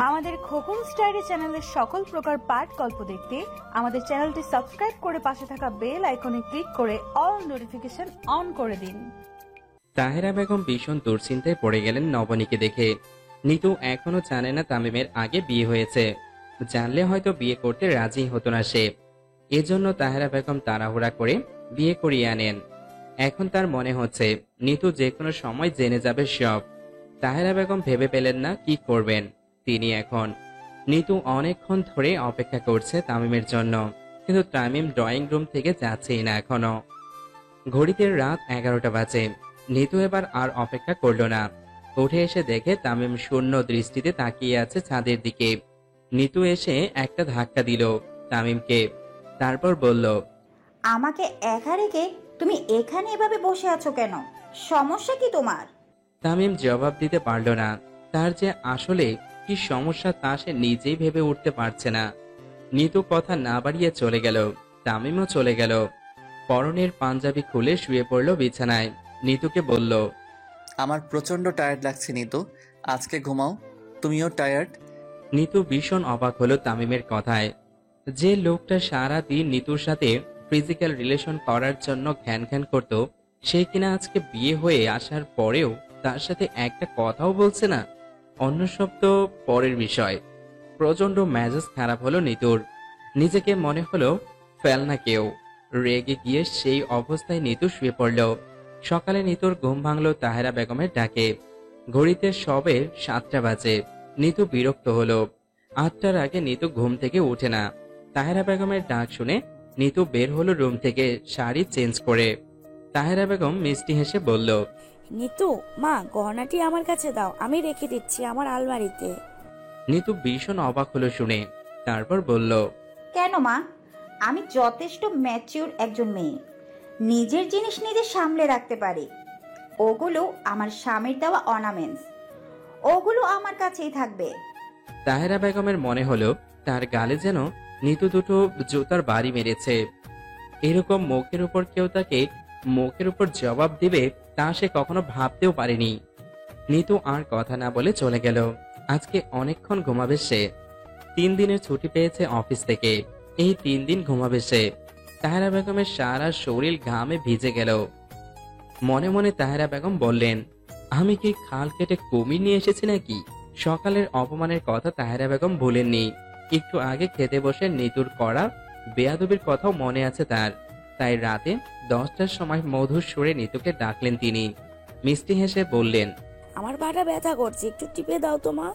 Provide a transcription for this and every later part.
আমাদের খোকন স্টাইরি চ্যানেলের সকল প্রকার পাঠ গল্প দেখতে আমাদের চ্যানেলটি সাবস্ক্রাইব করে পাশে থাকা বেল আইকনে ক্লিক করে অল নোটিফিকেশন অন করে দিন। তাহেরা বেগম ভীষণ দুশ্চিন্তায় পড়ে গেলেন নবনীকে দেখে। নিতু এখনো জানে না তামিমের আগে বিয়ে হয়েছে, জানলে হয়তো বিয়ে করতে রাজি হতো না সে। এজন্য তাহেরা বেগম তাড়াহুড়া করে বিয়ে করিয়ে আনেন। এখন তার মনে হচ্ছে নিতু যে কোনো সময় জেনে যাবে সব। তাহেরা বেগম ভেবে পেলেন না কি করবেন তিনি এখন। নিতু অনেকক্ষণ ধরে অপেক্ষা করছে তামিমের জন্য, কিন্তু তামিম ড্রয়িং রুম থেকে যাচ্ছেই না এখনো। ঘড়িতে রাত 11টা বাজে। নিতু এবার আর অপেক্ষা করল না, উঠে এসে দেখে তামিম শূন্য দৃষ্টিতে তাকিয়ে আছে ছাদের দিকে। নিতু এসে একটা ধাক্কা দিল তামিমকে, তারপর বলল, আমাকে একা রেখে তুমি এখানে এভাবে বসে আছো কেন? সমস্যা কি তোমার? তামিম জবাব দিতে পারল না। তার যে আসলে কি সমস্যা তা সে নিজেই ভেবে উঠতে পারছে না। নিতু কথা না বাড়িয়ে চলে গেল, তামিমও চলে গেল। পরনের পাঞ্জাবি খুলে শুয়ে পড়ল বিছানায়। নিতুকে বলল, আমার প্রচন্ড টায়ার্ড লাগছে নিতু, আজকে ঘুমাও। তুমিও টায়ার্ড? নিতু ভীষণ অবাক হলো তামিমের কথায়। যে লোকটা সারা দিন নিতুর সাথে ফিজিক্যাল রিলেশন করার জন্য ঘ্যান ঘ্যান করত, সে কিনা আজকে বিয়ে হয়ে আসার পরেও তার সাথে একটা কথাও বলছে না। অন্য সব তো পরের বিষয়। প্রচন্ড মেজাজ খারাপ হলো নিতুর। নিজেকে মনে হলো ফেল না কেউ। রেগে গিয়ে সেই অবস্থায় নিতু শুয়ে পড়ল। সকালে নিতুর ঘুম ভাঙল তাহেরা বেগমের ডাকে। ঘড়িতে সবে 7টা বাজে। নিতু বিরক্ত হলো। 8টার আগে নিতু ঘুম থেকে উঠে না। তাহেরা বেগমের ডাক শুনে নিতু বের হলো রুম থেকে শাড়ি চেঞ্জ করে। তাহেরা বেগম মিষ্টি হেসে বলল, নিতু মা, গহনাটি আমার কাছে দাও, আমি রেখে দিচ্ছি আমার আলমারিতে। নিতু ভীষণ অবাক হলো শুনে, তারপর বলল, কেন মা? আমি যথেষ্ট ম্যাচিউর একজন মেয়ে, নিজের জিনিস নিজে সামলে রাখতে পারি। ওগুলো আমার স্বামীর দেওয়া অর্নামেন্টস, ওগুলো আমার কাছেই থাকবে। তাহেরা বেগমের মনে হলো তার গালে যেন নিতু দুটো জুতার বাড়ি মেরেছে। এরকম মুখের উপর কেউ তাকে মুখের উপর জবাব দিবে তা সে কখনো ভাবতেও পারেনি। নিতু আর কথা না বলে চলে গেল। আজকে অনেকক্ষণ ঘুমাবে সে। 3 দিনের ছুটি পেয়েছে অফিস থেকে। এই 3 দিন ঘুমাবে সে। তাহেরা বেগমের সারা শরীর ঘামে ভিজে গেল। মনে মনে তাহেরা বেগম বললেন, আমি কি খাল কেটে কুমির নিয়ে এসেছি নাকি? সকালের অপমানের কথা তাহেরা বেগম ভুলেননি। একটু আগে খেতে বসে নিতুর করা বেয়াদবির কথাও মনে আছে তার। তাই রাতে 10টার সময় মধুর সুরে নিতুকে ডাকলেন তিনি। মিষ্টি হেসে বললেন, আমার পাটা ব্যথা করছে, একটু টিপে দাও তো মা।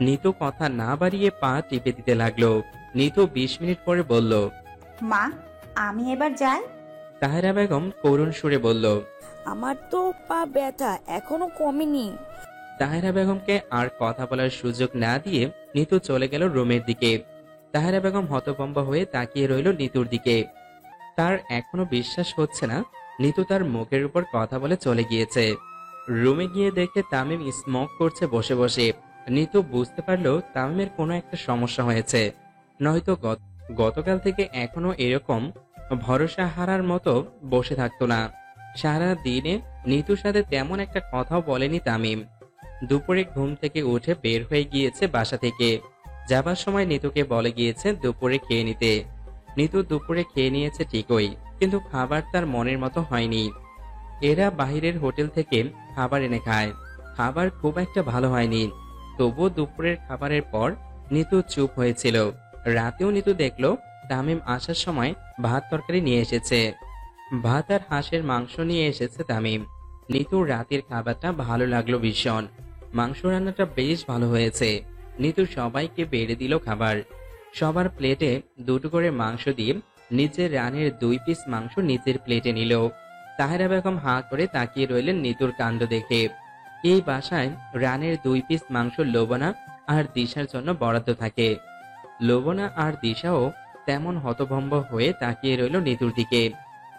নিতু কথা না বাড়িয়ে পা টিপে দিতে লাগলো। নিতু 20 মিনিট পরে বলল, মা, আমি এবার যাই। তাহেরা বেগম করুণ সুরে বলল, আমার তো পা ব্যথা এখনো কমেনি। তাহেরা বেগমকে আর কথা বলার সুযোগ না দিয়ে নিতু চলে গেল রুমের দিকে। তাহেরা বেগম হতভম্ব হয়ে তাকিয়ে রইল নিতুর দিকে। তার এখনো বিশ্বাস হচ্ছে না নিতু তার মুখের উপর কথা বলে চলে গিয়েছে। রুমে গিয়ে দেখে তামিম স্মোক করছে বসে বসে। নিতু বুঝতে পারলো তামিমের কোনো একটা সমস্যা হয়েছে, নয়তো গতকাল থেকে এখনো এরকম ভরসা হারার মতো বসে থাকতো না। সারা দিনে নিতুর সাথে তেমন একটা কথাও বলেনি তামিম। দুপুরে ঘুম থেকে উঠে বের হয়ে গিয়েছে বাসা থেকে। যাবার সময় নিতুকে বলে গিয়েছে দুপুরে খেয়ে নিতে। নিতু দুপুরে খেয়ে নিয়েছে ঠিকই, কিন্তু খাবার তার মনের মতো হয়নি। এরা বাহিরের হোটেল থেকে খাবার এনে খায়, খাবার খুব একটা ভালো হয়নি। তবুও দুপুরের খাবারের পর নিতু চুপ হয়েছিল। রাতেও নিতু দেখলো তামিম আসার সময় ভাত তরকারি নিয়ে এসেছে। ভাত আর হাঁসের মাংস নিয়ে এসেছে তামিম। নিতুর রাতের খাবারটা ভালো লাগলো ভীষণ। মাংস রান্নাটা বেশ ভালো হয়েছে। নিতু সবাইকে বেড়ে দিল খাবার। সবার প্লেটে 2টো করে মাংস দিয়ে নিজের রানের 2 পিস মাংস নিজের প্লেটে নিল। তাহেরা বেগম হাঁ করে তাকিয়ে রইলেন নিতুর কাণ্ড দেখে। এই বাসায় রানের 2 পিস মাংস লোবনা আর দিশার জন্য বরাদ্দ থাকে। লোবনা আর দিশাও তেমন হতভম্ব হয়ে তাকিয়ে রইল নিতুর দিকে।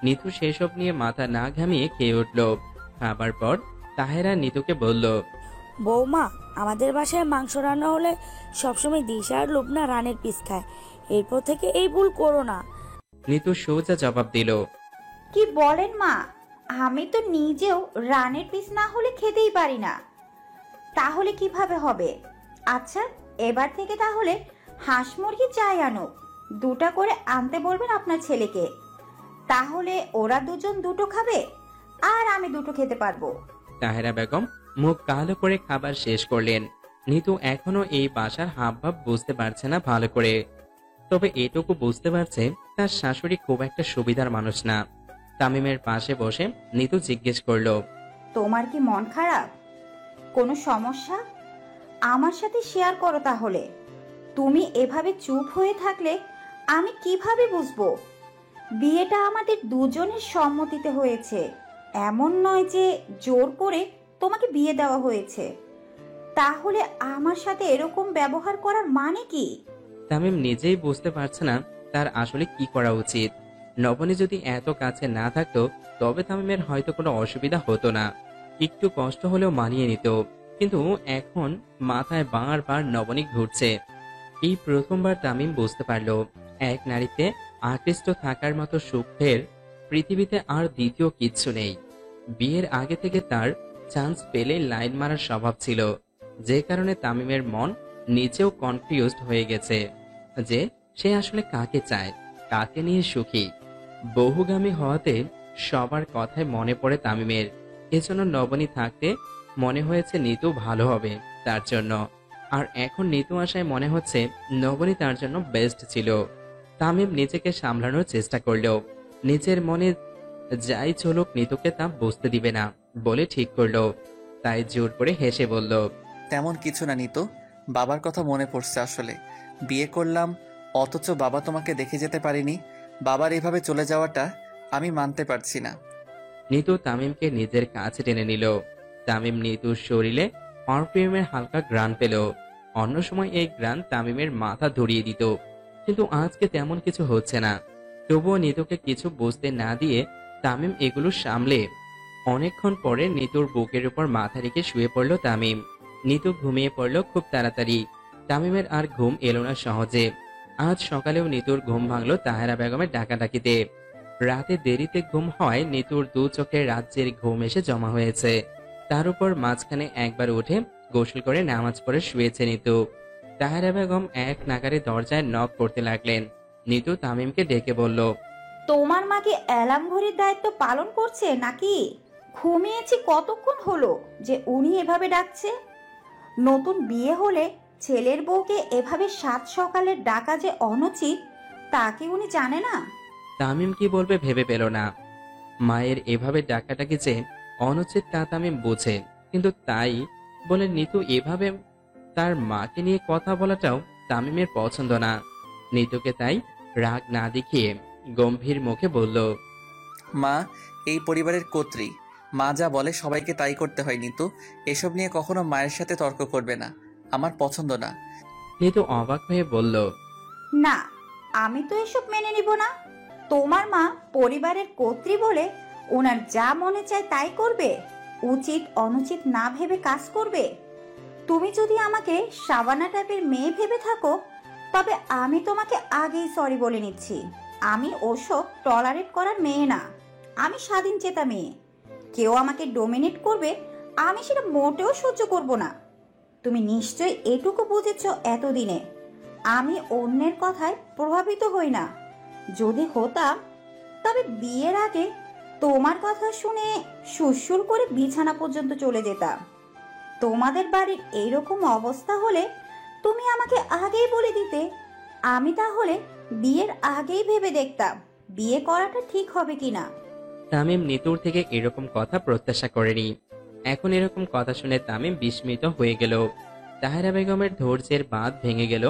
নিতু সেসব নিয়ে মাথা না ঘামিয়ে খেয়ে উঠল। খাবার পর তাহেরা নিতুকে বলল, বৌমা, আমাদের বাসায় মাংস রান্না হলে সবসময় দিশা আর লুবনা রানের পিস খায়, এরপর থেকে এই ভুল করো না। নিতু সোজা জবাব দিল, কি বলেন মা? আমি তো নিজেও রানের পিস না হলে খেতেই পারি না। তা তাহলে কিভাবে হবে? আচ্ছা, এবার থেকে তাহলে হাঁস মুরগি যাই আনুক, 2টা করে আনতে বলবেন আপনার ছেলেকে। তাহলে ওরা দুজন 2টো খাবে, আর আমি 2টো খেতে পারবো। তাহেরা বেগম মুখ কালো করে খাবার শেষ করলেন। নিতু এখনো এই বাসার হাবভাব বুঝতে পারছে না ভালো করে, তবে এটুকু বুঝতে পারছে তার শাশুড়ি খুব একটা সুবিধার মানুষ না। তামিমের পাশে বসে নিতু জিজ্ঞেস করলো, তোমার কি মন খারাপ? কোনো সমস্যা? আমার সাথে শেয়ার করো তাহলে। তুমি এভাবে চুপ হয়ে থাকলে আমি কিভাবে বুঝবো? বিয়েটা আমাদের দুজনের সম্মতিতে হয়েছে, এমন নয় যে জোর করে তোমাকে বিয়ে দেওয়া হয়েছে। তাহলে আমার সাথে এরকম ব্যবহার করার মানে কি? তামিম নিজেই বুঝতে পারছে না তার আসলে কি করা উচিত। নবনী যদি এত কাছে না থাকতো তবে তামিমের হয়তো কোনো অসুবিধা হতো না, একটু কষ্ট হলেও মানিয়ে নিত। কিন্তু এখন মাথায় বারবার নবনী ঘুরছে। এই প্রথমবার তামিম বুঝতে পারলো এক নারীতে আকৃষ্ট থাকার মতো সুখের পৃথিবীতে আর দ্বিতীয় কিচ্ছু নেই। বিয়ের আগে থেকে তার চান্স পেলে লাইন মারার স্বভাব ছিল, যে কারণে তামিমের মন নিচেও কনফিউজড হয়ে গেছে যে সে আসলে কাকে চায়, কাকে নিয়ে সুখী। বহুগামী হওয়াতে সবার কথায় মনে পড়ে তামিমের। এজন্য নবনী থাকতে মনে হয়েছে নিতু ভালো হবে তার জন্য, আর এখন নিতু আসায় মনে হচ্ছে নবনী তার জন্য বেস্ট ছিল। তামিম নিজেকে সামলানোর চেষ্টা করলেও নিজের মনে যাই চলুক নিতুকে তা বুঝতে দিবে না বলে ঠিক করলো। তাই জোর করে হেসে বলল, তেমন কিছু না নিতো, বাবার কথা মনে পড়ছে আসলে। বিয়ে করলাম অথচ বাবা তোমাকে দেখে যেতে পারিনি। বাবার এভাবে চলে যাওয়াটা আমি মানতে পারছি না। নিতু তামিমকে নিজের কাছে টেনে নিল। তামিম নিতুর শরীরে পারফিউমের হালকা ঘ্রাণ পেল। অন্য সময় এই ঘ্রাণ তামিমের মাথা ধরিয়ে দিত, কিন্তু আজকে তেমন কিছু হচ্ছে না। তবুও নিতুকে কিছু বুঝতে না দিয়ে তামিম এগুলো সামলে অনেকক্ষণ পরে নিতুর বুকের উপর মাথা রেখে শুয়ে পড়ল তামিম। নিতু ঘুমিয়ে পড়ল খুব তাড়াতাড়ি। তামিমের আর ঘুম এলো না সহজে। আজ সকালেও নিতুর ঘুম ভাঙল তাহেরা বেগমের ডাকাডাকিতে। রাতে দেরিতে ঘুম হয় নিতুর 2 চোখে রাজ্যের ঘুম এসে জমা হয়েছে। তার উপর মাঝখানে একবার উঠে গোসল করে নামাজ পড়ে শুয়েছে নিতু। তাহেরা বেগম এক নাগারে দরজায় নক করতে লাগলেন। নিতু তামিমকে ডেকে বলল, তোমার মা কি অ্যালার্ম ঘড়ির দায়িত্ব পালন করছে নাকি? ঘুমিয়েছি কতক্ষণ হলো যে উনি এভাবে ডাকছে? নতুন বিয়ে হলে ছেলের বউকে এভাবে সাত সকালে ডাকা যে অনুচিত, তা কি উনি জানে না? তামিম কি বলবে ভেবে পেল না। মায়ের এভাবে ডাকাটাকি যে অনুচিত তা তামিম বোঝে, কিন্তু তাই বলে নিতু এভাবে তার মাকে নিয়ে কথা বলাটাও তামিমের পছন্দ না। নিতুকে তাই রাগ না দেখিয়ে গম্ভীর মুখে বলল, মা এই পরিবারের কর্ত্রী, মা যা বলে সবাইকে তাই করতে হয় নিতু। এসব নিয়ে কখনো মায়ের সাথে তর্ক করবে না, আমার পছন্দ না। নিতু অবাক হয়ে বলল, না, আমি তো এসব মেনে নিব না। তোমার মা পরিবারের কর্ত্রী বলে ওনার যা মনে চায় তাই করবে, উচিত অনুচিত না ভেবে কাজ করবে। তুমি যদি আমাকে শাবানা টাইপের মেয়ে ভেবে থাকো, তবে আমি তোমাকে আগেই সরি বলে নিচ্ছি। আমি ওসব টলারেট করার মেয়ে না, আমি স্বাধীন চেতা মেয়ে। কেউ আমাকে ডোমিনেট করবে, আমি সেটা মোটেও সহ্য করব না। তুমি নিশ্চয়ই এটুকু বুঝেছ এতদিনে আমি অন্যের কথায় প্রভাবিত হই না। যদি হতাম তবে বিয়ের আগে তোমার কথা শুনে সুরসুর করে বিছানা পর্যন্ত চলে যেতাম। তোমাদের বাড়ির এইরকম অবস্থা হলে তুমি আমাকে আগেই বলে দিতে, আমি তাহলে বিয়ের আগেই ভেবে দেখতাম বিয়ে করাটা ঠিক হবে কিনা। তামিম নিতুর থেকে এরকম কথা প্রত্যাশা করেনি। এখন এরকম কথা শুনে তামিম বিস্মিত হয়ে গেল। তাহেরা বেগমের ধৈর্যের বাঁধ ভেঙে গেল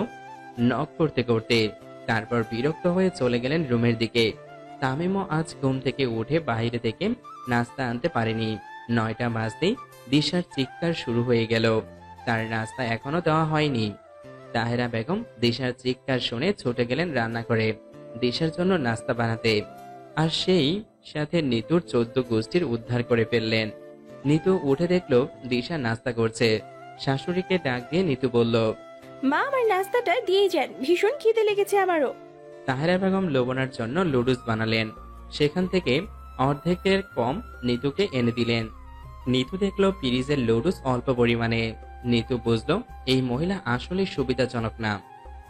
নক করতে করতে। তারপর বিরক্ত হয়ে চলে গেলেন রুমের দিকে। তামিমও আজ ঘুম থেকে উঠে বাইরে থেকে নাস্তা আনতে পারেনি। 9টা বাজতেই দিশার চিৎকার শুরু হয়ে গেল। তার নাস্তা এখনো দেওয়া হয়নি। তাহেরা বেগম দিশার চিৎকার শুনে ছুটে গেলেন রান্নাঘরে দিশার জন্য নাস্তা বানাতে। আর সেই সাথে নিতুর 14 গোষ্ঠীর উদ্ধার করে ফেললেন। নিতু উঠে দেখলো দিশা নাস্তা করছে। শাশুড়িকে ডাক দিয়ে নিতু বলল, মা, আমার নাস্তাটা দিয়ে যান, ভীষণ খিদে লেগেছে আমারও। তাহেরা বেগম লবণার জন্য লুডুস বানালেন। সেখান থেকে অর্ধেকের কম নিতুকে এনে দিলেন। নিতু দেখলো পিরিজের লুডুস অল্প পরিমাণে। নিতু বুঝলো এই মহিলা আসলে সুবিধাজনক না।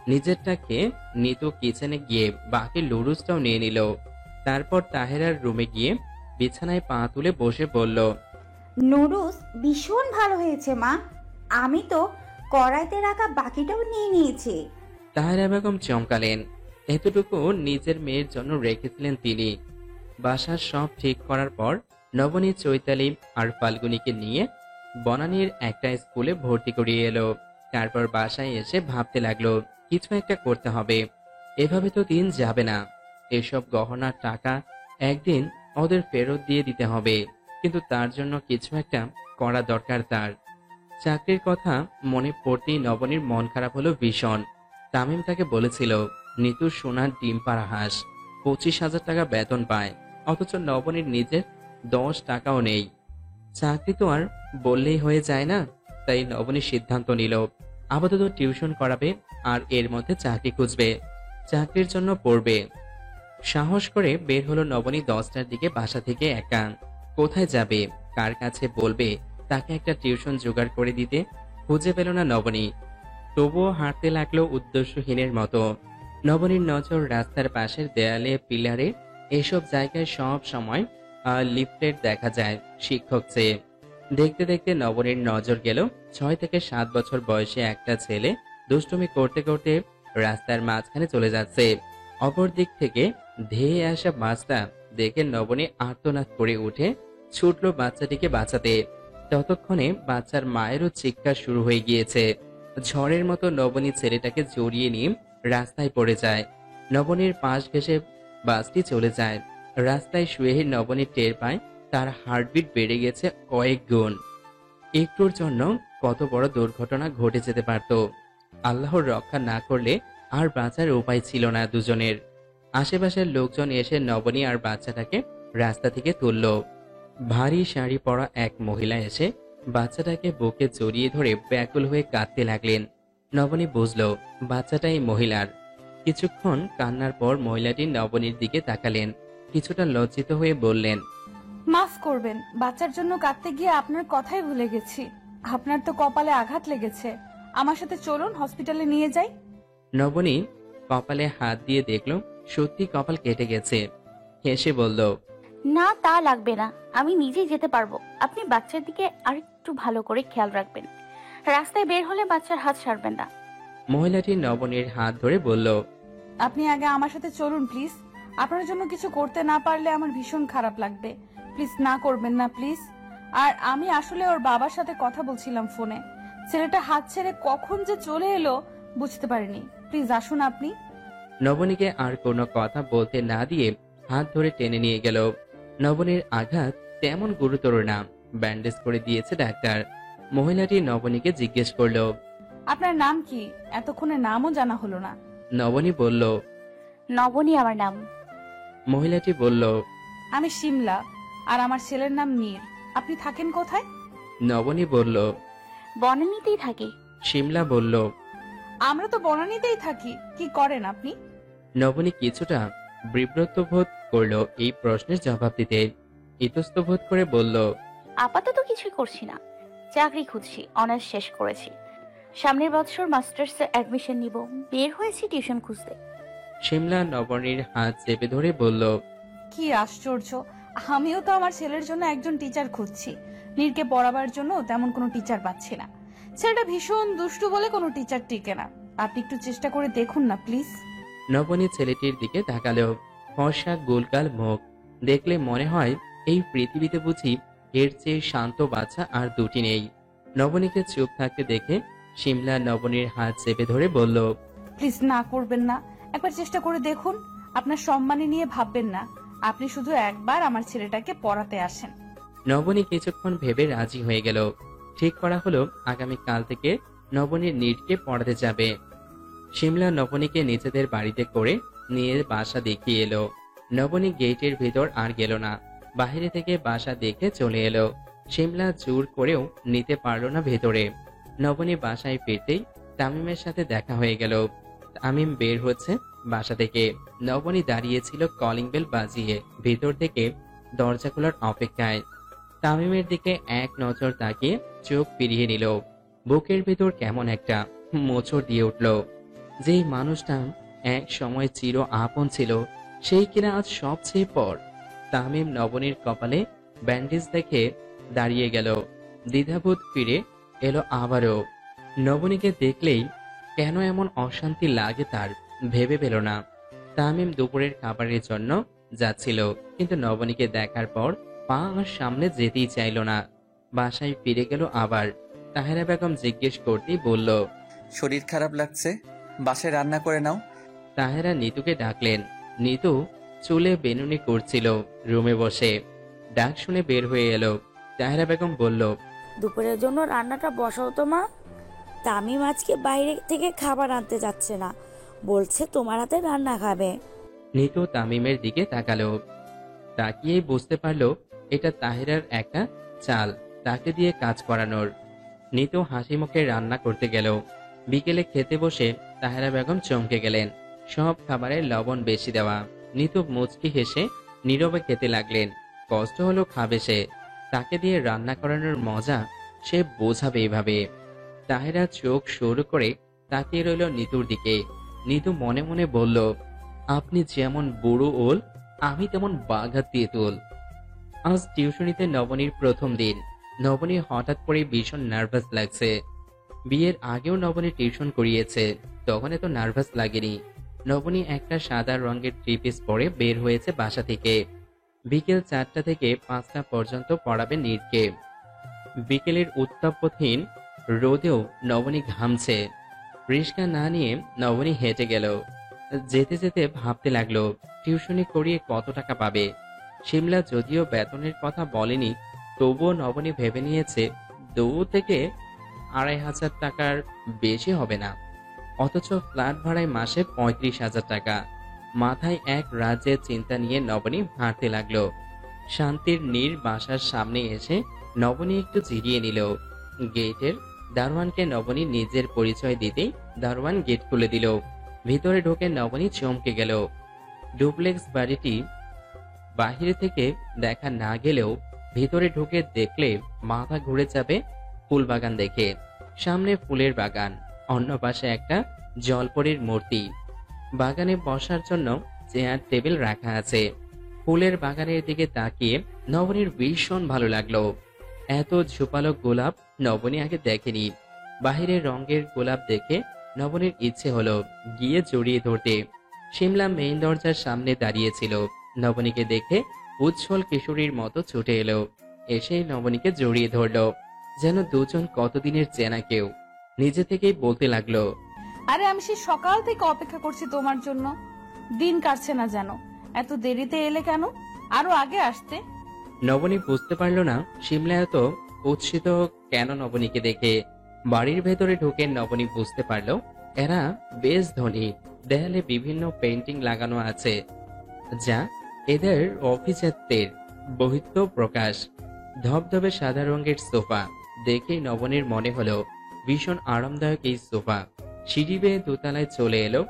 নিজেরটা খেয়ে নিতু কিচেনে গিয়ে বাকি লুডুসটাও নিয়ে নিল। তারপর তাহেরার রুমে গিয়ে বিছানায় পা তুলে বসে বলল, নুডলস ভীষণ ভালো হয়েছে মা। আমি তো কড়াইতে রাখা বাকিটাও নিয়ে নিয়েছি। তাহেরা বেগম চমকালেন। এতটুকু নিজের মেয়ের জন্য রেখেছিলেন তিনি। বাসার সব ঠিক করার পর নবনী, চৈতালি আর ফাল্গুনীকে নিয়ে বনানীর একটা স্কুলে ভর্তি করিয়ে এলো। তারপর বাসায় এসে ভাবতে লাগলো কিছু একটা করতে হবে, এভাবে তো দিন যাবে না। এসব গহনার টাকা একদিন ওদের ফেরত দিয়ে দিতে হবে, কিন্তু তার জন্য কিছু একটা করা দরকার তার। চাকরির কথা মনে পড়তেই নবনীর মন খারাপ হলো ভীষণ। তামিম তাকে বলেছিল নিতু সোনার ডিম পাড়া হাঁস, 25,000 টাকা বেতন পায়, অথচ নবনীর নিজের 10 টাকাও নেই। চাকরি তো আর বললেই হয়ে যায় না। তাই নবনী সিদ্ধান্ত নিল আপাতত টিউশন করাবে আর এর মধ্যে চাকরি খুঁজবে, চাকরির জন্য পড়বে। সাহস করে বের হলো নবনী 10টার দিকে বাসা থেকে একা। কোথায় যাবে, কার কাছে বলবে তাকে একটা টিউশন জোগাড় করে দিতে? খুঁজে পেল না নবনী। তবুও হাঁটতে লাগলো উদ্দেশ্যহীনের মতো। নবনীর নজর রাস্তার পাশের দেয়ালে, পিলারে, এসব জায়গায় সব সময় লিফলেট দেখা যায় শিক্ষক চেয়ে। দেখতে দেখতে নবনীর নজর গেল 6 থেকে 7 বছর বয়সে একটা ছেলে দুষ্টুমি করতে করতে রাস্তার মাঝখানে চলে যাচ্ছে। অপর দিক থেকে ধেয়ে আসা বাসটা দেখে নবনী আর্তনাদ করে উঠে ছুটলো বাচ্চাটিকে বাঁচাতে। ততক্ষণে বাচ্চার মায়েরও চিৎকার শুরু হয়ে গিয়েছে। ঝড়ের মতো নবনী ছেলেটাকে জড়িয়ে নিয়ে রাস্তায় পড়ে যায়। নবনীর পাশ ঘেঁষে বাসটি চলে যায়। রাস্তায় শুয়ে নবনী টের পায় তার হার্টবিট বেড়ে গেছে কয়েক গুণ। একটুর জন্য কত বড় দুর্ঘটনা ঘটে যেতে পারত। আল্লাহর রক্ষা না করলে আর বাঁচার উপায় ছিল না দুজনের। আশেপাশের লোকজন এসে নবনী আর বাচ্চাটাকে রাস্তা থেকে তুলল। ভারী শাড়ি পরা এক মহিলা এসে বাচ্চাটাকে বুকে জড়িয়ে ধরে ব্যাকুল হয়ে কাঁদতে লাগলেন। নবনী বুঝল বাচ্চাটা এই মহিলার। কিছুক্ষণ কান্নার পর মহিলাটি নবনীর দিকে তাকালেন, কিছুটা লজ্জিত হয়ে বললেন, মাফ করবেন, বাচ্চার জন্য কাঁদতে গিয়ে আপনার কথাই ভুলে গেছি। আপনার তো কপালে আঘাত লেগেছে, আমার সাথে চলুন হসপিটালে নিয়ে যাই। নবনী কপালে হাত দিয়ে দেখল সত্যি কপাল কেটে গেছে। হেসে বলল, না তা লাগবে না, আমি নিজেই যেতে পারবো। আপনি বাচ্চার দিকে আরেকটু ভালো করে খেয়াল রাখবেন, রাস্তায় বের হলে বাচ্চার হাত ছাড়বেন না। মহিলাটি নবনীর হাত ধরে বলল, আপনি আগে আমার সাথে চলুন প্লিজ। আপনার জন্য কিছু করতে না পারলে আমার ভীষণ খারাপ লাগবে। প্লিজ না করবেন না প্লিজ। আর আমি আসলে ওর বাবার সাথে কথা বলছিলাম ফোনে। ছেলেটা হাত ছেড়ে কখন যে চলে এলো বুঝতে পারিনি। প্লিজ আসুন আপনি। নবনীকে আর কোনো কথা বলতে না দিয়ে হাত ধরে টেনে নিয়ে গেল। নবনীর আঘাত তেমন গুরুতর না, ব্যান্ডেজ করে দিয়েছে ডাক্তার। মহিলাটি নবনীকে জিজ্ঞেস করলো, আপনার নাম কি? এতক্ষণে নামও জানা হলো না। নবনী বলল, নবনী আমার নাম। মহিলাটি বলল, আমি শিমলা, আর আমার ছেলের নাম মীর। আপনি থাকেন কোথায়? নবনী বলল, বনানীতেই থাকি। শিমলা বলল, আমরা তো বনানীতেই থাকি। কি করেন আপনি? নবনী কিছুটা বিব্রত বোধ করলো এই প্রশ্নের জবাব দিতে। ইতস্তত বোধ করে বলল, আপাতত কিছুই করছি না, চাকরি খুঁজছি। অনার্স শেষ করেছি, সামনের বছর মাস্টার্স এ অ্যাডমিশন নিব। বের হয়েছি টিউশন খুঁজতে। শিমলা নবনীর হাত চেপে ধরে বলল, কি আশ্চর্য, আমিও তো আমার ছেলের জন্য একজন টিচার খুঁজছি। নীরকে পড়াবার জন্য তেমন কোনো টিচার পাচ্ছি না। ছেলেটা ভীষণ দুষ্টু বলে কোনো টিচার টিকে না। আপনি একটু চেষ্টা করে দেখুন না প্লিজ। নবনী ছেলেটির দিকে তাকালো। ফর্সা গোলগাল মুখ দেখলে মনে হয় এই পৃথিবীতে বুঝি এর চেয়ে শান্ত বাচ্চা আর দুটি নেই। নবনীকে চুপ থাকতে দেখে শিমলা নবনীর হাত চেপে ধরে বলল, প্লিজ না করবেন না, একবার চেষ্টা করে দেখুন। আপনার সম্মানী নিয়ে ভাববেন না, আপনি শুধু একবার আমার ছেলেটাকে পড়াতে আসেন। নবনী কিছুক্ষণ ভেবে রাজি হয়ে গেল। ঠিক করা হলো আগামী কাল থেকে নবনীর নীরকে পড়াতে যাবে। শিমলা নবনীকে নিজেদের বাড়িতে করে নিয়ে বাসা দেখিয়ে এলো। নবনী গেটের ভিতর আর গেল না, বাইরে থেকে বাসা দেখে চলে এলো। শিমলা জোর করেও নিতে পারল না ভেতরে। নবনী বাসায় ফিরতেই তামিমের সাথে দেখা হয়ে গেল। তামিম বের হচ্ছে বাসা থেকে। নবনী দাঁড়িয়েছিল কলিং বেল বাজিয়ে ভেতর থেকে দরজা খোলার অপেক্ষায়। তামিমের দিকে এক নজর তাকিয়ে চোখ ফিরিয়ে নিল। বুকের ভেতর কেমন একটা মোচড় দিয়ে উঠল। যেই মানুষটা এক সময় চির আপন ছিল, সেই কিনা আজ সবচেয়ে পর। তামিম নবনীর কপালে ব্যান্ডেজ দেখে দাঁড়িয়ে গেল। দ্বিধাবোধ ফিরে এলো আবারও। নবনীকে দেখলেই কেন এমন অশান্তি লাগে তার ভেবে পেল না। তামিম দুপুরের খাবারের জন্য যাচ্ছিল, কিন্তু নবনীকে দেখার পর পা আর সামনে যেতেই চাইল না। বাসায় ফিরে গেল আবার। তাহেরা বেগম জিজ্ঞেস করতেই বলল, শরীর খারাপ লাগছে, বাসায় রান্না করে নাও। তাহেরা নিতুকে ডাকলেন। নিতু চুলে বেনুনি করছিল রুমে বসে। ডাক শুনে বের হয়ে এলো। তাহেরা বেগম বলল, দুপুরের জন্য রান্নাটা বসাও তো মা। তামিম আজকে বাইরে থেকে খাবার আনতে যাচ্ছে না, বলছে তোমার হাতে রান্না খাবে। নিতু তামিমের দিকে তাকালো। তাকিয়েই বুঝতে পারলো এটা তাহেরার একটা চাল, তাকে দিয়ে কাজ করানোর। নিতু হাসি মুখে রান্না করতে গেল। বিকেলে খেতে বসে তাহেরা বেগম চমকে গেলেন। সব খাবারে লবণ বেশি দেওয়া। নিতু মুচকি হেসে নীরবে খেতে লাগলেন। কষ্ট হলো খাবে সে, তাকে দিয়ে রান্না করানোর মজা সে বোঝাবে এভাবে। তাহেরা চোখ সরু করে তাকিয়ে রইল নিতুর দিকে। নিতু মনে মনে বলল, আপনি যেমন বুড়ো ওল, আমি তেমন বাঘা তেঁতুল। আজ টিউশনিতে নবনীর প্রথম দিন। নবনী হঠাৎ করে ভীষণ নার্ভাস লাগছে। বিয়ের আগেও নবনী টিউশন করিয়েছে, তখন এত নার্ভাস লাগেনি। নবনী একটা সাদা রঙের থ্রি পিস পরে বের হয়েছে বাসা থেকে। বিকেল 4টা থেকে 5টা পর্যন্ত পড়াবে নীরকে। বিকেলের উত্তাপহীন রোদেও নবনী ঘামছে। রিস্কা না নিয়ে নবনী হেঁটে গেল। যেতে যেতে ভাবতে লাগলো, টিউশনি করিয়ে কত টাকা পাবে। শিমলা যদিও বেতনের কথা বলেনি, তবুও নবনী ভেবে নিয়েছে 2 থেকে 2,500 টাকার বেশি হবে না। অথচ ফ্ল্যাট ভাড়ায় মাসে 35,000 টাকা। মাথায় এক রাজ্যের চিন্তা নিয়ে নবনী হাঁটতে লাগলো। শান্তির নীর বাসার সামনে এসে নবনী একটু জিরিয়ে নিল। গেটের দারোয়ানকে নবনী নিজের পরিচয় দিতেই দারোয়ান গেট খুলে দিল। ভিতরে ঢোকে নবনী চমকে গেল। ডুপ্লেক্স বাড়িটি বাহিরে থেকে দেখা না গেলেও ভিতরে ঢুকে দেখলে মাথা ঘুরে যাবে ফুল বাগান দেখে। সামনে ফুলের বাগান, অন্য পাশে একটা জলপরীর মূর্তি। বাগানে বসার জন্য চেয়ার টেবিল রাখা আছে। ফুলের বাগানের দিকে তাকিয়ে নবনীর ভীষণ ভালো লাগলো। এত ঝোপালো গোলাপ নবনী আগে দেখেনি। বাহিরের রঙের গোলাপ দেখে নবনীর ইচ্ছে হলো গিয়ে জড়িয়ে ধরতে। শিমলা মেইন দরজার সামনে দাঁড়িয়েছিল। নবনীকে দেখে উজ্জ্বল কিশোরীর মতো ছুটে এলো। এসেই নবনীকে জড়িয়ে ধরলো, যেন দুজন কতদিনের চেনা কেউ। নিজে থেকেই বলতে লাগলো, আরে আমি সেই সকাল থেকে অপেক্ষা করছি তোমার জন্য, দিন কাটছে না যেন। এত দেরিতে এলে কেন? আরো আগে আসতে। নবনী বুঝতে পারলো না শিমলা এত উৎসিত কেন নবনীকে দেখে। বাড়ির ভেতরে ঢুকে নবনী বুঝতে পারলো এরা বেশ ধনী। দেয়ালে বিভিন্ন পেন্টিং লাগানো আছে, যা এদের অভিজাত্যের বহিত্ব প্রকাশ। ধবধবে সাদা রঙের সোফা দেখে নবনীর মনে হলো ভীষণ আরামদায়ক এই সোফা। সিঁড়ি বেয়ে দোতলায় চলে এলো।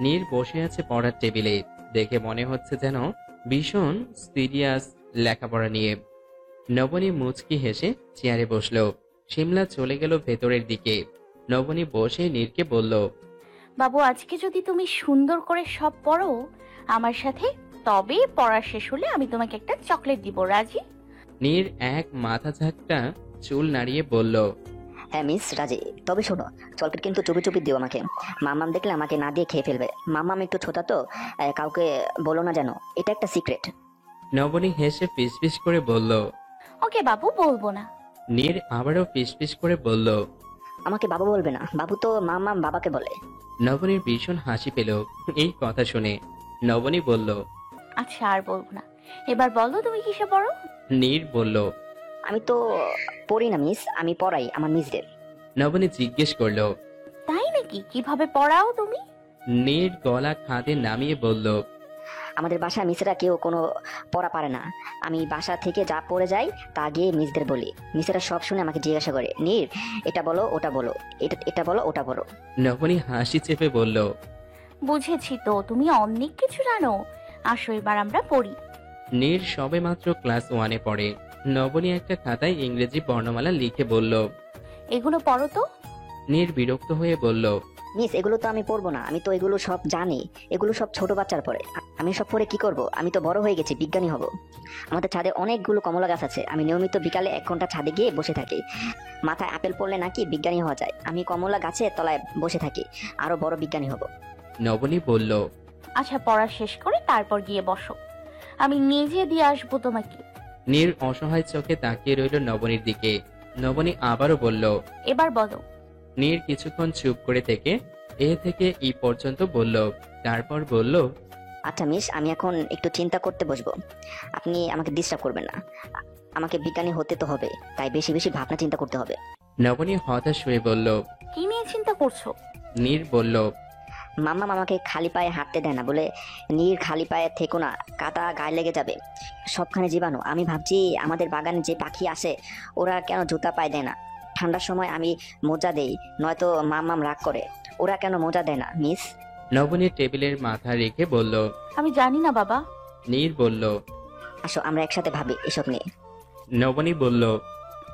নীর বসে আছে পড়ার টেবিলে। দেখে মনে হচ্ছে যেন ভীষণ সিরিয়াস লেখাপড়া নিয়ে। নবনী মুচকি হেসে চেয়ারে বসলো। শিমলা চলে গেল ভেতরের দিকে। নবনী বসে নীরকে বলল, বাবু, আজকে যদি তুমি সুন্দর করে সব পড়ো আমার সাথে, তবে পড়া শেষ হলে আমি তোমাকে একটা চকলেট দিব, রাজি? নীর এক মাথা ঝাঁকটা চুল নাড়িয়ে বলল, হ্যাঁ মিস রাজি, তবে শোনো, চকলেট কিন্তু চুপি চুপি দিও আমাকে। মাম্মাম দেখলে আমাকে না দিয়ে খেয়ে ফেলবে। মাম্মাম একটু ছোটা তো, কাউকে বলো না যেন, এটা একটা সিক্রেট। নবনী হেসে ফিসফিস করে বলল। ওকে বাবু, বলবো না। নীর আবারও ফিসফিস করে বলল, আমাকে বাবু বলবে না, বাবু তো মাম্মাম বাবাকে বলে। নবনীর ভীষণ হাসি পেল এই কথা শুনে। নবনী বলল, আচ্ছা আর বলবো না। এবার বলো তুমি কিসে পড়ো? নীর বলল, আমি তো পড়ি না মিস, আমি পড়াই আমার মিসদের। নবনী জিজ্ঞেস করলো, তাই নাকি? কিভাবে পড়াও তুমি? নীর গলা খাদে নামিয়ে বলল, আমাদের বাসায় মিসেরা কেউ কোনো পড়া পারে না। আমি বাসা থেকে যা পড়ে যাই তা গিয়ে মিসদের বলি। মিসেরা সব শুনে আমাকে জিজ্ঞাসা করে, নীর এটা বলো ওটা বলো, এটা বলো ওটা বলো। নবনী হাসি চেপে বলল, বুঝেছি তো, তুমি অনেক কিছু জানো। আসো এবার আমরা পড়ি। নীর সবে মাত্র ক্লাস 1-এ পড়ে। নবনী একটা খাতায় ইংরেজি বর্ণমালা লিখে বলল, এগুলো পড়ো তো। নীর বিরক্ত হয়ে বলল, মিস এগুলো তো আমি পড়বো না, আমি তো এগুলো সব জানি, এগুলো সব ছোট বাচ্চার পড়ে। আমি সব পড়ে কি করব? আমি তো বড় হয়ে গেছি, বিজ্ঞানী হব। আমাদের ছাদে অনেকগুলো কমলা গাছ আছে, আমি নিয়মিত বিকালে 1 ঘন্টা ছাদে গিয়ে বসে থাকি। মাথায় আপেল পড়লে নাকি বিজ্ঞানী হওয়া যায়। আমি কমলা গাছের তলায় বসে থাকি, আরো বড় বিজ্ঞানী হব। নবনী বলল, আচ্ছা পড়া শেষ করে তারপর গিয়ে বসো, আমি নিজে দিয়ে আসবো তোমাকে। নীর অসহায় চোখে তাকিয়ে রইল নবনীর দিকে। নবনী আবারও বলল। এবার বলো। নীর কিছুক্ষণ চুপ করে থেকে এ থেকে ই পর্যন্ত বলল, তারপর বলল, আচ্ছা মিস, আমি এখন একটু চিন্তা করতে বসবো, আপনি আমাকে ডিস্টার্ব করবেন না। আমাকে বিজ্ঞানী হতে তো হবে, তাই বেশি বেশি ভাবনা চিন্তা করতে হবে। নবনী হতাশ হয়ে বলল। কি নিয়ে চিন্তা করছো? নীর বলল, মাম্মা আমাকে খালি পায়ে হাঁটতে দেয় না বলে। নীর খালি পায়ে থেকো না, কাটা গায়ে লেগে যাবে, সবখানে জীবাণু। আমি ভাবছি আমাদের বাগানে যে পাখি আসে ওরা কেন জুতা পায়ে দেয় না? ঠান্ডার সময় আমি মোজা দেই, নয়তো মাম্মাম রাগ করে। ওরা কেন মোজা দেয় না মিস? নবনী টেবিলের মাথা রেখে বলল। আমি জানি না বাবা। নীর বলল, আসো আমরা একসাথে ভাবি এসব নিয়ে। নবনী বলল,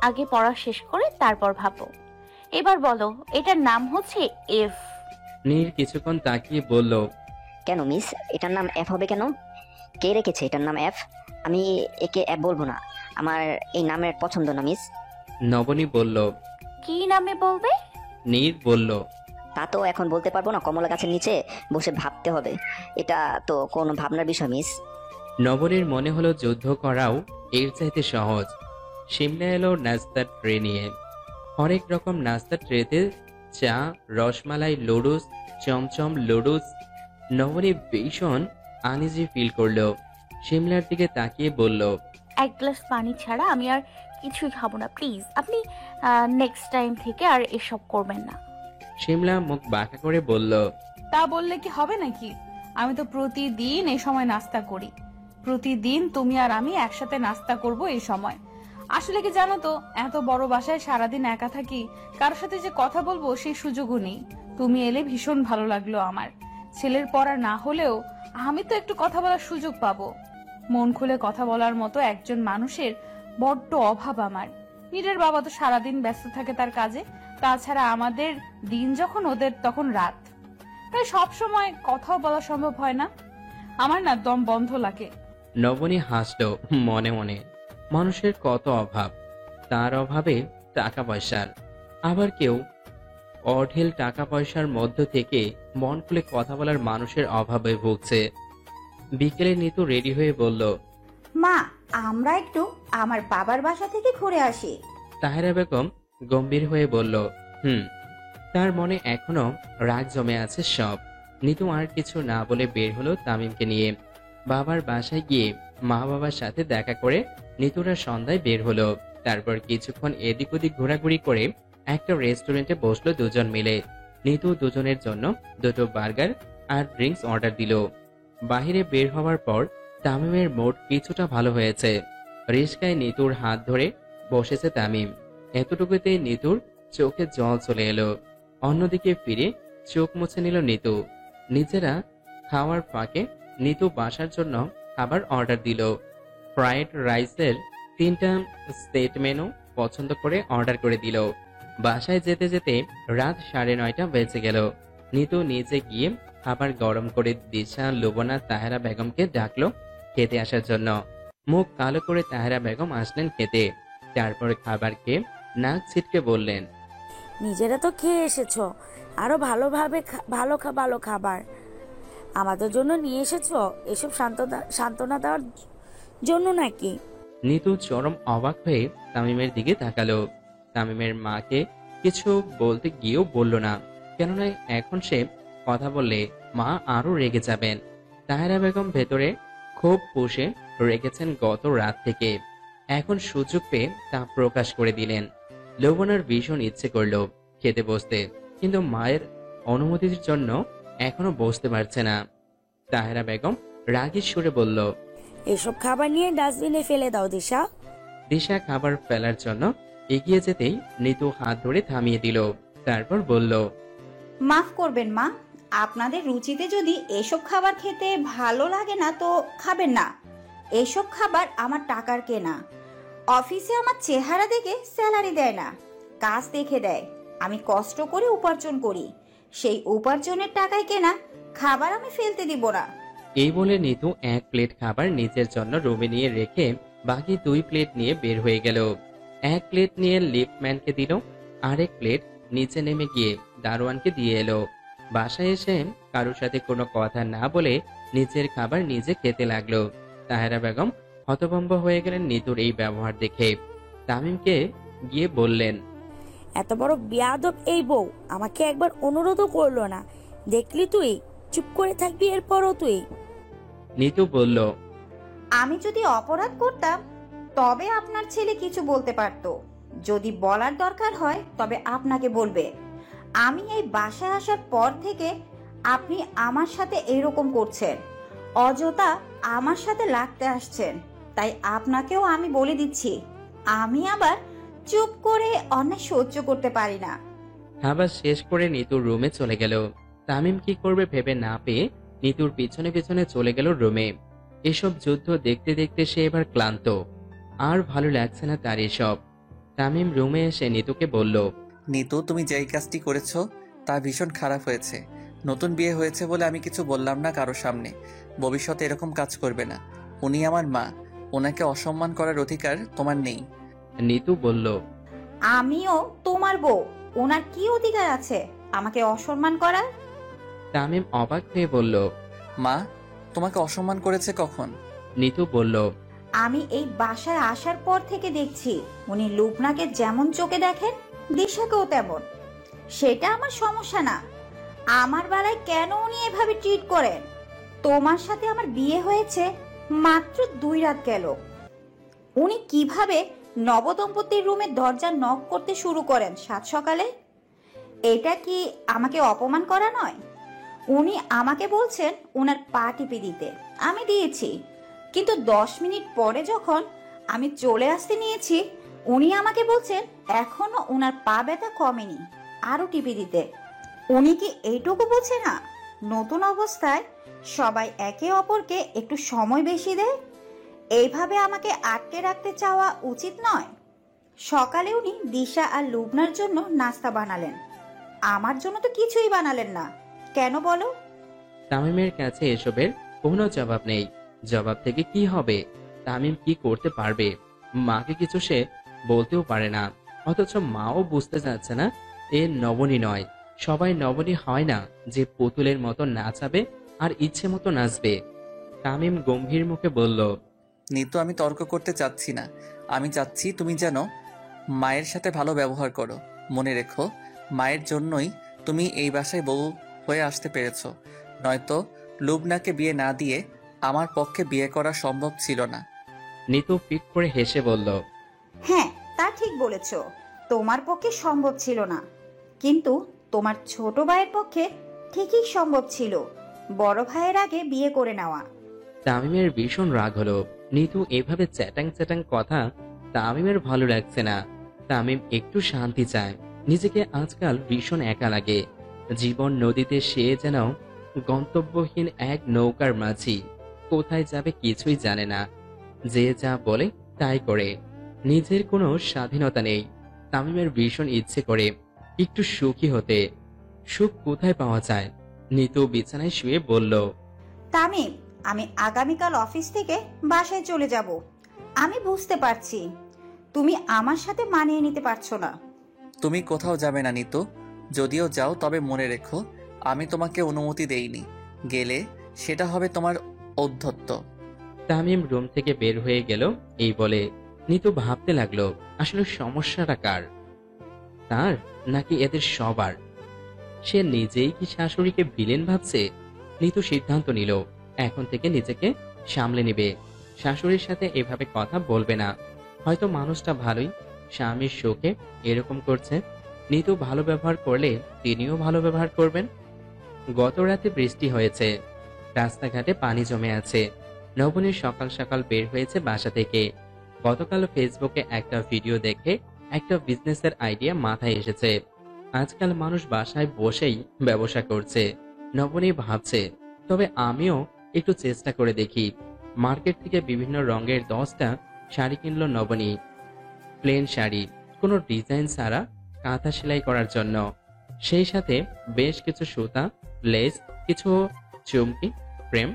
আগে পড়া শেষ করে তারপর ভাবো। এবার বলো, এটার নাম হচ্ছে এফ। নীর কিছুক্ষণ তাকিয়ে বলল, কেন মিস, এটার নাম এফ হবে কেন? কে রেখেছে এটার নাম এফ? আমি একে এফ বলবো না, আমার এই নামের পছন্দ না মিস। নবনী বলল। কি নামে বলবে? নীর বলল, তা তো এখন বলতে পারবো না, কমলা গাছের নিচে বসে ভাবতে হবে। এটা তো কোনো ভাবনার বিষয় মিস। নবনীর মনে হলো যুদ্ধ করাও এর চাইতে সহজ। সিমলা এলো নাস্তার ট্রে নিয়ে। অনেক রকম নাস্তার ট্রেতে চা, রসমালাই, লুডুস, চমচম, লুডুস। নবনী ভীষণ আনইজি ফিল করলো। সিমলার দিকে তাকিয়ে বলল, এক গ্লাস পানি ছাড়া আমি আর কিছুই খাবো না প্লিজ। আপনি নেক্সট টাইম থেকে আর এসব করবেন না। সিমলা মুখ বাঁকা করে বলল, তা বললে কি হবে নাকি? আমি তো প্রতিদিন এই সময় নাস্তা করি। প্রতিদিন তুমি আর আমি একসাথে নাস্তা করব এই সময়। আসলে কি জানো তো, এত বড় বাসায় সারাদিন একা থাকি, কারোর সাথে যে কথা বলবো সেই সুযোগও নেই। তুমি এলে ভীষণ ভালো লাগলো আমার। ছেলের পড়া না হলেও আমি তো একটু কথা বলার সুযোগ পাবো। মন খুলে কথা বলার মতো একজন মানুষের বড্ড অভাব আমার। নীরের বাবা তো সারাদিন ব্যস্ত থাকে তার কাজে, তাছাড়া আমাদের দিন যখন ওদের তখন রাত, তাই সব সময় কথাও বলা সম্ভব হয় না। আমার না দম বন্ধ লাগে। নবনী হাসলো মনে মনে। মানুষের কত অভাব, তার অভাবে টাকা পয়সার। আবার কেউ অঢেল টাকা পয়সার মধ্য থেকে মন খুলে কথা বলার মানুষের অভাবে ভুগছে। বিকেলে নিতু রেডি হয়ে বলল, মা, আমরা একটু আমার বাবার বাসা থেকে ঘুরে আসি। তাহেরা বেগম গম্ভীর হয়ে বলল, তার মনে এখনো রাগ জমে আছে সব। নিতু আর কিছু না বলে বের হলো তামিমকে নিয়ে। বাবার বাসায় গিয়ে মা বাবার সাথে দেখা করে নিতুরা সন্ধ্যায় বের হলো। তারপর কিছুক্ষণ এদিক ওদিক ঘোরাঘুরি করে একটা রেস্টুরেন্টে বসলো দুজন মিলে। নিতু দুজনের জন্য 2টো বার্গার আর ড্রিঙ্কস অর্ডার দিল। বাহিরে বের হওয়ার পর তামিমের মুড কিছুটা ভালো হয়েছে। রিস্কায় নিতুর হাত ধরে বসেছে তামিম। এতটুকুতেই নিতুর চোখে জল চলে এলো। অন্যদিকে ফিরে চোখ মুছে নিল নিতু। নিজেরা খাওয়ার ফাঁকে নিতু বাসার জন্য খাবার অর্ডার দিল। ফ্রাইড রাইসের 3টা সেট মেনু পছন্দ করে অর্ডার করে দিল। বাসায় যেতে যেতে রাত 9:30 বেজে গেল। নিতু নিজে গিয়ে খাবার গরম করে দিশা, লুবনা, তাহেরা বেগমকে ডাকলো খেতে আসার জন্য। মুখ কালো করে তাহেরা বেগম আসলেন খেতে। তারপর খাবার খেয়ে নাক ছিটকে বললেন, নিজেরা তো খেয়ে এসেছো, আরো ভালোভাবে ভালো খাবার আমাদের জন্য নিয়ে এসেছো, এসব সান্ত্বনা দেওয়ার জন্য নাকি? নিতু চরম অবাক হয়ে তামিমের দিকে তাকালো। তামিমের মাকে কিছু বলতে গিয়েও বলল না, কেননা এখন সে কথা বললে মা আরো রেগে যাবেন। তাহেরা বেগম ভেতরে ক্ষোভ পুষে রেখেছেন গত রাত থেকে। এখন সুযোগ পেয়ে তা প্রকাশ করে দিলেন। লবণার ভীষণ ইচ্ছে করলো খেতে বসতে, কিন্তু মায়ের অনুমতির জন্য এখনো বসতে পারছে না। তাহেরা বেগম রাগের সুরে বলল, এসব খাবার নিয়ে ডাস্টবিনে ফেলে দাও দিশা। দিশা খাবার ফেলার জন্য এগিয়ে যেতেই নিতু হাত ধরে থামিয়ে দিল। তারপর বলল, মাফ করবেন মা, আপনাদের রুচিতে যদি এসব খাবার খেতে ভালো লাগে না তো খাবেন না। এসব খাবার আমার টাকার কেনা। অফিসে আমার চেহারা দেখে স্যালারি দেয় না, কাজ দেখে দেয়। আমি কষ্ট করে উপার্জন করি, সেই উপার্জনের টাকায় কেনা খাবার আমি ফেলতে দিব না। এই বলে নিতু 1 প্লেট খাবার নিজের জন্য রুমে নিয়ে রেখে বাকি 2 প্লেট নিয়ে বের হয়ে গেল। 1 প্লেট নিয়ে লিফটম্যানকে দিল, আরেক প্লেট নিচে নেমে গিয়ে দারোয়ানকে দিয়ে এলো। বাসায় এসে কারোর সাথে কোনো কথা না বলে নিজের খাবার নিজে খেতে লাগলো। তাহেরা বেগম হতভম্ব হয়ে গেলেন নিতুর এই ব্যবহার দেখে। তামিমকে গিয়ে বললেন, এত বড় বেয়াদব এই বউ আমাকে একবার অনুরোধও করলো না। দেখলি তুই, চুপ করে থাকবি এরপরও তুই? নিতু বলল, আমি যদি অপরাধ করতাম তবে আপনার ছেলে কিছু বলতে পারতো। যদি বলার দরকার হয় তবে আপনাকে বলবে। আমি এই বাসায় আসার পর থেকে আপনি আমার সাথে এরকম করছেন, অযথা আমার সাথে লাগতে আসছেন। তাই আপনাকেও আমি বলে দিচ্ছি, আমি আবার চুপ করে অন্যায় সহ্য করতে পারি না। খাবার শেষ করে নিতুর রুমে চলে গেল। তামিম কি করবে ভেবে না পেয়ে নিতুর পিছনে পিছনে চলে গেল রুমে। এসব যুদ্ধ দেখতে দেখতে সে এবার ক্লান্ত, আর ভালো লাগছে না তার এসব। তামিম রুমে এসে নিতুকে বলল, নিতু, তুমি যেই কাজটি করেছো তা ভীষণ খারাপ হয়েছে। নতুন বিয়ে হয়েছে বলে আমি কিছু বললাম না কারো সামনে। ভবিষ্যতে এরকম কাজ করবে না। উনি আমার মা, ওনাকে অসম্মান করার অধিকার তোমার নেই। নিতু বলল, আমিও তোমার বউ, ওনার কি অধিকার আছে আমাকে অসম্মান করার? তামিম অবাক হয়ে বলল, মা, তোমাকে অসম্মান করেছে কখন? নিতু বলল, আমি এই বাসায় আসার পর থেকে দেখছি উনি লুবনাকে যেমন চোখে দেখেন দিশাকেও তেমন। সেটা আমার সমস্যা না। আমার বেলায় কেন উনি এভাবে ট্রিট করেন? তোমার সাথে আমার বিয়ে হয়েছে মাত্র 2 রাত গেল, উনি কিভাবে নবদম্পতির রুমে দরজা নক করতে শুরু করেন 7 সকালে? এটা কি আমাকে অপমান করা নয়? উনি আমাকে বলছেন ওনার পা টিপে দিতে, আমি দিয়েছি। কিন্তু 10 মিনিট পরে যখন আমি চলে আসতে নিয়েছি, উনি আমাকে বলছেন এখনো ওনার পা ব্যথা কমেনি, আরো টিপে দিতে। উনি কি এইটুকু বোঝে না নতুন অবস্থায় সবাই একে অপরকে একটু সময় বেশি দেয়? এইভাবে আমাকে আটকে রাখতে চাওয়া উচিত নয়। সকালে উনি দিশা আর লুবনার জন্য নাস্তা বানালেন, আমার জন্য তো কিছুই বানালেন না। কেন বলো? তামিমের কাছে এসবের কোনো জবাব নেই। জবাব থেকে কি হবে? তামিম কি করতে পারবে? মাকে কিছু সে বলতেও পারে না, অথচ মাও বুঝতে চাচ্ছে না এ নবনী নয়। সবাই নবনী হয় না যে পুতুলের মতো নাচাবে আর ইচ্ছে মতো নাচবে। তামিম গম্ভীর মুখে বলল, নিতু, আমি তর্ক করতে চাচ্ছি না। আমি চাচ্ছি তুমি যেন মায়ের সাথে ভালো ব্যবহার করো। মনে রেখো, মায়ের জন্যই তুমি এই বাসায় বউ হয়ে আসতে পেরেছো। নয়তো লুবনাকে বিয়ে না দিয়ে আমার পক্ষে বিয়ে করা সম্ভব ছিল না। নিতু ফিক করে হেসে বলল, হ্যাঁ, তা ঠিক বলেছ, তোমার পক্ষে সম্ভব ছিল না, কিন্তু তোমার ছোট ভাইয়ের পক্ষে ঠিকই সম্ভব ছিল বড় ভাইয়ের আগে বিয়ে করে নেওয়া। তামিমের ভীষণ রাগ হলো। নিতু এভাবে চ্যাটাং চ্যাটাং কথা তামিমের ভালো লাগছে না। তামিম একটু শান্তি চায়। নিজেকে আজকাল ভীষণ একা লাগে। জীবন নদীতে সে যেন গন্তব্যহীন এক নৌকার মাঝি, কোথায় যাবে কিছুই জানে না। যে যা বলে তাই করে, নিজের কোনো স্বাধীনতা নেই। তামিমের ভীষণ ইচ্ছে করে একটু সুখী হতে। সুখ কোথায় পাওয়া যায়? নিতু বিছানায় শুয়ে বলল, তামিম, আমি আগামীকাল অফিস থেকে বাসায় চলে যাব। আমি বুঝতে পারছি তুমি আমার সাথে মানিয়ে নিতে পারছো না। তুমি কোথাও যাবে না নিতু। যদিও যাও তবে মনে রেখো, আমি তোমাকে অনুমতি দেইনি। গেলে সেটা হবে তোমার ঔদ্ধত্য। তামিম রুম থেকে বের হয়ে গেল। এই বলে নিতু ভাবতে লাগলো, আসলে সমস্যাটা কার, তার নাকি এদের সবার? সে নিজেই কি শাশুড়িকে ভিলেন ভাবছে? নিতু সিদ্ধান্ত নিল এখন থেকে নিজেকে সামলে নেবে। শাশুড়ির সাথে এভাবে কথা বলবে না। হয়তো মানুষটা ভালোই, স্বামীর শোকে এরকম করছে। নিতু ভালো ব্যবহার করলে তিনিও ভালো ব্যবহার করবেন। গত রাতে বৃষ্টি হয়েছে, রাস্তাঘাটে পানি জমে আছে। নবনী সকাল সকাল বের হয়েছে বাসা থেকে। গতকাল ফেসবুকে একটা ভিডিও দেখে একটা বিজনেসের আইডিয়া মাথায় এসেছে। আজকাল মানুষ বাসায় বসেই ব্যবসা করছে। নবনী ভাবছে, তবে আমিও একটু চেষ্টা করে দেখি। মার্কেট থেকে বিভিন্ন রঙের 10টা শাড়ি কিনলো নবনী। প্লেন শাড়ি, কোনো ডিজাইন ছাড়া কাঁথা সেলাই করার জন্য। সেই সাথে বেশ কিছু সুতা, লেস, কিছু চুমকি, ফ্রেম,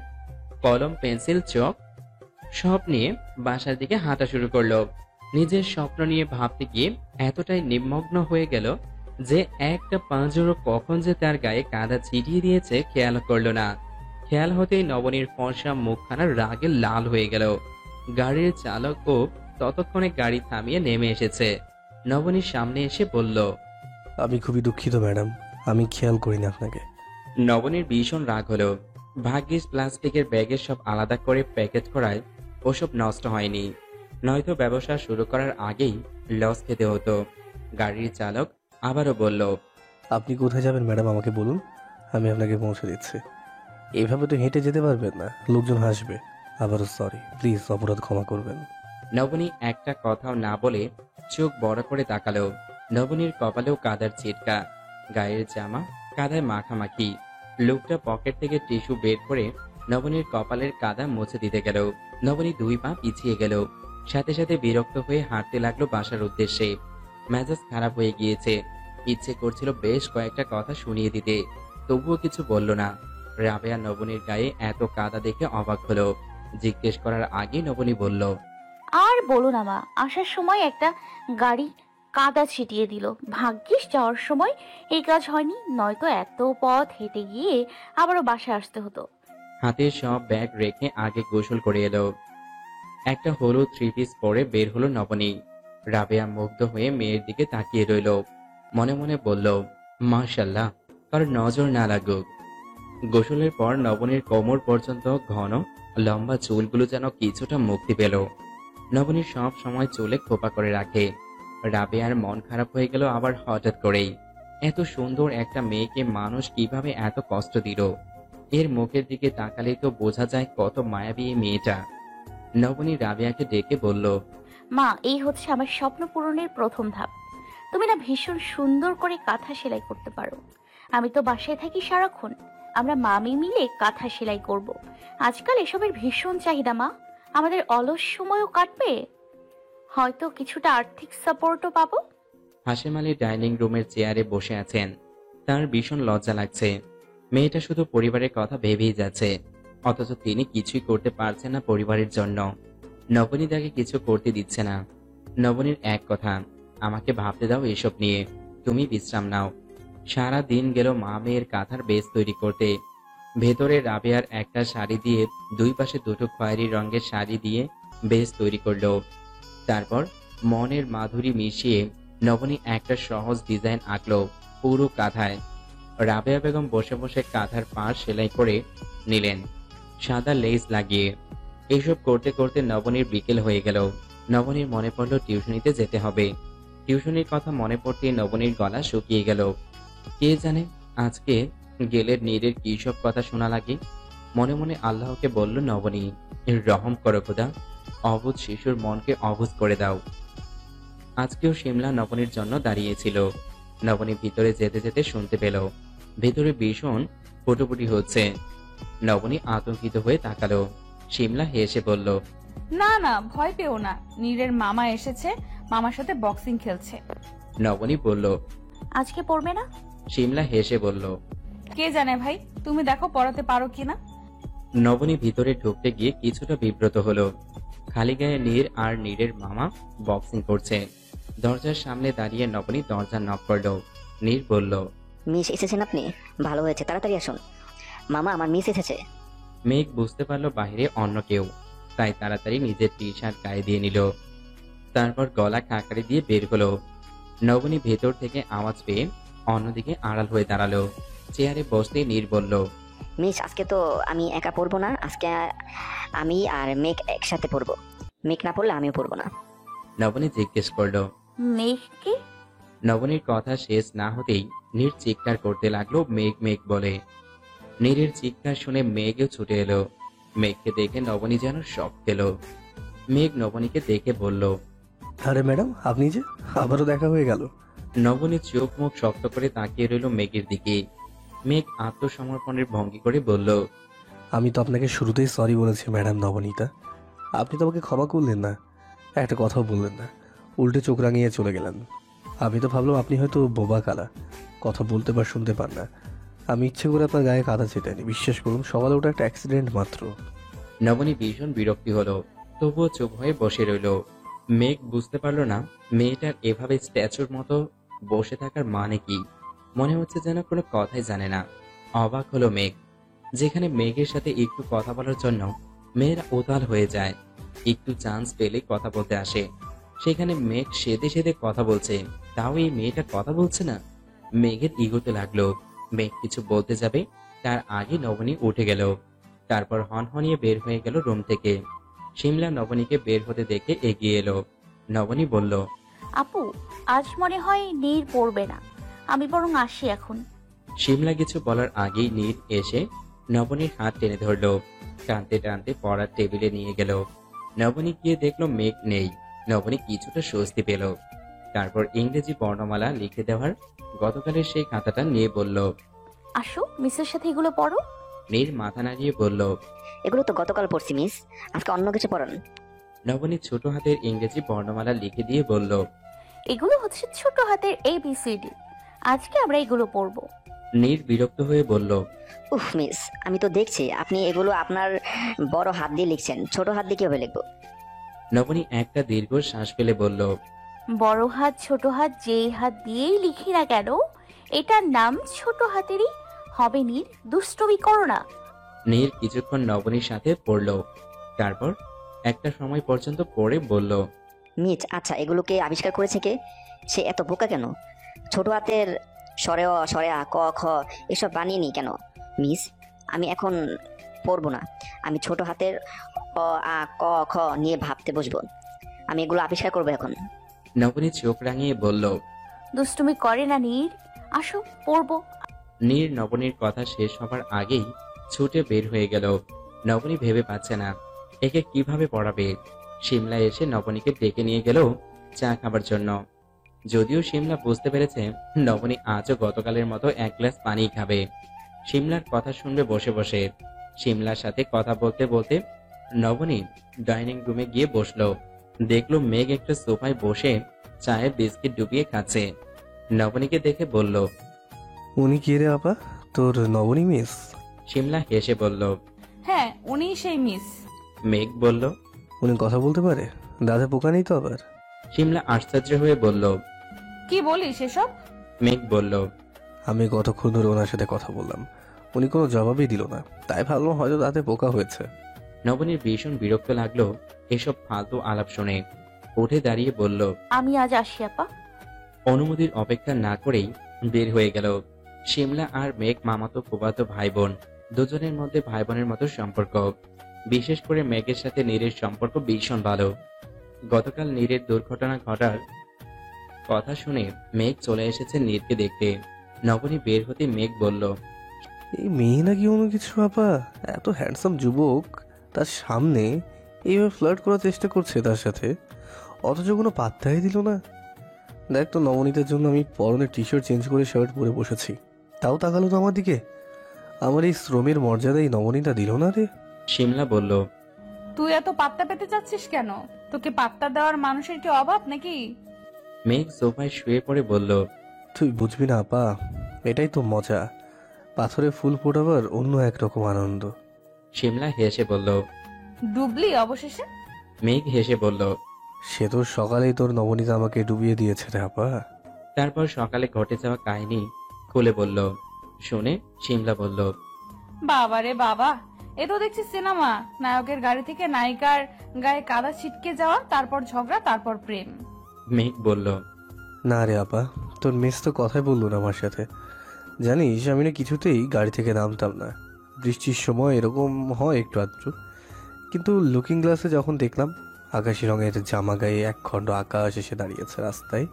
কলম, পেন্সিল, চক সব নিয়ে বাসার দিকে হাঁটা শুরু করলো। নিজের স্বপ্ন নিয়ে ভাবতে গিয়ে এতটাই নিমগ্ন হয়ে গেল যে একটা পাঁজরও কখন যে তার গায়ে কাঁদা ছিটিয়ে দিয়েছে খেয়াল করলো না। খেয়াল হতেই নবনীর ফর্সা মুখখানা রাগে লাল হয়ে গেল। গাড়ির চালকও ততক্ষণে গাড়ি থামিয়ে নেমে এসেছে। নবনীর সামনে এসে বলল, আমি খুবই দুঃখিত ম্যাডাম, আমি খেয়াল করিনি আপনাকে। নবনীর ভীষণ রাগ হলো। ভাগ্যিস প্লাস্টিকের ব্যাগের সব আলাদা করে প্যাকেট করায় ওসব নষ্ট হয়নি, নয়তো ব্যবসা শুরু করার আগেই লস খেতে হতো। গাড়ির চালক আবারও বলল, আপনি কোথায় যাবেন ম্যাডাম আমাকে বলুন, আমি আপনাকে পৌঁছে দিচ্ছি। এভাবে তো হেঁটে যেতে পারবেন না, লোকজন হাসবে। আবারও সরি, প্লিজ অপরাধ ক্ষমা করবেন। নবনী একটা কথাও না বলে চোখ বড় করে তাকালো। নবনীর কপালেও কাদার ছিটকা, গায়ের জামা কাদায় মাখামাখি। লোকটা পকেট থেকে টিস্যু বের করে নবনীর কপালের কাদা মুছে দিতে গেল। নবনী 2 পা পিছিয়ে গেল, সাথে সাথে বিরক্ত হয়ে হাঁটতে লাগলো বাসার উদ্দেশ্যে। মেজাজ খারাপ হয়ে গিয়েছে, ইচ্ছে করছিল বেশ কয়েকটা কথা শুনিয়ে দিতে, তবুও কিছু বলল না। রাবেয়া নবনীর গায়ে এত কাদা দেখে অবাক হলো। জিজ্ঞেস করার আগে নবনী বলল, আর বলো না মা, আসার সময় একটা গাড়ি কাদা ছিটিয়ে দিল। ভাগ্যিস যাওয়ার সময় এই কাজ হয়নি, নয়তো এত পথ হেঁটে গিয়ে আবারও বাসায় আসতে হতো। হাতে সব ব্যাগ রেখে আগে গোসল করে এলো। একটা হলুদ 3 পিস পরে বের হলো নবনী। রাবেয়া মুগ্ধ হয়ে মেয়ের দিকে তাকিয়ে রইল। মনে মনে বলল, মাশাল্লাহ, কার নজর না লাগুক। গোসলের পর নবনীর কোমর পর্যন্ত ঘন লম্বা চুলগুলো যেন কিছুটা মুক্তি পেল। নবনী সব সময় চুলে খোপা করে রাখে। রাবেয়ার মন খারাপ হয়ে গেল আবার হঠাৎ করেই। এত সুন্দর একটা মেয়েকে মানুষ কিভাবে এত কষ্ট দিল। এর মুখের দিকে তাকালেই তো বোঝা যায় কত মায়াবী এই মেয়েটা। নবনী রাবেয়াকে ডেকে বলল, মা, এই হচ্ছে আমার স্বপ্ন পূরণের প্রথম ধাপ। তুমি না ভীষণ সুন্দর করে কাঁথা সেলাই করতে পারো। আমি তো বাসায় থাকি সারাক্ষণ, আমরা মামি মিলে কাঁথা সেলাই করব। আজকাল এসবের ভীষণ চাহিদা মা, আমাদের অলস সময়ও কাটবে, হয়তো কিছুটা আর্থিক সাপোর্টও পাবো। হাশেম আলী ডাইনিং রুমের চেয়ারে বসে আছেন। তার ভীষণ লজ্জা লাগছে। মেয়েটা শুধু পরিবারের কথা ভেবেই যাচ্ছে, অথচ তিনি কিছুই করতে পারছেন না পরিবারের জন্য। নবনী তাকে কিছু করতে দিচ্ছে না। নবনীর এক কথা, আমাকে ভাবতে দাও এসব নিয়ে, তুমি বিশ্রাম নাও। সারা দিন গেল মা মেয়ের কাঁথার বেজ তৈরি করতে। ভেতরে রাবেয়ার একটা শাড়ি দিয়ে 2 পাশে 2টো খয়েরি রঙের শাড়ি দিয়ে বেজ তৈরি করলো। তারপর মনের মাধুরী মিশিয়ে নবনী একটা সহজ ডিজাইন আঁকলো পুরো কাঁথায়। রাবেয়া বেগম বসে বসে কাঁথার পাড় সেলাই করে নিলেন, সাদা লেস লাগিয়ে। এইসব করতে করতে নবনীর বিকেল হয়ে গেল। নবনীর মনে পড়লো টিউশনিতে যেতে হবে। টিউশনির কথা মনে পড়তেই নবনীর গলা শুকিয়ে গেল। কে জানে আজকে গেলে নীরের কি সব কথা শোনা লাগে। মনে মনে আল্লাহকে বলল, নবনী, রহম করো খোদা, অবুঝ শিশুর মনকে অবুঝ করে দাও। আজকেও শিমলা নবনীর জন্য দাঁড়িয়েছিল। নবনী ভিতরে যেতে যেতে শুনতে পেল ভেতরে ভীষণ ফুটোফুটি হচ্ছে। নবনী আতঙ্কিত হয়ে তাকালো। শিমলা হেসে বলল, না না, ভয় পেও না, নীরের মামা এসেছে, মামার সাথে বক্সিং খেলছে। নবনী বলল, আজকে পড়বে না? শিমলা হেসে বলল, কে জানে ভাই, তুমি দেখো পড়াতে পারো কিনা। নবনী ভিতরে ঢুকতে গিয়ে কিছুটা বিব্রত হলো। খালি গায়ে নীর আর নীরের মামা বক্সিং করছে। দরজার সামনে দাঁড়িয়ে নবনী দরজা নক করলো। নীর বলল, মিস এসেছেন আপনি? ভালো হয়েছে, তাড়াতাড়ি আসুন। মামা, আমার মিস এসেছে। মেঘ বুঝতে পারলো বাইরে অন্য কেউ, তাই তাড়াতাড়ি নিজের টি শার্ট গায়ে দিয়ে নিল। তারপর গলা খাকারি দিয়ে বের হলো। নবনী ভেতর থেকে আওয়াজ পেয়ে অন্যদিকে আড়াল হয়ে দাঁড়ালো। চেয়ারে বসতেই নীর বলল, মিস, আজকে তো আমি একা পড়বো না, আজকে আমি আর মেঘ একসাথে পড়বো। মেঘ না পড়লে আমিও পড়বো না। নবনী জিজ্ঞেস করলো, মেঘকে? নবনীর কথা শেষ না হতেই নীর চিৎকার করতে লাগলো, মেঘ মেঘ বলে। নীরের চিৎকার শুনে মেঘও ছুটে এলো। মেঘকে দেখে নবনী যেন শক পেল। মেঘ নবনীকে দেখে বলল, আরে ম্যাডাম, আপনি যে, আবারও দেখা হয়ে গেল। নবনী চোখ মুখ শক্ত করে তাকিয়ে রইল মেঘের দিকে। মেঘ আত্মসমর্পণের ভঙ্গি করে বলল, আমি তো আপনাকে শুরুতেই সরি বলেছি ম্যাডাম নবনীতা, আপনি তো আমাকে ক্ষমা করলেন না, একটা কথাও বললেন না, উল্টে চোখ রাঙিয়ে চলে গেলেন। আমি তো ভাবলাম আপনি হয়তো বোবা কালা, কথা বলতে বা শুনতে পান না। আমি ইচ্ছে করে আপনার গায়ে কাদা ছেটাইনি, বিশ্বাস করুন, সকালে ওটা একটা অ্যাক্সিডেন্ট মাত্র। নবনী ভীষণ বিরক্তি হলো, তবুও চুপ হয়ে বসে রইল। মেঘ বুঝতে পারল না মেয়েটার এভাবে স্ট্যাচুর মতো বসে থাকার মানে কি। মনে হচ্ছে যেন কোনো কথাই জানে না। অবাক হলো মেঘ। যেখানে মেঘের সাথে একটু কথা বলার জন্য মেয়েরা উতাল হয়ে যায়, একটু চান্স পেলে কথা বলতে আসে, সেখানে মেঘ সেদে সেদে কথা বলছে, তাও এই মেয়েটা কথা বলছে না। মেঘের ইগোতে লাগলো। মেঘ কিছু বলতে যাবে, তার আগে নবনী উঠে গেল। তারপর হনহনিয়ে বের হয়ে গেল রুম থেকে। শিমলা নবনীকে বের হতে দেখে এগিয়ে এলো। নবনী বলল, আপু, আজ মনে হয় নীর পড়বে না, আমি বরং আসি এখন। শিমলা কিছু বলার আগেই নীর এসে নবনীর হাত টেনে ধরলো, টানতে টানতে পড়ার টেবিলে নিয়ে গেল। নবনী গিয়ে দেখলো মেঘ নেই। নবনী কিছুটা স্বস্তি পেল। তারপর ইংরেজি বর্ণমালা লিখে দেওয়ার গতকালের সেই খাতাটা নিয়ে বলল। আসো, মিসের সাথে এগুলো পড়ো। নীর মাথা নাড়িয়ে বলল, এগুলো তো গতকাল পড়ছি মিস, আজকে অন্য কিছু পড়ান। নবনী ছোট হাতের ইংরেজি বর্ণমালা লিখে দিয়ে বলল, এগুলো হচ্ছে ছোট হাতের ABCD, আজকে আমরা এগুলো পড়বো। নীর বিরক্ত হয়ে বলল, উফ মিস, আমি তো দেখছি আপনি এগুলো আপনার বড় হাত দিয়ে লিখছেন, ছোট হাত দিয়ে কিভাবে লিখবো? নবনী একটা দীর্ঘ শ্বাস ফেলে বলল, বড় হাত ছোট হাত যেই হাত দিয়েই লিখি না কেন, এটার নাম ছোট হাতেরই হবে। নীর, দুষ্টুমি করো না। নীর কিছুক্ষণ নবনীর সাথে পড়ল, তারপর একটা সময় পর্যন্ত পড়ে বলল, মিস, আচ্ছা এগুলোকে আবিষ্কার করেছে কে? সে এত বোকা কেন? ছোট হাতের সরে অ সরে আ ক খ এসব বানিয়ে নি কেন? মিস, আমি এখন পড়বো না, আমি ছোট হাতের অ আ ক খ নিয়ে ভাবতে বসবো, আমি এগুলো আবিষ্কার করবো এখন। নবনী চোখ রাঙিয়ে বলল। দুষ্টুমি করে না নীর, আসো পড়বো। নীর নবনীর কথা শেষ হবার আগেই ছুটে বের হয়ে গেল। নবনী ভেবে পাচ্ছে না একে কিভাবে পড়াবে। শিমলা এসে নবনীকে ডেকে নিয়ে গেল চা খাবার জন্য। যদিও শিমলা বুঝতে পেরেছে নবনী আজও গতকালের মতো এক গ্লাস পানি খাবে। শিমলার কথা শুনবে বসে বসে। শিমলার সাথে কথা বলতে বলতে নবনী ডাইনিং রুমে গিয়ে বসলো। দেখলো মেঘ একটা সোফায় বসে চায়ে বিস্কিট ডুবিয়ে খাচ্ছে। নবনীকে দেখে বলল, উনি কে রে আপা, তোর নবনী মিস? শিমলা হেসে বলল। হ্যাঁ, উনিই সেই মিস। মেঘ বলল, উনি কথা বলতে পারে? দাদা পোকা নেই তো আবার? শিমলা আশ্চর্য হয়ে বলল। কি বলিস এসব? মেঘ বলল, আমি কতক্ষণ ধরে ওনার সাথে কথা বললাম, উনি কোনো জবাবই দিল না, তাই ভাবলাম হয়তো দাঁতে পোকা হয়েছে। নবনীর ভীষণ বিরক্ত লাগলো এসব ফালতু আলাপ শুনে। উঠে দাঁড়িয়ে বলল, আমি আজ আসি আপা। অনুমতির অপেক্ষা না করেই বের হয়ে গেল। শিমলা আর মেঘ মামাতো ফুফাতো ভাই বোন, দুজনের মধ্যে ভাই বোনের মতো সম্পর্ক। বিশেষ করে মেঘের সাথে নীরের সম্পর্ক ভীষণ ভালো। গতকাল নীরের দুর্ঘটনা ঘটার কথা শুনে মেঘ চলে এসেছে নীরকে দেখতে। নবনী বের হতে মেঘ বলল, এই মেয়ে নাকি অন্য কিছু আপা? এত হ্যান্ডসাম যুবক, তার সামনে এইভাবে ফ্লার্ট করার চেষ্টা করছে তার সাথে, অথচ কোনো পাত্তাই দিল না। দেখ তো, নবনীতার জন্য আমি পরনের টি শার্ট চেঞ্জ করে শার্ট পরে বসেছি, তাও তাকালো তো আমার দিকে। আমার এই শ্রমের মর্যাদা এই নবনীতা দিল না রে। শিমলা বলল, তুই এত পাত্তা পেতে চাচ্ছিস কেন? তোকে পাত্তা দেওয়ার মানুষের কি অভাব নাকি? মেঘ সোফায় শুয়ে পড়ে বলল, তুই বুঝবি না আপা, এটাই তো মজা, পাথরে ফুল ফোটাবার অন্য একরকম আনন্দ। শিমলা হেসে বলল। ডুবলি অবশেষে? মেঘ হেসে বলল, সে তো সকালেই তোর নবনীতা আমাকে ডুবিয়ে দিয়েছে রে আপা। তারপর সকালে ঘটে যাওয়া কাহিনী খুলে বলল। শুনে শিমলা বলল, বাবা রে বাবা, এ তো দেখছি সিনেমা। নায়কের গাড়ি থেকে নায়িকার গায়ে কাদা ছিটকে যাওয়া, তারপর ঝগড়া, তারপর প্রেম। মেঘ বলল, না রে আপা, তোর মিস তো কথাই বললো না আমার সাথে। জানিস, আমি না কিছুতেই গাড়ি থেকে নামতাম না। বৃষ্টির সময় এরকম হয় একটু আধটু, কিন্তু লুকিং গ্লাসে যখন দেখলাম আকাশি রঙের জামা গায়ে একখণ্ড আকাশ এসে দাঁড়িয়েছে রাস্তায়,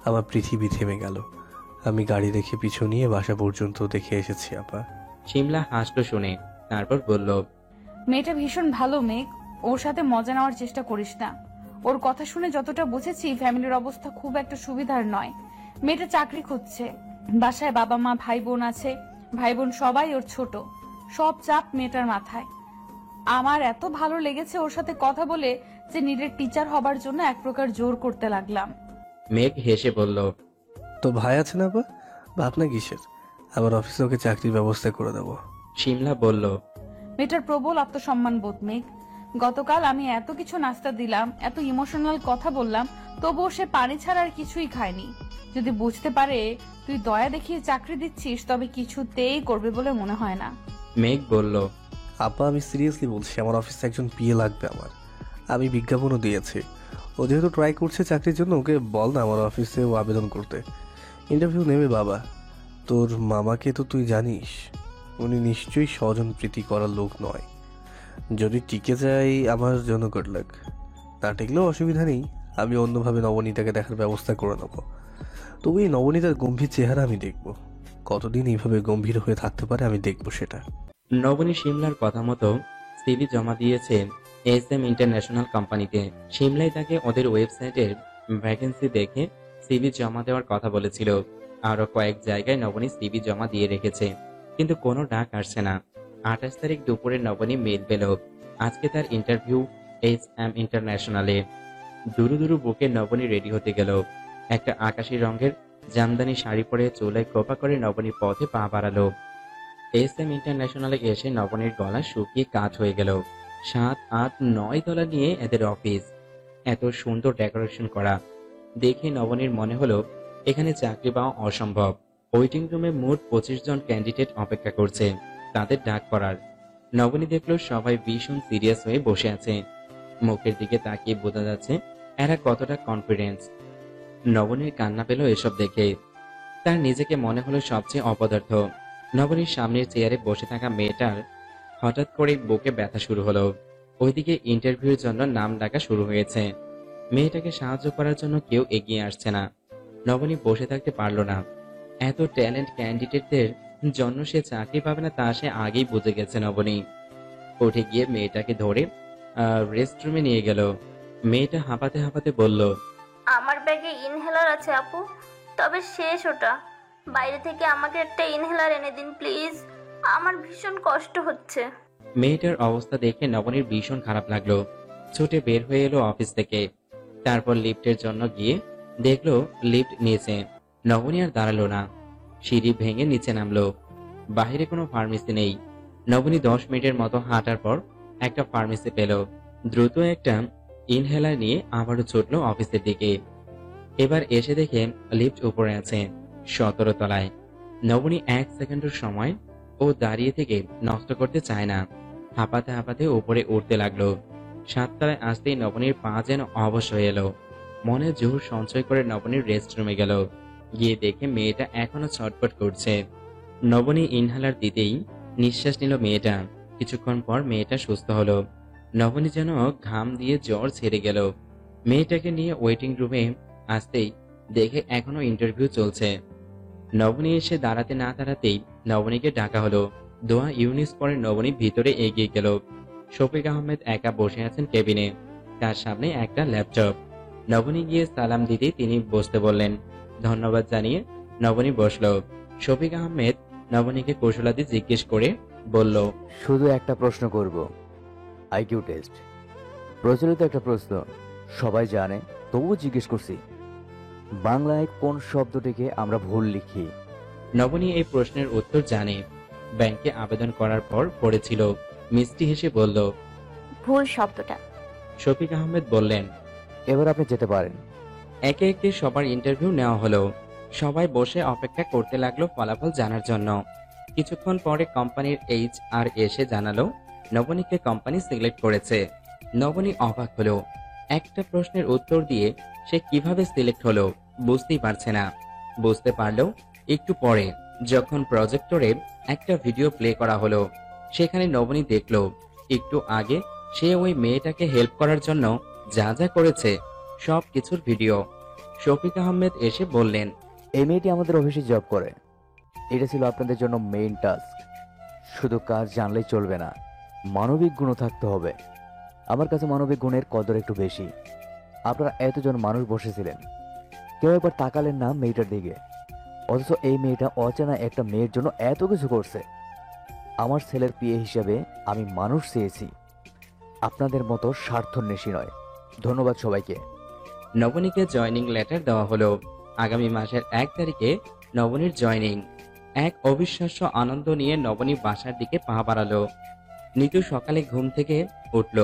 আমার পৃথিবী থেমে গেল। আমি গাড়ি রেখে পিছু নিয়ে বাসা পর্যন্ত দেখে এসেছি আপা। শিমলা হাসলো শুনে, তারপর বলল, মেয়েটা ভীষণ ভালো মেঘ, ওর সাথে মজা নেওয়ার চেষ্টা করিস না। ওর কথা শুনে যতটা বুঝেছি, ফ্যামিলির অবস্থা খুব একটা সুবিধার নয়। মেয়েটা চাকরি খুঁজছে, বাসায় বাবা মা ভাই বোন আছে, ভাই বোন সবাই ওর ছোট, সব চাপ মেয়েটার মাথায়। আমার এত ভালো লেগেছে ওর সাথে কথা বলে যে নিজের টিচার হবার জন্য এক প্রকার জোর করতে লাগলাম। মেঘ হেসে বলল, তো ভাই আছে না আপা? ভাবনা কিসের? আবার অফিসে ওকে চাকরির ব্যবস্থা করে দেবো। শিমলা বলল, মেয়েটার প্রবল আত্মসম্মান বোধ মেঘ। গতকাল আমি এত কিছু নাস্তা দিলাম, এত ইমোশনাল কথা বললাম, তবুও সে পানি ছাড়া আর কিছুই খায়নি। যদি বুঝতে পারে তুই দয়া দেখিয়ে চাকরি দিচ্ছিস তবে কিছুতেই করবে বলে মনে হয় না। মেঘ বলল, আপা আমি সিরিয়াসলি বলছি, আমার অফিসে একজন পিএ লাগবে আমার। আমি বিজ্ঞাপনও দিয়েছি। ও যেহেতু ট্রাই করছে চাকরির জন্য, ওকে বল না আমার অফিসে ও আবেদন করতে। ইন্টারভিউ নেবে বাবা। তোর মামাকে তো তুই জানিস, উনি নিশ্চয়ই স্বজন প্রীতি করার লোক নয়। যদি টিকে যায় আমার জন্য গুড লাক, না টিকলেও অসুবিধা নেই, আমি অন্যভাবে নবনীতাকে দেখার ব্যবস্থা করে নেবো। তবু এই নবনীতার গম্ভীর চেহারা আমি দেখব, কতদিন এইভাবে গম্ভীর হয়ে থাকতে পারে আমি দেখব সেটা। নবনী শিমলার কথা মতো সিভি জমা দিয়েছে SM ইন্টারন্যাশনাল কোম্পানিতে। শিমলাই তাকে ওদের ওয়েবসাইটের ভ্যাকেন্সি দেখে সিভি জমা দেওয়ার কথা বলেছিল। আরো কয়েক জায়গায় নবনী সিভি জমা দিয়ে রেখেছে, কিন্তু কোনো ডাক আসছে না। 28 তারিখ দুপুরে নবনী মেল পেল, আজকে তার ইন্টারভিউ SM ইন্টারন্যাশনালে। দুরু দুরু বুকে নবনী রেডি হতে গেল। একটা আকাশি রঙের জামদানি শাড়ি পরে চুলায় কোপা করে নবনী পথে পা বাড়ালো। SM ইন্টারন্যাশনালে এসে নবনীর গলা শুকিয়ে কাঠ হয়ে গেল। 7, 8, 9 তলা নিয়ে এদের অফিস, এত সুন্দর ডেকোরেশন করা দেখে নবনীর মনে হলো এখানে চাকরি পাওয়া অসম্ভব। ওয়েটিং রুমে মোট 25 জন ক্যান্ডিডেট অপেক্ষা করছে তাদের ডাক করার। নবনী দেখলো সবাই ভীষণ সিরিয়াস হয়ে বসে আছে। মুখের দিকে তাকিয়ে বোঝা যাচ্ছে এরা কতটা কনফিডেন্স। নবনীর কান্না পেল এসব দেখে। তার নিজেকে মনে হলো সবচেয়ে অপদার্থ। নবনীর সামনের চেয়ারে বসে থাকা মেয়েটার হঠাৎ করে বুকে ব্যথা শুরু হলো। ওইদিকে ইন্টারভিউর জন্য নাম ডাকা শুরু হয়েছে। মেয়েটাকে সাহায্য করার জন্য কেউ এগিয়ে আসছে না। নবনী বসে থাকতে পারল না। এত ট্যালেন্ট ক্যান্ডিডেটদের জন্য সে চাকরি পাবে না তা সে আগেই বুঝে গেছে। নবনী উঠে গিয়ে মেয়েটাকে ধরে রেস্টরুমে নিয়ে গেল। মেয়েটা হাঁপাতে হাঁপাতে বলল, আমার ব্যাগে ইনহেলার আছে আপু, তবে শেষ ওটা। বাইরে থেকে আমাকে একটা ইনহেলার এনে দিন প্লিজ, আমার ভীষণ কষ্ট হচ্ছে। মেয়েটার অবস্থা দেখে নবনীর ভীষণ খারাপ লাগলো। ছুটে বের হয়ে এলো অফিস থেকে। তারপর লিফটের জন্য গিয়ে দেখলো লিফট নিচে। নবনী আর দাঁড়ালো না, সিঁড়ি ভেঙে নিচে নামলো। বাহিরে কোনো ফার্মেসি নেই। নবনী 10 মিনিটের মতো হাঁটার পর একটা ফার্মেসি পেল। দ্রুত একটা ইনহেলার নিয়ে আবারও ছুটলো অফিসের দিকে। এবার এসে দেখে লিফট উপরে আছে 17 তলায়। নবনী 1 সেকেন্ডের সময় ও দাঁড়িয়ে থেকে নষ্ট করতে চায় না। হাঁপাতে হাঁপাতে উপরে উঠতে লাগলো। 7 তলায় আসতেই নবনীর পা যেন অবশ হয়ে এলো। মনে জোর সঞ্চয় করে নবনীর রেস্টরুমে গেল। গিয়ে দেখে মেয়েটা এখনো ছটফট করছে। নবনী ইনহেলার দিতেই নিঃশ্বাস নিল মেয়েটা। কিছুক্ষণ পর মেয়েটা সুস্থ হলো। নবনী যেন ঘাম দিয়ে জ্বর ছেড়ে গেল। মেয়েটাকে নিয়ে ওয়েটিং রুমে আসতেই দেখে এখনো ইন্টারভিউ চলছে। নবনী এসে দাঁড়াতে না দাঁড়াতেই নবনীকে ডাকা হলো। দোয়া ইউনিস পরে নবনী ভিতরে এগিয়ে গেল। শফিক আহমেদ একা বসে আছেন কেবিনে, তার সামনে একটা ল্যাপটপ। নবনী গিয়ে সালাম দিতেই তিনি বসতে বললেন। ধন্যবাদ জানিয়ে নবনী বসলো। শফিক আহমেদ নবনীকে কৌশলাদি জিজ্ঞেস করে বলল, শুধু একটা প্রশ্ন করব, আইকিউ টেস্ট। প্রচলিত একটা প্রশ্ন, সবাই জানে তবুও জিজ্ঞেস করছি, বাংলায় কোন শব্দটিকে আমরা ভুল লিখি? নবনী এই প্রশ্নের উত্তর জানে। ব্যাংকে আবেদন করার পর পড়েছিল। মিষ্টি হেসে বলল, ভুল শব্দটা। শফিক আহমেদ বললেন, এবার আপনি যেতে পারেন। একে একে সবার ইন্টারভিউ নেওয়া হলো। সবাই বসে অপেক্ষা করতে লাগলো ফলাফল জানার জন্য। কিছুক্ষণ পরে কোম্পানির HR এসে জানালো নবনীকে কোম্পানি সিলেক্ট করেছে। নবনী অবাক হলো। একটা প্রশ্নের উত্তর দিয়ে সে কিভাবে সিলেক্ট হলো বুঝতেই পারছে না। বুঝতে পারলো একটু পরে, যখন প্রজেক্টরে একটা ভিডিও প্লে করা হলো। সেখানে নবনী দেখলো একটু আগে সে ওই মেয়েটাকে হেল্প করার জন্য যা যা করেছে সব কিছুর ভিডিও। শফিক আহমেদ এসে বললেন, এই মেয়েটি আমাদের অফিসে জব করে। এটা ছিল আপনাদের জন্য মেইন টাস্ক। শুধু কাজ জানলেই চলবে না, মানবিক গুণও থাকতে হবে। আমার কাছে মানবিক গুণের কদর একটু বেশি। আপনারা এতজন মানুষ বসেছিলেন, কেউ একবার তাকালেন না মেয়েটার দিকে, অথচ এই মেয়েটা অচেনা একটা মেয়ের জন্য এত কিছু করছে। আমার ছেলের পিএ হিসেবে আমি মানুষ চেয়েছি, আপনাদের মতো স্বার্থন্বেষী নয়। ধন্যবাদ সবাইকে। নবনীকে জয়নিং লেটার দেওয়া হলো। আগামী মাসের 1 তারিখে নবনীর জয়নিং। এক অবিশ্বাস্য আনন্দ নিয়ে নবনী বাসার দিকে পা বাড়ালো। নিতু সকালে ঘুম থেকে উঠল।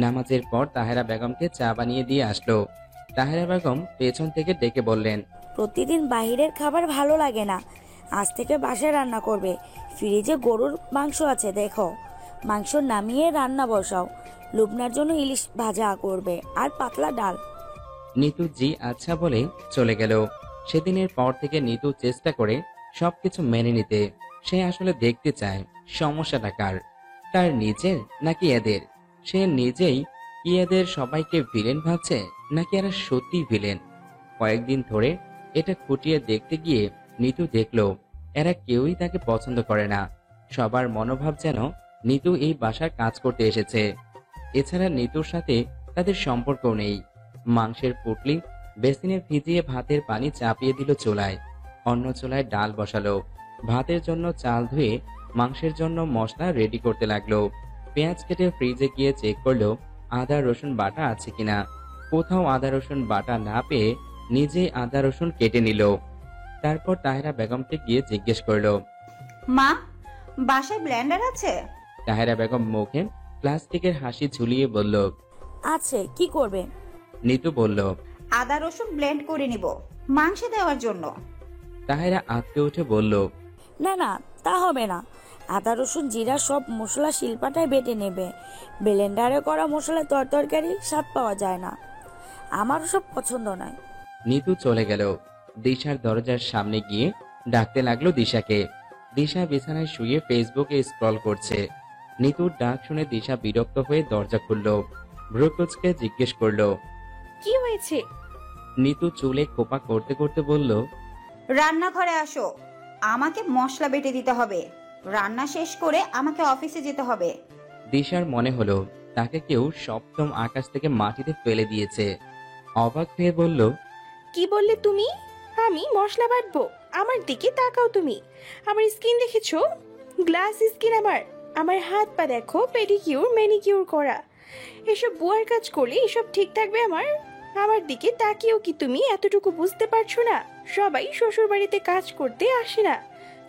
নামাজের পর তাহেরা বেগমকে চা বানিয়ে দিয়ে আসলো। তাহেরা বেগম পেছন থেকে ডেকে বললেন, প্রতিদিন বাইরের খাবার ভালো লাগে না, আজ থেকে বাসায় রান্না করবে। ফ্রিজে গরুর মাংস আছে, দেখো। মাংস নামিয়ে রান্না বসাও। লুবনার জন্য ইলিশ ভাজা করবে আর পাতলা ডাল। নিতু জি আচ্ছা বলে চলে গেল। সেদিনের পর থেকে নিতু চেষ্টা করে সবকিছু মেনে নিতে। সে আসলে দেখতে চায় সমস্যাটা কার, তার নিজের নাকি এদের। সে নিজেই কি এদের সবাইকে ভিলেন ভাবছে, নাকি এরা সত্যি ভিলেন। কয়েকদিন ধরে এটা খুঁটিয়ে দেখতে গিয়ে নিতু দেখলো এরা কেউই তাকে পছন্দ করে না। সবার মনোভাব যেন নিতু এই বাসার কাজ করতে এসেছে। এছাড়া নিতুর সাথে তাদের সম্পর্কও নেই। মাংসের পুটলি বেসিনে ভিজিয়ে ভাতের পানি চাপিয়ে দিল চুলায়। অন্য চুলায় ডাল বসালো। ভাতের জন্য চাল ধুয়ে মাংসের জন্য মশলা রেডি করতে লাগলো। পেঁয়াজ কেটে ফ্রিজে গিয়ে চেক করলো আদা রসুন বাটা আছে কিনা। কোথাও আদা রসুন বাটা না পেয়ে নিজেই আদা রসুন কেটে নিল। তারপর তাহেরা বেগমকে গিয়ে জিজ্ঞেস করলো, মা, বাসায় ব্লেন্ডার আছে? তাহেরা বেগম মুখে প্লাস্টিকের হাসি ঝুলিয়ে বলল, আছে, কি করবে? নিতু বলল, আদা রসুন ব্লেন্ড করে নিব মাংসে দেওয়ার জন্য। তাহেরা আঁতকে উঠে বলল, না না, তা হবে না। আদা রসুন জিরা সব মশলা শিলপাটায় বেটে নেবে। ব্লেন্ডারে করা মশলায় তরকারি স্বাদ পাওয়া যায় না। আমারও সব পছন্দ নয়। নিতু চলে গেল। দিশার দরজার সামনে গিয়ে ডাকতে লাগলো দিশাকে। দিশা বিছানায় শুয়ে ফেসবুকে স্ক্রল করছে। নিতুর ডাক শুনে দিশা বিরক্ত হয়ে দরজা খুলল। ভ্রুকুচকে জিজ্ঞেস করলো, কি হয়েছে? নিতু চুলে খোপা করতে করতে বলল, রান্নাঘরে আসো, আমাকে মশলা বেটে দিতে হবে। রান্না শেষ করে আমাকে অফিসে যেতে হবে। দিশার মনে হলো তাকে কেউ সপ্তম আকাশ থেকে মাটিতে ফেলে দিয়েছে। অবাক হয়ে বলল, কি বললে তুমি? আমি মশলা বাটবো? আমার দিকে তাকাও তুমি। আমার স্কিন দেখেছো? গ্লাস স্কিন আমার। আমার হাত পা দেখো, পেডিকিউর ম্যানিকিউর করা। এসব বুয়ার কাজ করলে এসব ঠিক থাকবে আমার? আমার দিকে তাকিয়েও কি তুমি এতটুকু বুঝতে পারছো না? সবাই শ্বশুর বাড়িতে কাজ করতে আসে না,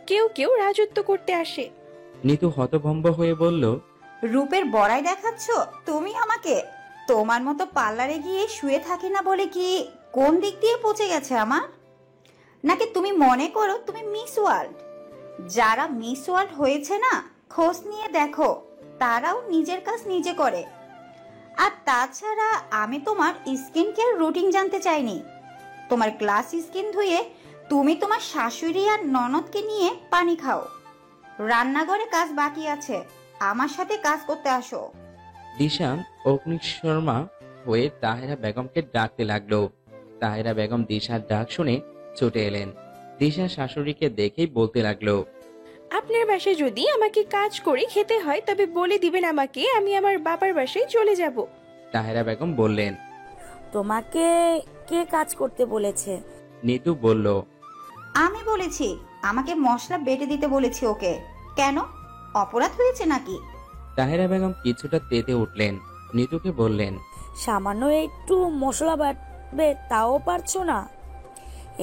কেউ কেউ রাজত্ব করতে আসে। নিতু হতভম্ব হয়ে বলল, রূপের বড়াই দেখাচ্ছ তুমি আমাকে? তোমার মতো পার্লারে গিয়ে শুয়ে থাকি না বলে কি কোন দিক দিয়ে পচে গেছে আমার? নাকি তুমি মনে করো তুমি মিস ওয়ার্ল্ড? যারা মিস ওয়ার্ল্ড হয়েছে না, খোঁজ নিয়ে দেখো, তারাও নিজের কাজ নিজে করে। আর তাছাড়া আমি তোমার স্কিন কেয়ার রুটিন জানতে চাইনি। তোমার গ্লাস স্কিন ধুয়ে তুমি তোমার শাশুড়ি আর ননদকে নিয়ে পানি খাও। রান্নাঘরে কাজ বাকি আছে, আমার সাথে কাজ করতে আসো। দিশা অগ্নিশর্মা হয়ে তাহেরা বেগমকে ডাকতে লাগলো। তাহেরা বেগম দিশার ডাক শুনে ছুটে এলেন। দিশা শাশুড়িকে দেখেই বলতে লাগলো, আপনার বাসায় যদি আমাকে কাজ করে খেতে হয় তবে বলে দিবেন আমাকে, আমি আমার বাবার বাসায় চলে যাব। তাহেরা বেগম বললেন, তোমাকে কে কাজ করতে বলেছে? নিতু বলল, আমি বলেছি, আমাকে মশলা বেটে দিতে বলেছি ওকে। কেন, অপরাধ হয়েছে নাকি? তাহেরা বেগম কিছুটা তেতে উঠলেন। নিতুকে বললেন, সামান্য একটু মশলা বাটবে, তাও পারছো না?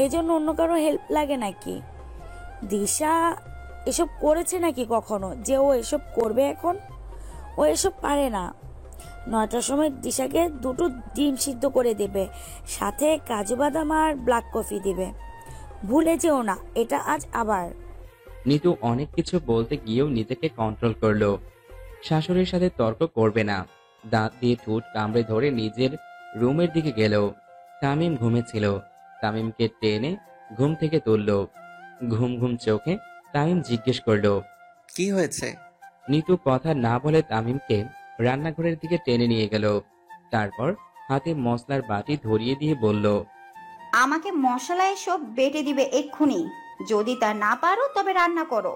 এই জন্য অন্য কারো হেল্প লাগে নাকি? দিশা এসব করেছে নাকি কখনো যে ও এসব করবে এখন? ও এসব পারে না। 9টার সময় দিশাকে 2টো ডিম সিদ্ধ করে দেবে, সাথে কাজু বাদাম আর ব্ল্যাক কফি দিবে। ভুলে যেও না এটা আজ আবার। নিতু অনেক কিছু বলতে গিয়েও নিজেকে কন্ট্রোল করলো। শাশুড়ির সাথে তর্ক করবে না। দাঁত দিয়ে ঠোঁট কামড়ে ধরে নিজের রুমের দিকে গেল। তামিম ঘুমেছিল। তামিমকে টেনে ঘুম থেকে তুলল। ঘুম ঘুম চোখে তামিম জিজ্ঞেস করলো, কি হয়েছে? নিতু কথা না বলে তামিমকে রান্নাঘরের দিকে টেনে নিয়ে গেল। তারপর হাতে মশলার বাটি ধরিয়ে দিয়ে বলল, আমাকে মশলা এসব বেটে দিবে এক্ষুনি। যদি তা না পারো তবে রান্না করো।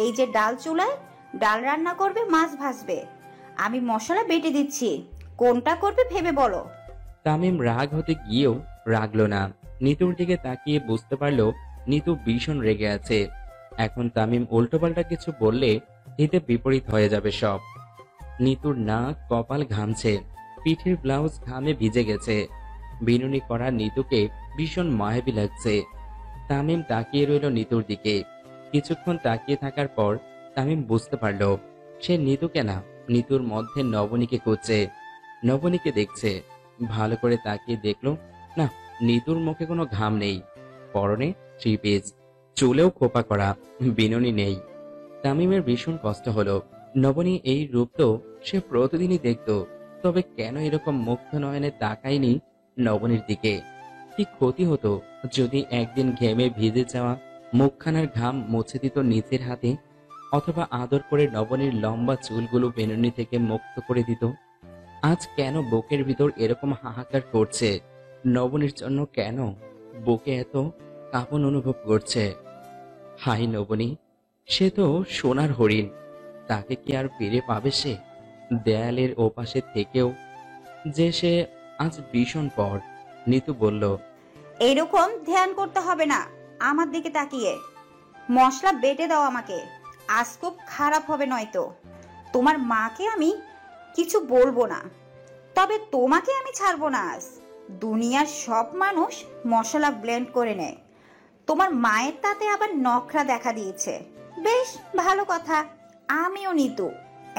এই যে ডাল চুলায়, ডাল রান্না করবে, মাছ ভাজবে। আমি মশলা বেটে দিচ্ছি, কোনটা করবে ভেবে বলো। তামিম রাগ হতে গিয়েও রাগলো না। নিতুর দিকে তাকিয়ে বুঝতে পারলো নিতু ভীষণ রেগে আছে। এখন তামিম উল্টোপাল্টা কিছু বললে হিতে বিপরীত হয়ে যাবে সব। নিতুর নাক কপাল ঘামছে, পিঠের ব্লাউজ ঘামে ভিজে গেছে। বিনুনি করা নিতুকে ভীষণ মায়াবী লাগছে। তামিম তাকিয়ে রইল নিতুর দিকে। কিছুক্ষণ তাকিয়ে থাকার পর তামিম বুঝতে পারল সে নিতুকে না, নিতুর মধ্যে নবনীকে খুঁজছে। নবনীকে দেখছে। ভালো করে তাকিয়ে দেখলো না, নিতুর মুখে কোনো ঘাম নেই, পরনে 3 পিস, চুলেও খোপা করা, বিনুনি নেই। তামিমের ভীষণ কষ্ট হলো। নবনী এই রূপ তো সে প্রতিদিনই দেখত, তবে কেন এরকম মুগ্ধ নয়নে তাকায়নি নবনীর দিকে? কি ক্ষতি হতো যদি একদিন ঘেমে ভিজে যাওয়া মুখখানার ঘাম মুছে দিত নিজের হাতে, অথবা আদর করে নবনীর লম্বা চুলগুলো বেনুনি থেকে মুক্ত করে দিত? আজ কেন বুকের ভিতর এরকম হাহাকার করছে? নবনীর জন্য কেন বুকে এত কাঁপন অনুভব করছে? হাই নবনী, সে তো সোনার হরিণ, তাকে কি আর ফিরে পাবে সে? দেয়ালের ওপাশে থেকেও যে সে আজ ভীষণ পর। নিতু বলল, এরকম ধ্যান করতে হবে না আমার দিকে তাকিয়ে। মশলা বেটে দাও আমাকে, আজ খুব খারাপ হবে নয়তো। তোমার মাকে আমি কিছু বলবো না, তবে তোমাকে আমি ছাড়বো না আজ। দুনিয়ার সব মানুষ মশলা ব্লেন্ড করে নেয়, তোমার মায়ের তাতে আবার নখরা দেখা দিয়েছে। বেশ ভালো কথা, আমিও নিতু।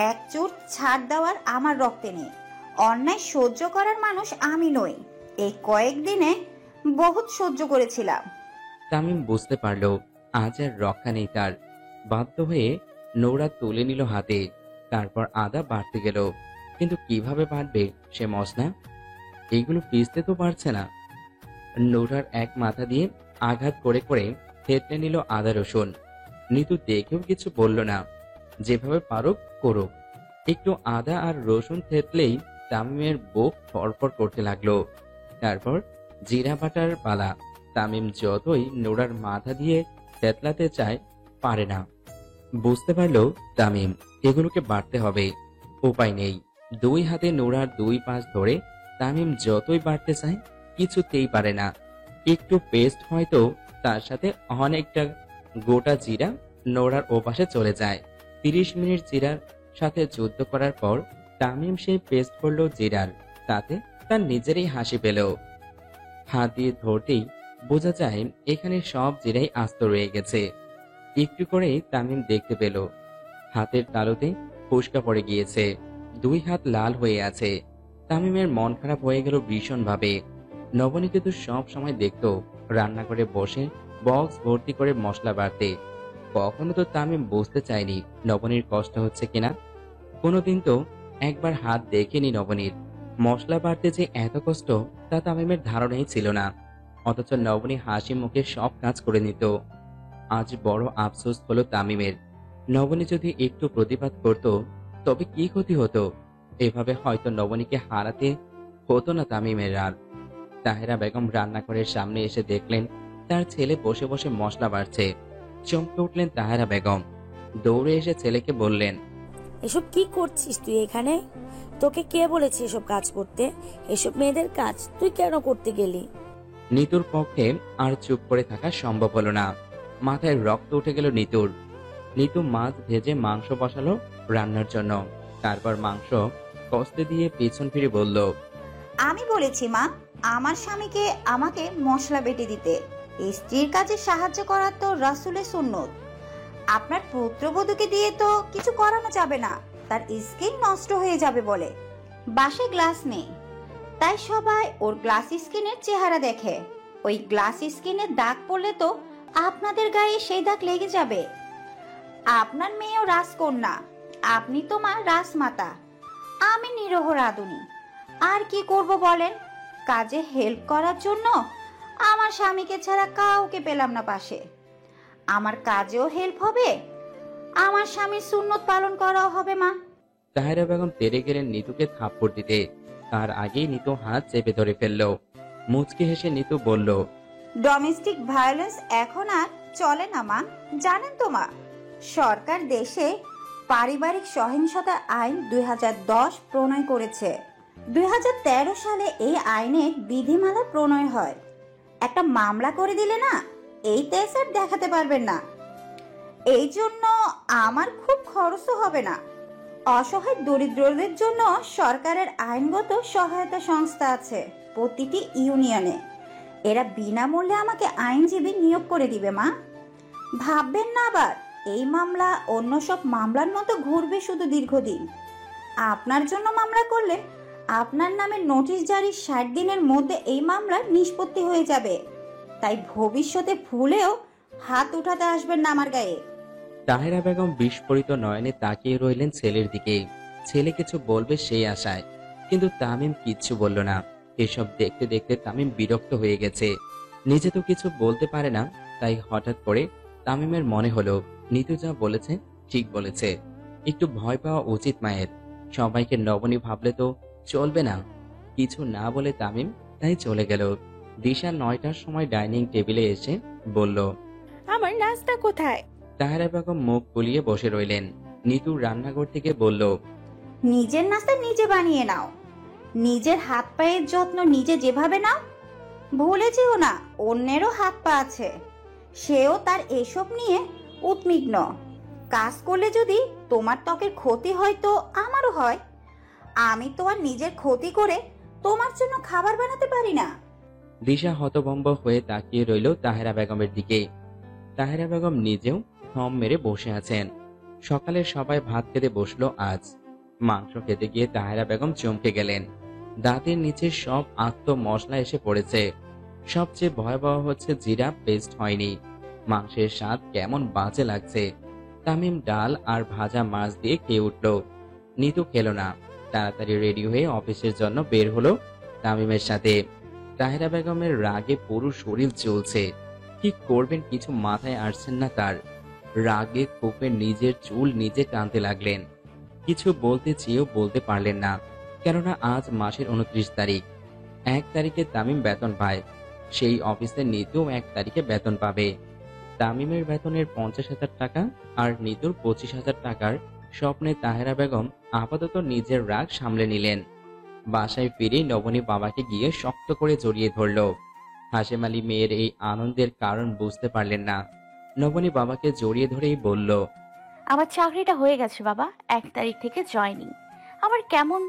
এক চুট ছাড় দেওয়ার আমার রক্তে নেই। অন্যায় সহ্য করার মানুষ আমি নই। এই কয়েকদিনে বহুত সহ্য করেছিলাম। তামিম বুঝতে পারল আজ আর রক্ষা নেই তার। বাধ্য হয়ে নোরা তুলে নিল হাতে, তারপর আদা বাড়তে গেল। কিন্তু কিভাবে বাড়বে সে মশলা? এইগুলো পিষতে তো পারছে না। নোরার এক মাথা দিয়ে আঘাত করে করে থেতলে নিল আদা রসুন। নিতু দেখেও কিছু বলল না, যেভাবে পারুক করুক। একটু আদা আর রসুন থেতলেই তামিমের বুক ফরফর করতে লাগলো। তারপর জিরা বাটার পালা। তামিম যতই নোরার মাথা দিয়ে থেতলাতে চায়, পারে না। বুঝতে পারলো তামিম এগুলোকে বাড়তে হবে, উপায় নেই। 2 হাতে নোরার 2 পাশ ধরে তামিম যতই বাড়তে চায় কিছুতেই পারে না। একটু পেস্ট হয়তো, তার সাথে অনেকটা গোটা জিরা নোরার ওপাশে চলে যায়। 30 মিনিট জিরার সাথে যুদ্ধ করার পর তামিম সেই পেস্ট করলো জিরার, তাতে তার নিজেরই হাসি পেল। হাত দিয়ে ধরতেই বোঝা যায় এখানে সব জিরাই আস্ত রয়ে গেছে। একটু করে তামিম দেখতে পেল হাতের তালুতে ফোসকা পড়ে গিয়েছে, 2 হাত লাল হয়ে আছে। তামিমের মন খারাপ হয়ে গেল ভীষণ ভাবে। নবনীকে তো সব সময় দেখতো রান্না করে বসে বক্স ভর্তি করে মশলা বাড়তে। কখনো তো তামিম বুঝতে চায়নি নবনীর কষ্ট হচ্ছে কিনা। কোনোদিন তো একবার হাত দেখেনি নবনীর। মশলা বাড়তে যে এত কষ্ট তা তামিমের ধারণাই ছিল না। অথচ নবনী হাসি মুখে সব কাজ করে নিত। আজ বড় আফসোস হলো তামিমের। নবনী যদি একটু প্রতিবাদ করত তবে কি ক্ষতি হতো? এভাবে হয়তো নবনীকে হারাতে হতো না তামিমের আর। তাহেরা বেগম রান্নাঘরের সামনে এসে দেখলেন তার ছেলে বসে বসে মশলা বাড়ছে। চমকে উঠলেন তাহেরা বেগম। দৌড়ে এসে ছেলেকে বললেন, এসব কি করছিস তুই এখানে? তোকে কে বলেছে এসব কাজ করতে? এসব মেয়েদের কাজ তুই কেন করতে গেলি? নিতুর পক্ষে আর চুপ করে থাকা সম্ভব হলো না। মাথায় রক্ত উঠে গেল নিতুর। নিতু মাছ ভেজে মাংস বসালো রান্নার জন্য। তারপর মাংস কষতে দিয়ে পেছন ফিরে বলল, আমি বলেছি মা, আমার স্বামীকে আমাকে মশলা বেটে দিতে। স্ত্রীর কাজে সাহায্য করা তো রাসূলের সুন্নত। আপনার পুত্রবধূকে দিয়ে তো কিছু করানো যাবে না, তার স্কিন নষ্ট হয়ে যাবে বলে। বাসায় গ্লাস নেই, তাই সবাই ওর গ্লাস স্কিনের চেহারা দেখে। ওই গ্লাস স্কিনের দাগ পড়লে তো আপনাদের গায়ে সেই দাগ লেগে যাবে। আপনার মেয়েও রাজকন্যা, আপনি তো মা রাজমাতা, আমি নিরহ রাঁধুনি। আর কি করব বলেন? কাজে হেল্প করার জন্য আমার স্বামীকে ছাড়া কাউকে পেলাম না পাশে। আমার কাজেও হেল্প হবে, আমার স্বামীর সুন্নত পালন করাও হবে মা। তাহেরা বেগম তেরে গেলেন নিতুকে থাপ্পড় দিতে। তার আগেই নিতু হাত চেপে ধরে ফেলল। মুচকি হেসে নিতু বলল, ডোমেস্টিক ভায়োলেন্স এখন আর চলে না মা। জানেন তো মা, সরকার দেশে পারিবারিক সহিংসতা আইন 2010 প্রণয় করেছে। 2013 সালে এই আইনের বিধিমালা প্রণয় হয়। একটা মামলা করে দিলে না, এই তেজ আর দেখাতে পারবেন না। এই জন্য আমার খুব খরচও হবে না। অসহায় দরিদ্রদের জন্য সরকারের আইনগত সহায়তা সংস্থা আছে। প্রতিটি ইউনিয়নে। এরা বিনামূল্যে আমাকে আইনজীবী নিয়োগ করে দিবে মা। ভাববেন না আবার এই মামলা অন্য সব মামলার মতো ঘুরবে শুধু দীর্ঘদিন। আপনার জন্য মামলা করলে আপনার নামে নোটিশ জারির 60 দিনের মধ্যে এই মামলা নিষ্পত্তি হয়ে যাবে। তাই ভবিষ্যতে ভুলেও হাত উঠাতে আসবেন না আমার গায়ে। তাহেরা বেগম বিস্ফোরিত নয়নে তাকিয়ে রইলেন ছেলের দিকে। ছেলে কিছু বলবে সেই আশায়, কিন্তু তামিম কিচ্ছু বলল না। এসব দেখতে দেখতে তামিম বিরক্ত হয়ে গেছে। নিজে তো কিছু বলতে পারে না, তাই হঠাৎ করে তামিমের মনে হলো নিতু যা বলেছে ঠিক বলেছে। একটু ভয় পাওয়া উচিত মায়ের। সবাইকে নবনী ভাবলে তো চলবে না। কিছু না বলে তামিম তাই চলে গেল। দিশা 9টার সময় ডাইনিং টেবিলে এসে বলল, আমার নাস্তা কোথায়? তাহেরা বেগম মুখ ফুলিয়ে বসে রইলেন। নিতু রান্নাঘর থেকে বলল, নিজের নাস্তা নিজে বানিয়ে নাও। নিজের হাত পায়ের যত্ন নিজে যেভাবে নাও, ভুলে যেও না অন্যেরও হাত পা আছে। সেও তার এসব নিয়ে উদ্বিগ্ন। কাজ করলে যদি তোমার ত্বকের ক্ষতি হয় তো আমারও হয়। আমি তো আর নিজের ক্ষতি করে তোমার জন্য খাবার বানাতে পারি না। দিশা হতভম্ব হয়ে তাকিয়ে রইল তাহেরা বেগমের দিকে। তাহেরা বেগম নিজেও থম মেরে বসে আছেন। সকালে সবাই ভাত খেতে বসলো আজ। মাংস খেতে গিয়ে তাহেরা বেগম চমকে গেলেন। দাঁতের নিচে সব আত্ম মশলা এসে পড়েছে। সবচেয়ে ভয়াবহ হচ্ছে জিরা পেস্ট হয়নি। মাংসের স্বাদ কেমন বাজে লাগছে। তামিম ডাল আর ভাজা মাছ দিয়ে খেয়ে উঠল। নিতু খেলো না। তাড়াতাড়ি রেডি হয়ে অফিসের জন্য বের হলো তামিমের সাথে। তাহেরা বেগমের রাগে পুরো শরীর জ্বলছে। কি করবেন কিছু মাথায় আসছেন না তার। রাগে ক্ষোভে নিজের চুল নিজে টানতে লাগলেন। কিছু বলতে চেয়েও বলতে পারলেন না, কেননা আজ মাসের 29 তারিখ। 1 তারিখে তামিম বেতন পায়। সেই অফিসে নিতুও 1 তারিখে বেতন পাবে। তামিমের বেতনের 50,000 টাকা আর নিতুর 25,000 টাকার স্বপ্নে তাহেরা বেগম আপাতত নিজের রাগ সামলে নিলেন। বাসায় ফিরে নবনী বাবাকে গিয়ে শক্ত করে জড়িয়ে ধরল। হাশেম আলী মেয়ের এই আনন্দের কারণ বুঝতে পারলেন না। নবনী বাবাকে জড়িয়ে ধরেই বলল, আমার চাকরিটা হয়ে গেছে বাবা, 1 তারিখ থেকে জয়েনিং। আমার কেমন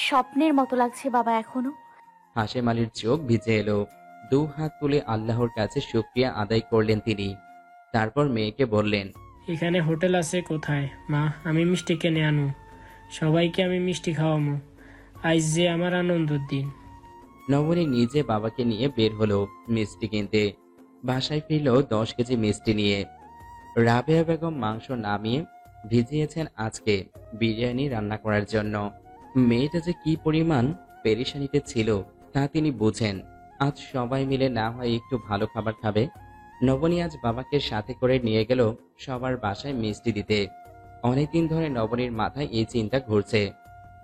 স্বপ্নের মতো লাগছে বাবা এখনো। হাশেম আলীর চোখ ভিজে এলো। 2 হাত তুলে আল্লাহর কাছে শুকরিয়া আদায় করলেন তিনি। তারপর মেয়েকে বললেন, এখানে হোটেল আছে কোথায় মা? আমি মিষ্টি কিনে আনু, সবাইকে আমি মিষ্টি খাওয়ামু। আজ যে আমার আনন্দের দিন। নবনী নিজে বাবাকে নিয়ে বের হলো মিষ্টি কিনতে। বাসায় ফিরল 10 কেজি মিষ্টি নিয়ে। রাবেয়া বেগম মাংস নামিয়ে ভিজিয়েছেন আজকে বিরিয়ানি রান্না করার জন্য। মেয়েটা যে কি পরিমাণ পেরেশানিতে ছিল তা তিনি বুঝেন। আজ সবাই মিলে না হয় একটু ভালো খাবার খাবে। নবনী আজ বাবাকে সাথে করে নিয়ে গেল সবার বাসায় মিষ্টি দিতে। অনেকদিন ধরে নবনীর মাথায় এই চিন্তা ঘুরছে।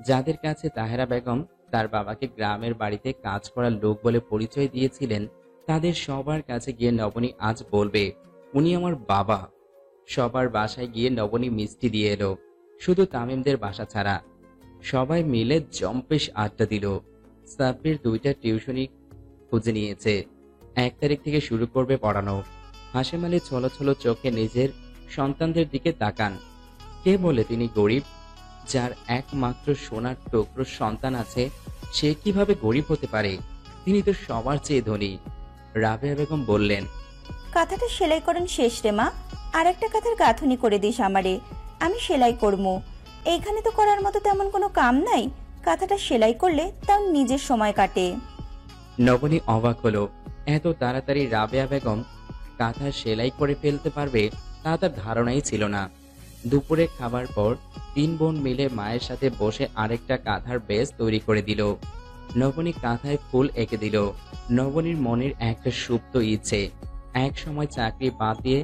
যাদের কাছে তাহেরা বেগম তার বাবাকে গ্রামের বাড়িতে কাজ করার লোক বলে পরিচয় দিয়েছিলেন, তাদের সবার কাছে গিয়ে নবনী আজ বলবে, উনি আমার বাবা। সবার বাসায় গিয়ে নবনী মিষ্টি দিয়ে এলো, শুধু তামিমদের বাসা ছাড়া। সবাই মিলে জম্পেশ আড্ডা দিল। সাব্বির 2টা টিউশনি খুঁজে নিয়েছে। 1 তারিখ থেকে শুরু করবে পড়ানো। হাশেম আলী ছলো ছলো চোখে নিজের সন্তানদের দিকে তাকান। কে বলে তিনি গরিব? যার একমাত্র সোনার টুকরো সন্তান আছে, সে কিভাবে গরিব হতে পারে? তিনি তো সবার চেয়ে ধনী। রাবেয়া বেগম বললেন, কাঁথাটা সেলাই করেন শেষ রে মা, আর একটা কাঁথার গাঁথনি করে দিস আমারে, আমি সেলাই করবো। এইখানে তো করার মতো তেমন কোনো কাম নাই, কাঁথাটা সেলাই করলে তাও নিজের সময় কাটে। নবনী অবাক হলো। এত তাড়াতাড়ি রাবেয়া বেগম কাঁথা সেলাই করে ফেলতে পারবে তা তার ধারণাই ছিল না। দুপুরে খাবার পর 3 বোন মিলে মায়ের সাথে বসে আরেকটা কাঁথার বেস তৈরি করে দিল। নবনী কাঁথায় ফুল এঁকে দিল। নবনীর মনের একটা সুপ্ত ইচ্ছে, এক সময় চাকরি বাদ দিয়ে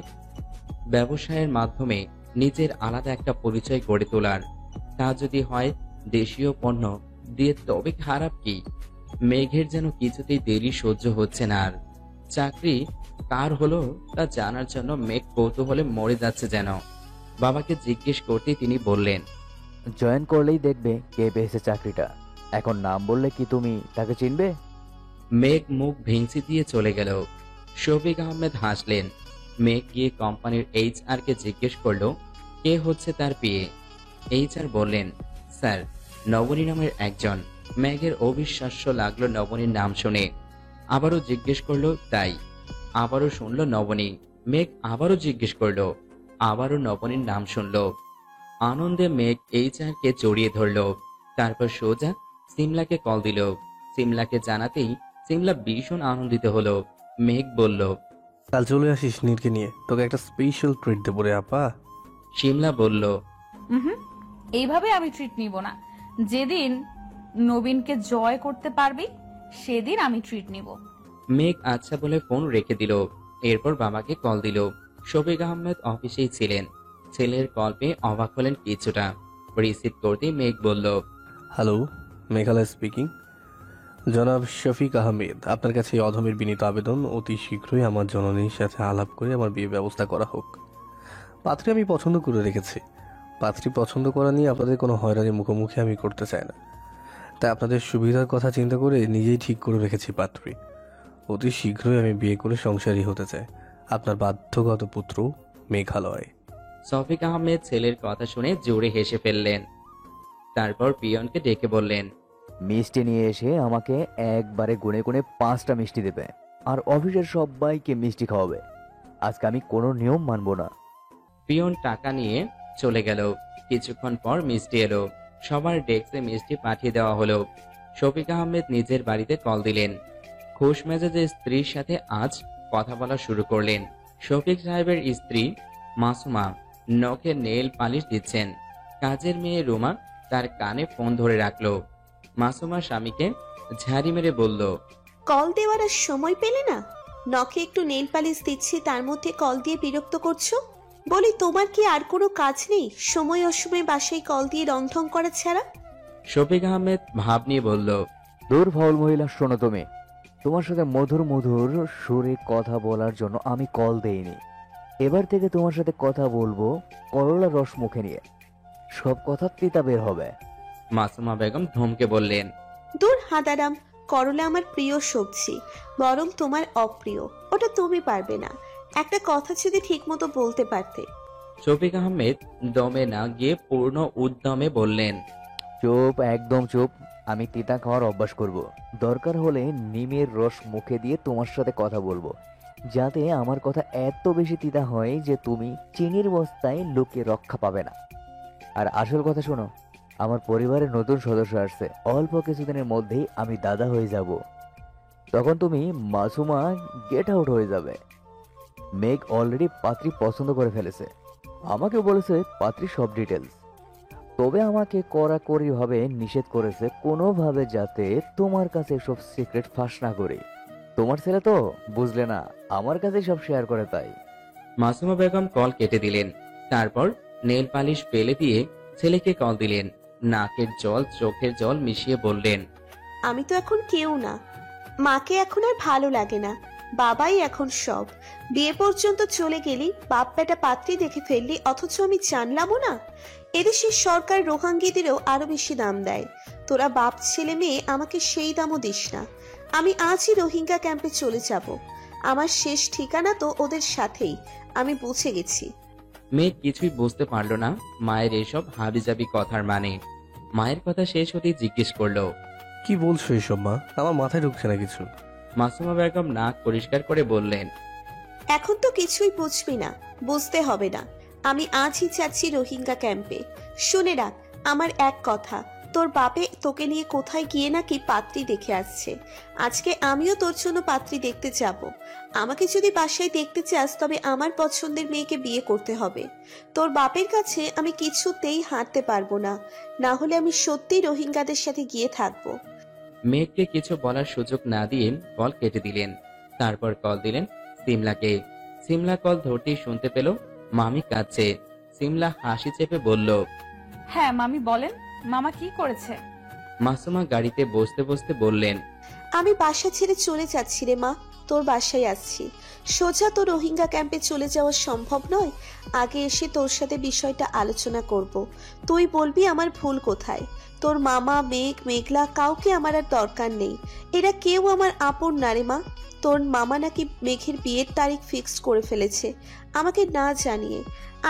ব্যবসায়ের মাধ্যমে নিজের আলাদা একটা পরিচয় গড়ে তোলার। তা যদি হয় দেশীয় পণ্য দিয়ে, তবে খারাপ কি? মেঘের যেন কিছুতেই দেরি সহ্য হচ্ছে না। আর চাকরি কার হলো তা জানার জন্য মেঘ কৌতূহলে মরে যাচ্ছে যেন। বাবাকে জিজ্ঞেস করতে তিনি বললেন, জয়েন করলেই দেখবে কে পেয়েছে চাকরিটা। এখন নাম বললে কি তুমি তাকে চিনবে? মেঘ মুখ ভেঙচি দিয়ে চলে গেল। শফিক আহমেদ হাসলেন। মেঘ গিয়ে কোম্পানির HR কে জিজ্ঞেস করলো কে হচ্ছে তার পিএ। HR বললেন, স্যার, নবনী নামের একজন মেঘের অবিশ্বাস্য লাগলো নবনীর নাম শুনে। আবারও জিজ্ঞেস করলো, তাই আবারও শুনলো নবনী। মেঘ আবারও জিজ্ঞেস করলো, আবারও নবনীর নাম শুনলো। আনন্দে মেঘ HR-কে জড়িয়ে ধরলো। তারপর সোজা সিমলাকে কল দিল। সিমলাকে জানাতেই সিমলা ভীষণ আনন্দিত হলো। মেঘ বলল, কাল চলে আসিস নীরকে নিয়ে, তোকে একটা স্পেশাল ট্রিট দেবো রে আপা। সিমলা বলল, হুম, এইভাবে আমি ট্রিট নিব না। যেদিন নবীনকে জয় করতে পারবি সেদিন আমি ট্রিট নিব। মেঘ আচ্ছা বলে ফোন রেখে দিল। এরপর বাবাকে কল দিল। শফিক আহমেদ অফিসেই ছিলেন। ছেলের কল পেয়ে অবাক হলেন কিছুটা। রিসিভ করতেই মেঘ বলল, হ্যালো, মেঘালয় স্পিকিং। জনাব শফিক আহমেদ, আপনার কাছে এই অধমের বিনীত আবেদন, অতি শীঘ্রই আমার জননীর সাথে আলাপ করে আমার বিয়ে ব্যবস্থা করা হোক। পাত্রী আমি পছন্দ করে রেখেছি। পাত্রী পছন্দ করা নিয়ে আপনাদের কোনো হয়রানির মুখোমুখি আমি করতে চাই না। তাই আপনাদের সুবিধার কথা চিন্তা করে নিজেই ঠিক করে রেখেছি পাত্রী। অতি শীঘ্রই আমি বিয়ে করে সংসারী হতে চাই। আপনার বাধ্যগত পুত্র, মেঘালয়। শফিক আহমেদ ছেলের কথা শুনে জোরে হেসে ফেললেন। তারপর পিয়নকে ডেকে বললেন, মিষ্টি নিয়ে এসে আমাকে একবারে গুনে গুনে 5টা মিষ্টি দেবে, আর অফিসের সবাইকে মিষ্টি খাওয়াবে। আজকে আমি কোনো নিয়ম মানবো না। পিয়ন টাকা নিয়ে চলে গেল। কিছুক্ষণ পর মিষ্টি এলো। সবার ডেস্কে মিষ্টি পাঠিয়ে দেওয়া হলো। শফিক আহমেদ নিজের বাড়িতে কল দিলেন। খুশ মেজাজে স্ত্রীর সাথে আজ কথা বলা শুরু করলেন। শফিক সাহেবের স্ত্রী মাসুমা নখে নেল পালিশ দিচ্ছেন। কাজের মেয়ে রুমা তার কানে ফোন ধরে রাখলো। মাসুমা স্বামীকে ঝাড়ি মেরে বলল, কল দেওয়ার আর সময় পেলে না? নখে একটু নেল পালিশ দিচ্ছি, তার মধ্যে কল দিয়ে বিরক্ত করছো? বলি, তোমার কি আর কোনো কাজ নেই সময় অসময়ে বাসায় কল দিয়ে রংঢং করা ছাড়া? শফিক আহমেদ ভাব নিয়ে বলল, দূর ফাউল মহিলা, শোনো তুমি। তোমার সাথে মধুর মধুর সুরে কথা বলার জন্য আমি কল দেইনি। এবার থেকে তোমার সাথে কথা বলবো করলা রস মুখে নিয়ে। সব কথা তিতা বের হবে। মাসুমা বেগম ধমকে বললেন, দূর হাদারাম, করলা আমার প্রিয় সবজি, বরং তোমার অপ্রিয়। ওটা তুমি পারবে না। একটা কথা যদি ঠিক মতো বলতে পারতে। শফিক আহমেদ দমে না গিয়ে পূর্ণ উদ্যমে বললেন, চুপ, একদম চুপ। আমি তিতা খাওয়ার অভ্যাস করব। দরকার হলে নিমের রস মুখে দিয়ে তোমার সাথে কথা বলবো, যাতে আমার কথা এত বেশি তিতা হয় যে তুমি চিনির বস্তায় লুকিয়ে রক্ষা পাবে না। আর আসল কথা শোনো, আমার পরিবারের নতুন সদস্য আসছে। অল্প কিছুদিনের মধ্যেই আমি দাদা হয়ে যাব। তখন তুমি মাসুমা গেট আউট হয়ে যাবে। মেঘ অলরেডি পাত্রী পছন্দ করে ফেলেছে। আমাকে বলেছে পাত্রী সব ডিটেলস। তবে আমাকে কড়াকড়ি ভাবে নিষেধ করেছে কোনোভাবে যাতে তোমার কাছে সব সিক্রেট ফাঁস না করি। তোমার ছেলে তো, বুঝলে না, আমার কাছে সব শেয়ার করে। তাই মাসুমা বেগম কল কেটে দিলেন। তারপর নেল পালিশ ফেলে দিয়ে ছেলেকে কল দিলেন। নাকের জল চোখের জল মিশিয়ে বললেন, আমি তো এখন কেউ না। মাকে এখন আর ভালো লাগে না। বাবাই এখন সব। বিয়ে পর্যন্ত চলে গেলি, বাপ বেটা পাত্রী দেখে ফেললি, অথচ আমি জানলামও না। এদেশের সরকার রোহাঙ্গিদেরও আরো বেশি দাম দেয়। তোরা বাপ ছেলে মেয়ে আমাকে সেই দামও দিস না। আমি আজই রোহিঙ্গা ক্যাম্পে চলে যাব। আমার শেষ ঠিকানা তো ওদের সাথেই। আমি বুঝে গেছি। মেয়ে কিছুই বুঝতে পারল না মায়ের এসব হাবিজাবি কথার মানে। মায়ের কথা শেষ হতেই জিজ্ঞেস করলো, কি বলছো এসব মা? আমার মাথায় ঢুকছে না কিছু। মাসুমা বেগম নাক পরিষ্কার করে বললেন, এখন তো কিছুই বুঝবি না, বুঝতে হবে না। আমি আজই যাচ্ছি রোহিঙ্গা ক্যাম্পে। শুনে রাখ আমার এক কথা, তোর বাপে তোকে নিয়ে কোথায় গিয়ে নাকি পাত্রী দেখে আসছে। আজকে আমিও তোর জন্য পাত্রী দেখতে যাব। আমাকে যদি বাসায় দেখতে চাস তবে আমার পছন্দের মেয়েকে বিয়ে করতে হবে। তোর বাপের কাছে আমি কিছুতেই হাঁটতে পারবো না, না হলে আমি সত্যি রোহিঙ্গাদের সাথে গিয়ে থাকবো। মেঘকে কিছু বলার সুযোগ না দিয়ে কল কেটে দিলেন। তারপর কল দিলেন সিমলাকে। সিমলা কল ধরতেই শুনতে পেল মামি কাঁদছে। সিমলা হাসি চেপে বলল, হ্যাঁ মামি বলেন, মামা কি করেছে? মাসুমা গাড়িতে বসতে বসতে বললেন, আমি বাসা ছেড়ে চলে যাচ্ছি রে মা, তোর বাসায় আসছি। সোজা তো রোহিঙ্গা ক্যাম্পে চলে যাওয়া সম্ভব নয়। আগে এসে তোর সাথে বিষয়টা আলোচনা করব। তুই বলবি আমার ভুল কোথায়। তোর মামা, মেঘ, মেঘলা কাউকে আমার আর দরকার নেই। এরা কেউ আমার আপন না রে মা। তোর মামা নাকি মেঘের বিয়ের তারিখ ফিক্সড করে ফেলেছে আমাকে না জানিয়ে।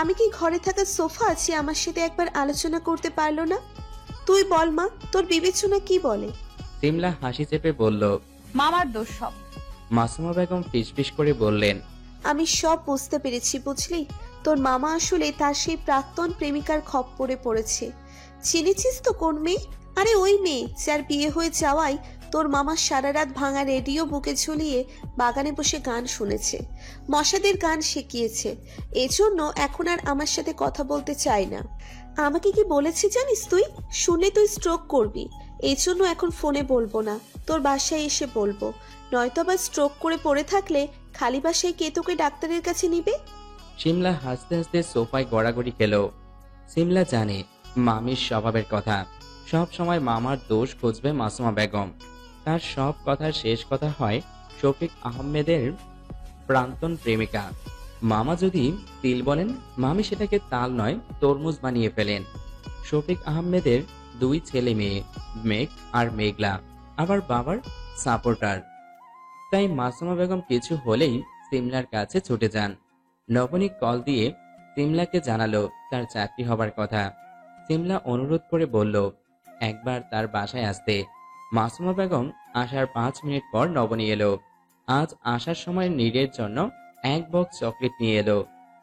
আমি কি ঘরে থাকা সোফা আছে আমার সাথে একবার আলোচনা করতে পারলো না? তুই বল মা, তোর বিবেচনা কি বলে? সিমলা হাসি চেপে বলল। মামার দোষ সব। মাসুমা বেগম ফিসফিস করে বললেন, আমি সব বুঝতে পেরেছি, বুঝলি? তোর মামা আসলে তার সেই প্রাক্তন প্রেমিকার খপ্পরে পড়েছে। চিনেছিস তো কোন মেয়ে? আরে ওই মেয়ে যার বিয়ে হয়ে যাওয়ায় তোর মামা সারা রাত ভাঙা রেডিও বুকে ঝুলিয়ে বাগানে বসে গান শুনেছে, মশাদের গান শিখিয়েছে। এজন্য এখন আর আমার সাথে কথা বলতে চায় না। আমাকে কি বলেছে জানিস তুই? শুনলে তুই স্ট্রোক করবি। এই জন্য এখন ফোনে বলবো না, তোর বাসায় এসে বলবো। নয়তো আবার স্ট্রোক করে পড়ে থাকলে খালি বাসায় কে তোকে ডাক্তারের কাছে নিবে? সিমলা হাসতে হাসতে সোফায় গড়াগড়ি খেল। সিমলা জানে মামির স্বভাবের কথা, সব সময় মামার দোষ খুঁজবে মাসুমা বেগম। তার সব কথার শেষ কথা হয় শফিক আহমেদের প্রাক্তন প্রেমিকা। মামা যদি তিল বলেন, মামি সেটাকে তাল নয় তরমুজ বানিয়ে ফেলেন। শফিক আহমেদের 2 ছেলে মেয়ে, মেঘ আর মেঘলা, আবার বাবার সাপোর্টার। তাই মাসুমা বেগম কিছু হলেই সিমলার কাছে ছুটে যান। নবনীক কল দিয়ে সিমলাকে জানালো তার চাকরি হবার কথা। সিমলা অনুরোধ করে বলল একবার তার বাসায় আসতে। মাসুমা বেগম আসার 5 মিনিট পর নবনী এলো। আজ আসার সময় নীরের জন্য 1 বক্স চকলেট নিয়ে এলো।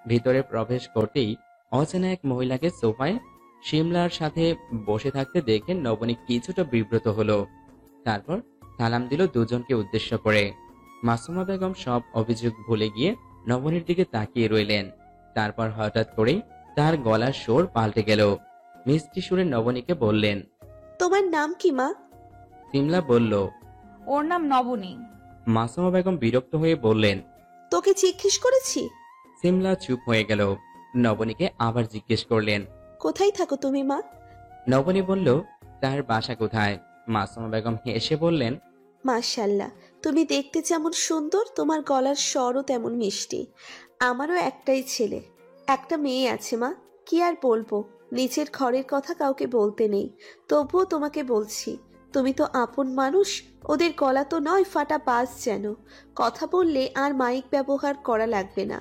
ভিতরে প্রবেশ করতেই অচেনা এক মহিলাকে সোফায় সিমলার সাথে বসে থাকতে দেখে নবনী কিছুটা বিব্রত হলো। তারপর সালাম দিল দুজনকে উদ্দেশ্য করে। মাসুমা বেগম সব অভিযোগ ভুলে গিয়ে নবনীর দিকে তাকিয়ে রইলেন। তারপর হঠাৎ করেই তার গলার সুর পাল্টে গেল। মিষ্টি সুরে নবনীকে বললেন, তোমার নাম কি মা? সিমলা বলল, ওর নাম নবনী। মাসুমা বেগম বিরক্ত হয়ে বললেন, তোকে জিজ্ঞেস করেছি। সিমলা চুপ হয়ে গেল। নবনীকে আবার জিজ্ঞেস করলেন, কোথায় থাকো তুমি মা? নবনী বলল তার বাসা কোথায়। মাসুমা বেগম হেসে বললেন, মাশাআল্লাহ, তুমি দেখতে যেমন সুন্দর, তোমার গলার স্বরও তেমন মিষ্টি। আমারও একটাই ছেলে, একটা মেয়ে আছে মা। কি আর বলবো, নিজের ঘরের কথা কাউকে বলতে নেই, তবুও তোমাকে বলছি। তুমি তো আপন মানুষ, ওদের গলা তো নয় ফাটা বাস যেন। কথা বললে আর মাইক ব্যবহার করা লাগবে না।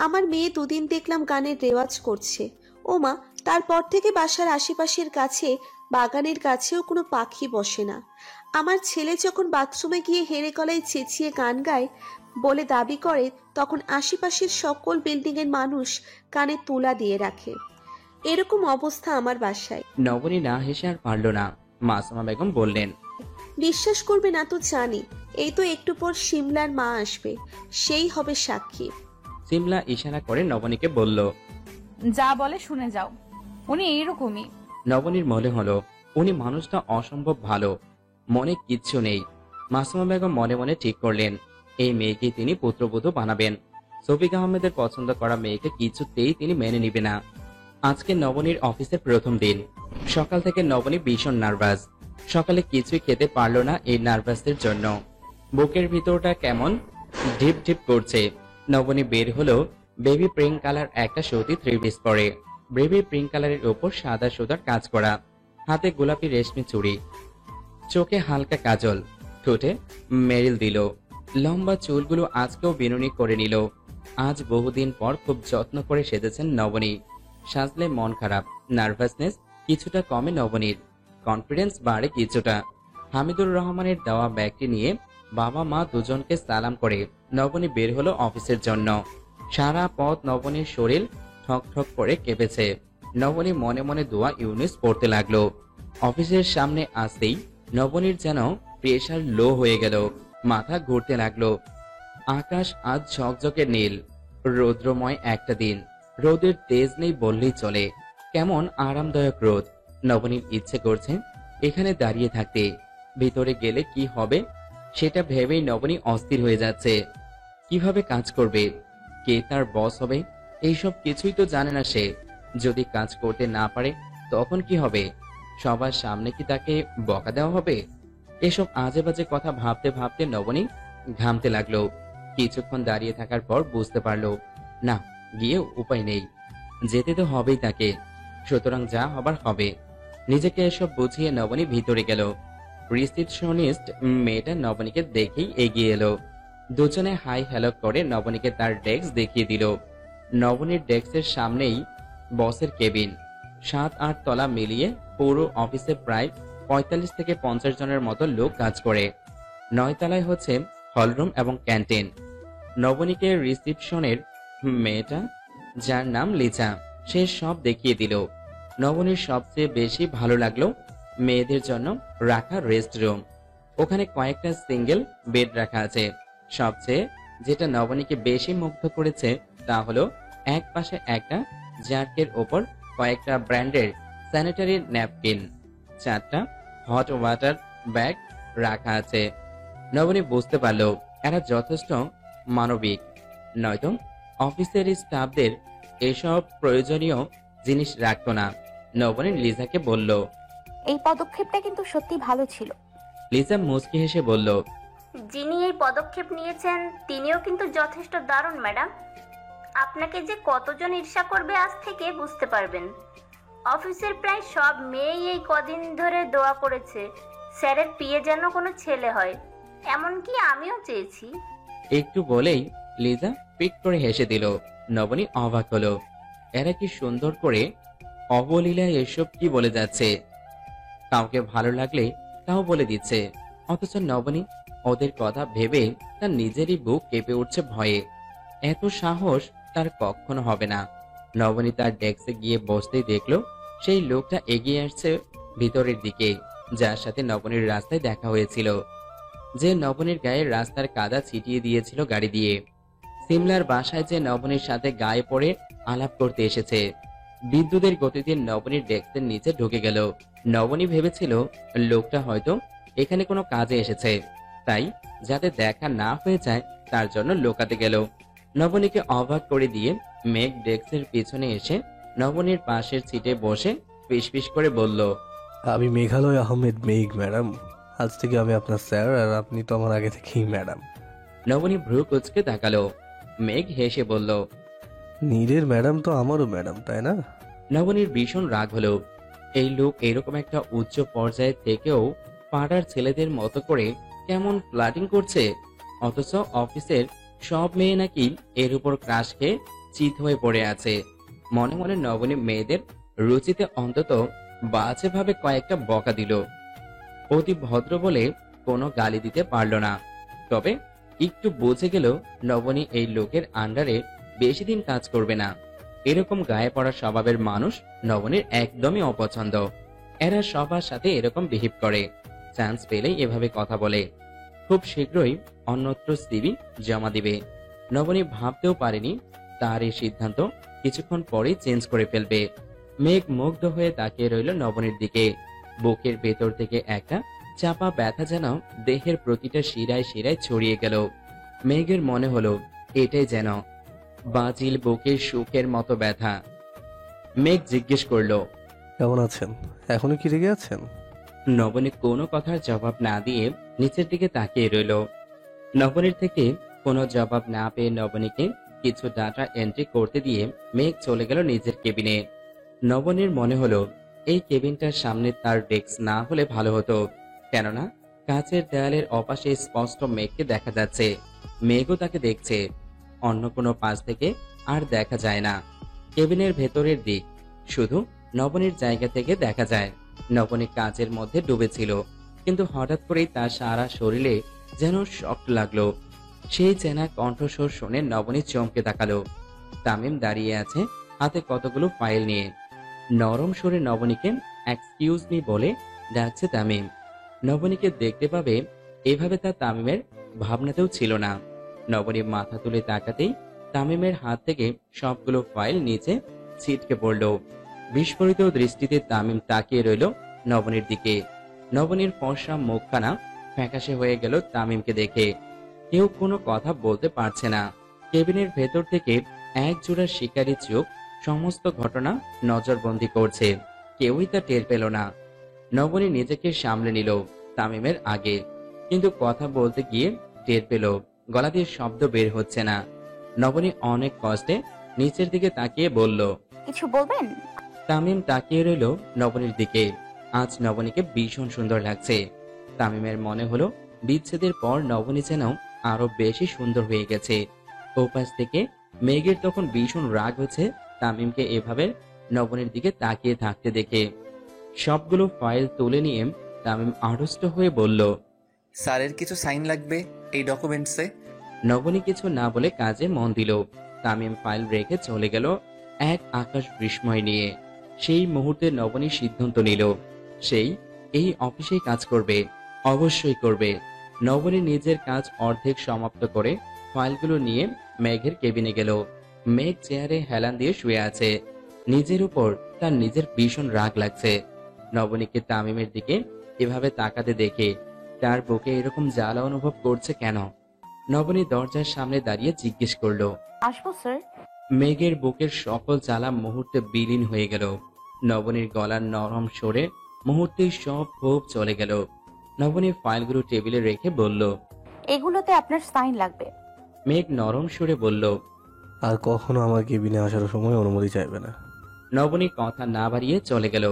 আমার মেয়ে 2 দিন দেখলাম গানের রেওয়াজ করছে। ও মা, তারপর থেকে বাসার আশেপাশের কাছে, বাগানের কাছেও কোনো পাখি বসে না। আমার ছেলে যখন বাথরুমে গিয়ে হেরে গলায় চেঁচিয়ে গান গায় বলে দাবি করে, তখন আশেপাশের সকল বিল্ডিং এর মানুষ কানে তুলা দিয়ে রাখে। এরকম অবস্থা আমার বাসায়। নবনী না হেসে আর পারল না। মাসুমা বেগম বললেন, বিশ্বাস করবে না তো জানি। এই তো একটু পর সিমলার মা আসবে, সেই হবে সাক্ষী। সিমলা ইশারা করে নবনীকে বলল, যা বলে শুনে যাও, উনি এইরকমই। নবনীর মনে হলো উনি মানুষটা অসম্ভব ভালো, মনে কিচ্ছু নেই। মাসুমা বেগম মনে মনে ঠিক করলেন এই মেয়েকে তিনি পুত্রবধূ বানাবেন। শফিক আহমেদের পছন্দ করা মেয়েকে কিছুতেই তিনি মেনে নিবে না। আজকে নবনীর অফিসের প্রথম দিন। সকাল থেকে নবনী ভীষণ নার্ভাস। সকালে কিছুই খেতে পারল না এই নার্ভাসের জন্য। বুকের ভিতরটা কেমন ঢিপ ঢিপ করছে। নবনী বের হলো বেবি পিঙ্ক কালার একটা সুতি 3 পিস পরে। বেবি পিঙ্ক কালারের উপর সাদা সুতার কাজ করা, হাতে গোলাপি রেশমি চুড়ি, চোখে হালকা কাজল, ঠোঁটে মেরিল দিল। লম্বা চুলগুলো আজকেও বিনুনি করে নিল। আজ বহুদিন পর খুব যত্ন করে সেজেছেন নবনী। সাজলে মন খারাপ, নার্ভাসনেস কিছুটা কমে নবনীর, কনফিডেন্স বাড়ে কিছুটা। হামিদুর রহমানের দেওয়া ব্যাগটি নিয়ে বাবা মা দুজনকে সালাম করে নবনী বের হলো অফিসের জন্য। সারা পথ নবনীর শরীর ঠক ঠক করে কেঁপেছে। নবনী মনে মনে দোয়া ইউনুস পড়তে লাগলো। অফিসের সামনে আসতেই নবনীর যেন প্রেশার লো হয়ে গেল, মাথা ঘুরতে লাগলো। আকাশ আজ ঝকঝকে নীল, রৌদ্রময় একটা দিন। রোদের তেজ নেই বললেই চলে, কেমন আরামদায়ক রোদ। নবনীর ইচ্ছে করছে এখানে দাঁড়িয়ে থাকতে। ভিতরে গেলে কি হবে সেটা ভেবেই নবনী অস্থির হয়ে যাচ্ছে। কিভাবে কাজ করবে, কে তার বস হবে, এইসব কিছুই তো জানে না সে। যদি কাজ করতে না পারে তখন কি হবে? সবার সামনে কি তাকে বকা দেওয়া হবে? এসব আজে বাজে কথা ভাবতে ভাবতে নবনী ঘামতে লাগলো। কিছুক্ষণ দাঁড়িয়ে থাকার পর বুঝতে পারলো না, গিয়ে উপায় নেই, যেতে তো হবেই তাকে। সুতরাং যা হবার হবে। নিজেকে এসব বুঝিয়ে নবনী ভিতরে গেল। রিসিপশনিস্ট মেয়েটা নবনীকে দেখেই এগিয়ে এলো। দুজনে হাই হ্যালো করে নবনীকে তার ডেস্ক দেখিয়ে দিল। নবনীর ডেস্কের সামনেই বসের কেবিন। 7-8 তলা মিলিয়ে পুরো অফিসে প্রায় 45 থেকে 50 জনের মতো লোক কাজ করে। 9 তলায় হচ্ছে হলরুম এবং ক্যান্টিন। নবনীকে রিসিপশনের মেয়েটা, যার নাম লিজা, সে সব দেখিয়ে দিল। নবনীর সবচেয়ে বেশি ভালো লাগলো মেয়েদের জন্য রাখা রেস্ট রুম। ওখানে কয়েকটা সিঙ্গেল বেড রাখা আছে। সবচেয়ে যেটা নবনীকে বেশি মুগ্ধ করেছে তা হলো এক পাশে একটা জার্কের ওপর কয়েকটা ব্র্যান্ডের স্যানিটারি ন্যাপকিন, 4টা হট ওয়াটার ব্যাগ রাখা আছে। নবনী বুঝতে পারল এরা যথেষ্ট মানবিক, নয়তো অফিসের স্টাফদের এসব প্রয়োজনীয় জিনিস রাখতো না। নবনী লিজাকে বলল, এই পদক্ষেপটা কিন্তু সত্যি ভালো ছিল। লিজা মুচকি হেসে বলল, যিনি এই পদক্ষেপ নিয়েছেন তিনিও কিন্তু যথেষ্ট দারুণ ম্যাডাম। আপনাকে যে কতজন ঈর্ষা করবে আজ থেকে বুঝতে পারবেন। অফিসের প্রায় সব মেয়েই এই কদিন ধরে দোয়া করেছে স্যারের বিয়ে যেন কোনো ছেলে হয়, এমনকি আমিও চেয়েছি। একটু বলেই লিজা পিট করে হেসে দিল। নবনী অবাক হলো, এরা কি সুন্দর করে অবলীলায় এসব কি বলে যাচ্ছে। কাউকে ভালো লাগলে তাও বলে দিচ্ছে, অথচ নবনী ওদের কথা ভেবে তার নিজেরই বুক কেঁপে উঠছে ভয়ে। এত সাহস তার কখনো হবে না। নবনী তার ডেস্কে গিয়ে বসতেই দেখলো সেই লোকটা এগিয়ে আসছে ভিতরের দিকে, যার সাথে নবনীর রাস্তায় দেখা হয়েছিল, যে নবনীর গায়ে রাস্তার কাদা ছিটিয়ে দিয়েছিল গাড়ি দিয়ে। সিমলার বাসায় যে নবনীর সাথে গায়ে পড়ে আলাপ করতে এসেছে। বিদ্যুতের গতিতে নবনীর ডেস্কের নিচে ঢুকে গেল। নবনী ভেবেছিল লোকটা হয়তো এখানে কোনো কাজে এসেছে, তাই যাতে দেখা না হয়ে যায় তার জন্য লুকাতে গেল। নবনীকে অবাক করে দিয়ে মেঘ ডেস্কের পিছনে এসে নবনীর পাশের সিটে বসে ফিসফিস করে বলল, আমি মেঘালয় আহমেদ মেঘ ম্যাডাম। আজ থেকে আমি আপনার স্যার, আর আপনি তো আমার আগে থেকেই ম্যাডাম। নবনী ভ্রু কুচকে তাকালো। মেঘ হেসে বলল, নীরের ম্যাডাম তো আমারও ম্যাডাম, তাই না? নবনীর ভীষণ রাগ হলো। এই লোক এরকম একটা উচ্চ পর্যায়ে থেকেও পাড়ার ছেলেদের মতো করে কেমন ফ্লার্টিং করছে, অথচ অফিসের সব মেয়ে নাকি এর উপর ক্রাশ খেয়ে চিত হয়ে পড়ে আছে। মনে মনে নবনী মেয়েদের রুচিতে অন্তত বাজেভাবে কয়েকটা বকা দিল। অতি ভদ্র বলে কোনো গালি দিতে পারল না, তবে একটু বুঝে গেল নবনী এই লোকের আন্ডারে বেশি দিন কাজ করবে না। এরকম গায়ে পড়া স্বভাবের মানুষ নবনীর একদমই অপছন্দ। এরা সবার সাথে এরকম বিহেভ করে, চান্স পেলেই এভাবে কথা বলে। খুব শীঘ্রই অন্যত্র সিভি জমা দিবে। নবনী ভাবতেও পারেনি তার এই সিদ্ধান্ত কিছুক্ষণ পরেই চেঞ্জ করে ফেলবে। মেঘ মুগ্ধ হয়ে তাকিয়ে রইল নবনীর দিকে। বুকের ভেতর থেকে একটা চাপা ব্যথা যেন দেহের প্রতিটা শিরায় শিরায় ছড়িয়ে গেল। মেঘের মনে হলো এটাই যেন বাজিল বুকের সুখের মতো ব্যথা। মেঘ জিজ্ঞেস করলো, কেমন আছেন? এখনো কি রেগে আছেন? নবনী কোনো কথার জবাব না দিয়ে নিচের দিকে তাকিয়ে রইল। নবনীর থেকে কোনো জবাব না পেয়ে নবনীকে কিছু ডাটা এন্ট্রি করতে দিয়ে মেঘ চলে গেল নিজের কেবিনে। নবনীর মনে হলো এই কেবিনটার সামনে তার ডেস্ক না হলে ভালো হতো, কেননা কাচের দেয়ালের অপাশে স্পষ্ট মেঘকে দেখা যাচ্ছে। মেঘও তাকে দেখছে, অন্য কোনো পাশ থেকে আর দেখা যায় না। কেবিনের ভেতরের দিক শুধু নবনীর জায়গা থেকে দেখা যায়। নবনী কাজের মধ্যে ডুবেছিল, কিন্তু হঠাৎ করেই তার সারা শরীরে যেন শক লাগলো। সেই চেনা কণ্ঠস্বর শুনে নবনী চমকে তাকালো। তামিম দাঁড়িয়ে আছে হাতে কতগুলো ফাইল নিয়ে। নরম সুরে নবনীকে এক্সকিউজ মি বলে ডাকছে তামিম। নবনীকে দেখতে পাবে এভাবে তার তামিমের ভাবনাতেও ছিল না। নবনী মাথা তুলে তাকাতেই তামিমের হাত থেকে সবগুলো ফাইল নিচে ছিটকে পড়ল। বিস্ফোরিত দৃষ্টিতে তামিম তাকিয়ে রইল নবনীর দিকে। নবনীর ফর্সা মুখখানা ফ্যাকাশে হয়ে গেল তামিমকে দেখে। কেউ কোনো কথা বলতে পারছে না। কেবিনের ভেতর থেকে এক জোড়া শিকারী চোখ সমস্ত ঘটনা নজরবন্দি করছে, কেউই তা টের পেল না। নবনী নিজেকে সামলে নিল তামিমের আগে, কিন্তু কথা বলতে গিয়ে টের পেল গলা দিয়ে শব্দ বের হচ্ছে না। নবনী অনেক কষ্টে নিচের দিকে তাকিয়ে বলল, কিছু বলবেন? তামিম তাকিয়ে রইল নবনীর দিকে। আজ নবনীকে ভীষণ সুন্দর লাগছে। তামিমের মনে হলো বিচ্ছেদের পর নবনী যেন আরো বেশি সুন্দর হয়ে গেছে। ওপাশ থেকে মেঘের তখন ভীষণ রাগ হচ্ছে তামিমকে এভাবে নবনীর দিকে তাকিয়ে থাকতে দেখে। সবগুলো ফাইল তুলে নিয়ে তামিম আড়ষ্ট হয়ে বলল, স্যারের কিছু সাইন লাগবে এই ডকুমেন্টসে। নবনী কিছু না বলে কাজে মন দিল। তামিম ফাইল রেখে চলে গেল এক আকাশ বিস্ময় নিয়ে। সেই মুহূর্তে নবনী সিদ্ধান্ত নিল সেই এই অফিসেই কাজ করবে, অবশ্যই করবে। নবনী নিজের কাজ অর্ধেক সমাপ্ত করে ফাইলগুলো নিয়ে মেঘের কেবিনে গেল। মেঘ চেয়ারে হেলান দিয়ে শুয়ে আছে। নিজের উপর তার নিজের ভীষণ রাগ লাগছে। নবনীকে তামিমের দিকে এভাবে তাকাতে দেখে তার বুকে এরকম জ্বালা অনুভব করছে কেন? নবনী দরজার সামনে দাঁড়িয়ে জিজ্ঞেস করলো, আসবো স্যার? মেঘের বুকের সকল জ্বালা মুহূর্তে বিলীন হয়ে গেল। নবনীর গলার নরম সরে মুহূর্তেই সব ক্ষোভ চলে গেল। নবনী ফাইলগুলো টেবিলে রেখে বলল, এগুলোতে আপনার সাইন লাগবে। মেঘ নরম সুরে বলল, আর কখনো আমার কেবিনে আসার সময় অনুমতি চাইবে না। নবনী কথা না বাড়িয়ে চলে গেল।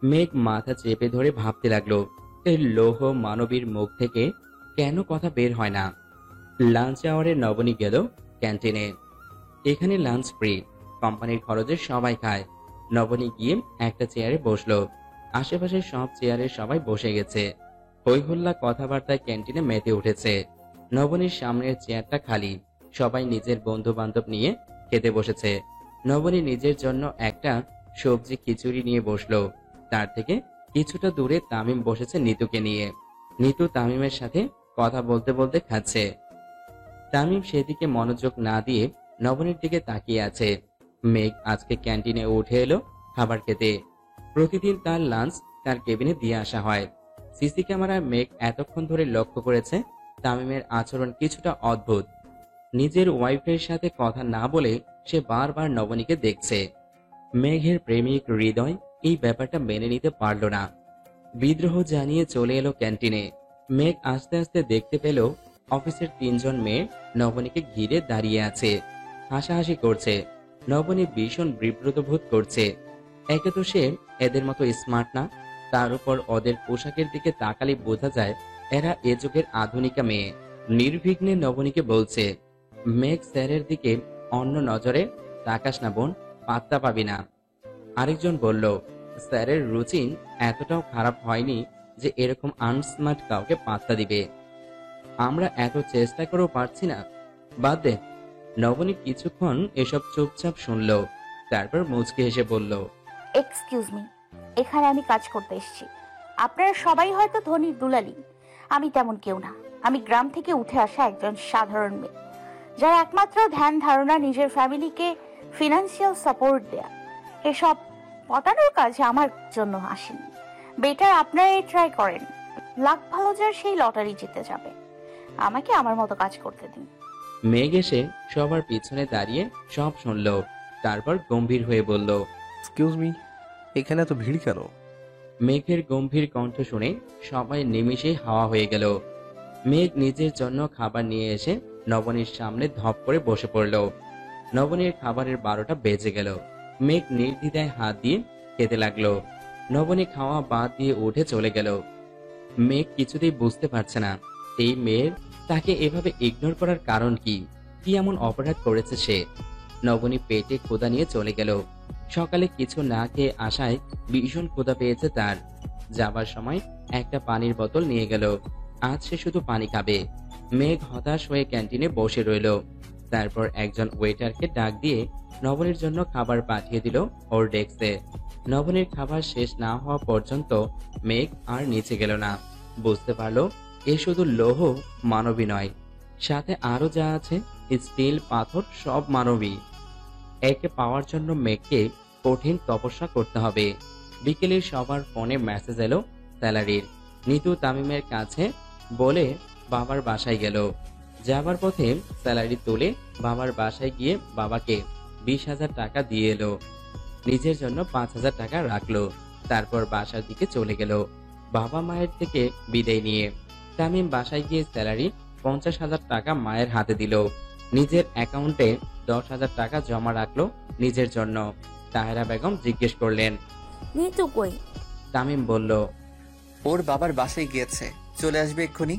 মেঘ মাথা চেপে ধরে ভাবতে লাগলো, এই লৌহ মানবীর মুখ থেকে কেন কথা বের হয় না। লাঞ্চ আওয়ারে নবনী গেল ক্যান্টিনে। এখানে লাঞ্চ ফ্রি, কোম্পানির খরচে সবাই খায়। নবনী গিয়ে একটা চেয়ারে বসলো। আশেপাশে সব চেয়ারে সবাই বসে গেছে। হই হল্লা কথাবার্তায় ক্যান্টিনে মেতে উঠেছে। নবনীর সামনের চেয়ারটা খালি। সবাই নিজের বন্ধু বান্ধব নিয়ে খেতে বসেছে। নবনী নিজের জন্য একটা সবজি খিচুড়ি নিয়ে বসলো। তার থেকে কিছুটা দূরে তামিম বসেছে নিতুকে নিয়ে। নিতু তামিমের সাথে কথা বলতে বলতে খাচ্ছে। তামিম সেদিকে মনোযোগ না দিয়ে নবনীর দিকে তাকিয়ে আছে। মেঘ আজকে ক্যান্টিনে উঠে এলো খাবার খেতে। প্রতিদিন তার লাঞ্চ তার কেবিনে দিয়ে আসা হয়। সিসি ক্যামেরায় মেঘ এতক্ষণ ধরে লক্ষ্য করেছে তামিমের আচরণ কিছুটা অদ্ভুত। নিজের ওয়াইফের সাথে কথা না বলে সে বারবার নবনীকে দেখছে। মেঘের প্রেমিক হৃদয় এই ব্যাপারটা মেনে নিতে পারল না। বিদ্রোহ জানিয়ে চলে এলো ক্যান্টিনে। মেঘ আস্তে আস্তে দেখতে পেল অফিসের 3 জন মেয়ে নবনীকে ঘিরে দাঁড়িয়ে আছে, হাসাহাসি করছে। নবনী ভীষণ বিব্রত বোধ করছে। একে তো সে এদের মতো স্মার্ট না, তার উপর ওদের পোশাকের দিকে তাকালে বোঝা যায় এরা এ যুগের আধুনিকা মেয়ে। নির্বিঘ্নে নবনীকে বলছে, মেঘ স্যারের দিকে অন্য নজরে তাকাস না বোন, পাত্তা পাবি না। আরেকজন বলল, স্যারের রুচি এতটাও খারাপ হয়নি যে এরকম আনস্মার্ট কাউকে পাত্তা দিবে। আমরা এত চেষ্টা করেও পারছি না, বাদ দে। নবনী কিছুক্ষণ এসব চুপচাপ শুনল, তারপর মুচকে হেসে বলল, এক্সকিউজ মি, এখানে আমি কাজ করতে এসেছি। আপনারা সবাই হয়তো ধনীর দুলালি, আমি তেমন কেউ না। আমি গ্রাম থেকে উঠে আসা একজন সাধারণ মেয়ে, যার একমাত্র ধ্যান ধারণা নিজের ফ্যামিলিকে ফিনান্সিয়াল সাপোর্ট দেয়া। এসব পটানোর কাজে আমার জন্য আসেনি। বেটার আপনারাই ট্রাই করেন, লাখ ভালো যার সেই লটারি জিতে যাবে। আমাকে আমার মতো কাজ করতে দিন। মেঘ এসে সবার পিছনে দাঁড়িয়ে সব শুনল, তারপর গম্ভীর হয়ে বলল, এক্সকিউজ মি, এখানে এত ভিড় কেন? মেঘের গম্ভীর কণ্ঠ শুনে সবাই নিমিষে হাওয়া হয়ে গেল। মেঘ নিজের জন্য খাবার নিয়ে এসে নবনীর সামনে ধপ করে বসে পড়ল। নবনীর খাবারের 12টা বেজে গেল। মেঘ নির্দ্বিধায় হাত দিয়ে খেতে লাগলো। নবনী খাওয়া বাদ দিয়ে উঠে চলে গেল। মেঘ কিছুতেই বুঝতে পারছে না এই মেয়ের তাকে এভাবে ইগনোর করার কারণ কি এমন অপরাধ করেছে সে। নবনী পেটে ক্ষুধা নিয়ে চলে গেল। সকালে কিছু না খেয়ে আসায় ভীষণ ক্ষুধা পেয়েছে তার। যাবার সময় একটা পানির বোতল নিয়ে গেল। আজ সে শুধু পানি খাবে। মেঘ হতাশ হয়ে ক্যান্টিনে বসে রইল। তারপর একজন ওয়েটারকে ডাক দিয়ে নবনীর জন্য খাবার পাঠিয়ে দিল ওর ডেস্কে। নবনীর খাবার শেষ না হওয়া পর্যন্ত মেঘ আর নিচে গেল না। বুঝতে পারলো এ শুধু লৌহ মানবী নয়, সাথে আরো যা আছে স্টিল, পাথর, সব মানবী। একে পাওয়ার জন্য মেঘকে কঠিন তপস্যা করতে হবে। বিকেলে সবার ফোনে মেসেজ এলো স্যালারির। নিতু তামিমের কাছে বলে বাবার বাসায় গেল। যাবার পথে স্যালারি তুলে বাবার বাসায় গিয়ে বাবাকে 20,000 টাকা দিয়ে এলো। নিজের জন্য 5,000 টাকা রাখলো। তারপর বাসার দিকে চলে গেল বাবা মায়ের থেকে বিদায় নিয়ে। তামিম বাসায় গিয়ে স্যালারি 50,000 টাকা মায়ের হাতে দিল। নিজের অ্যাকাউন্টে 10,000 টাকা জমা রাখলো নিজের জন্য। তাহেরা বেগম জিজ্ঞেস করলেন, নিতু কই? তামিম বলল, ওর বাবার বাসায় গিয়েছে, চলে আসবে এক্ষুনি।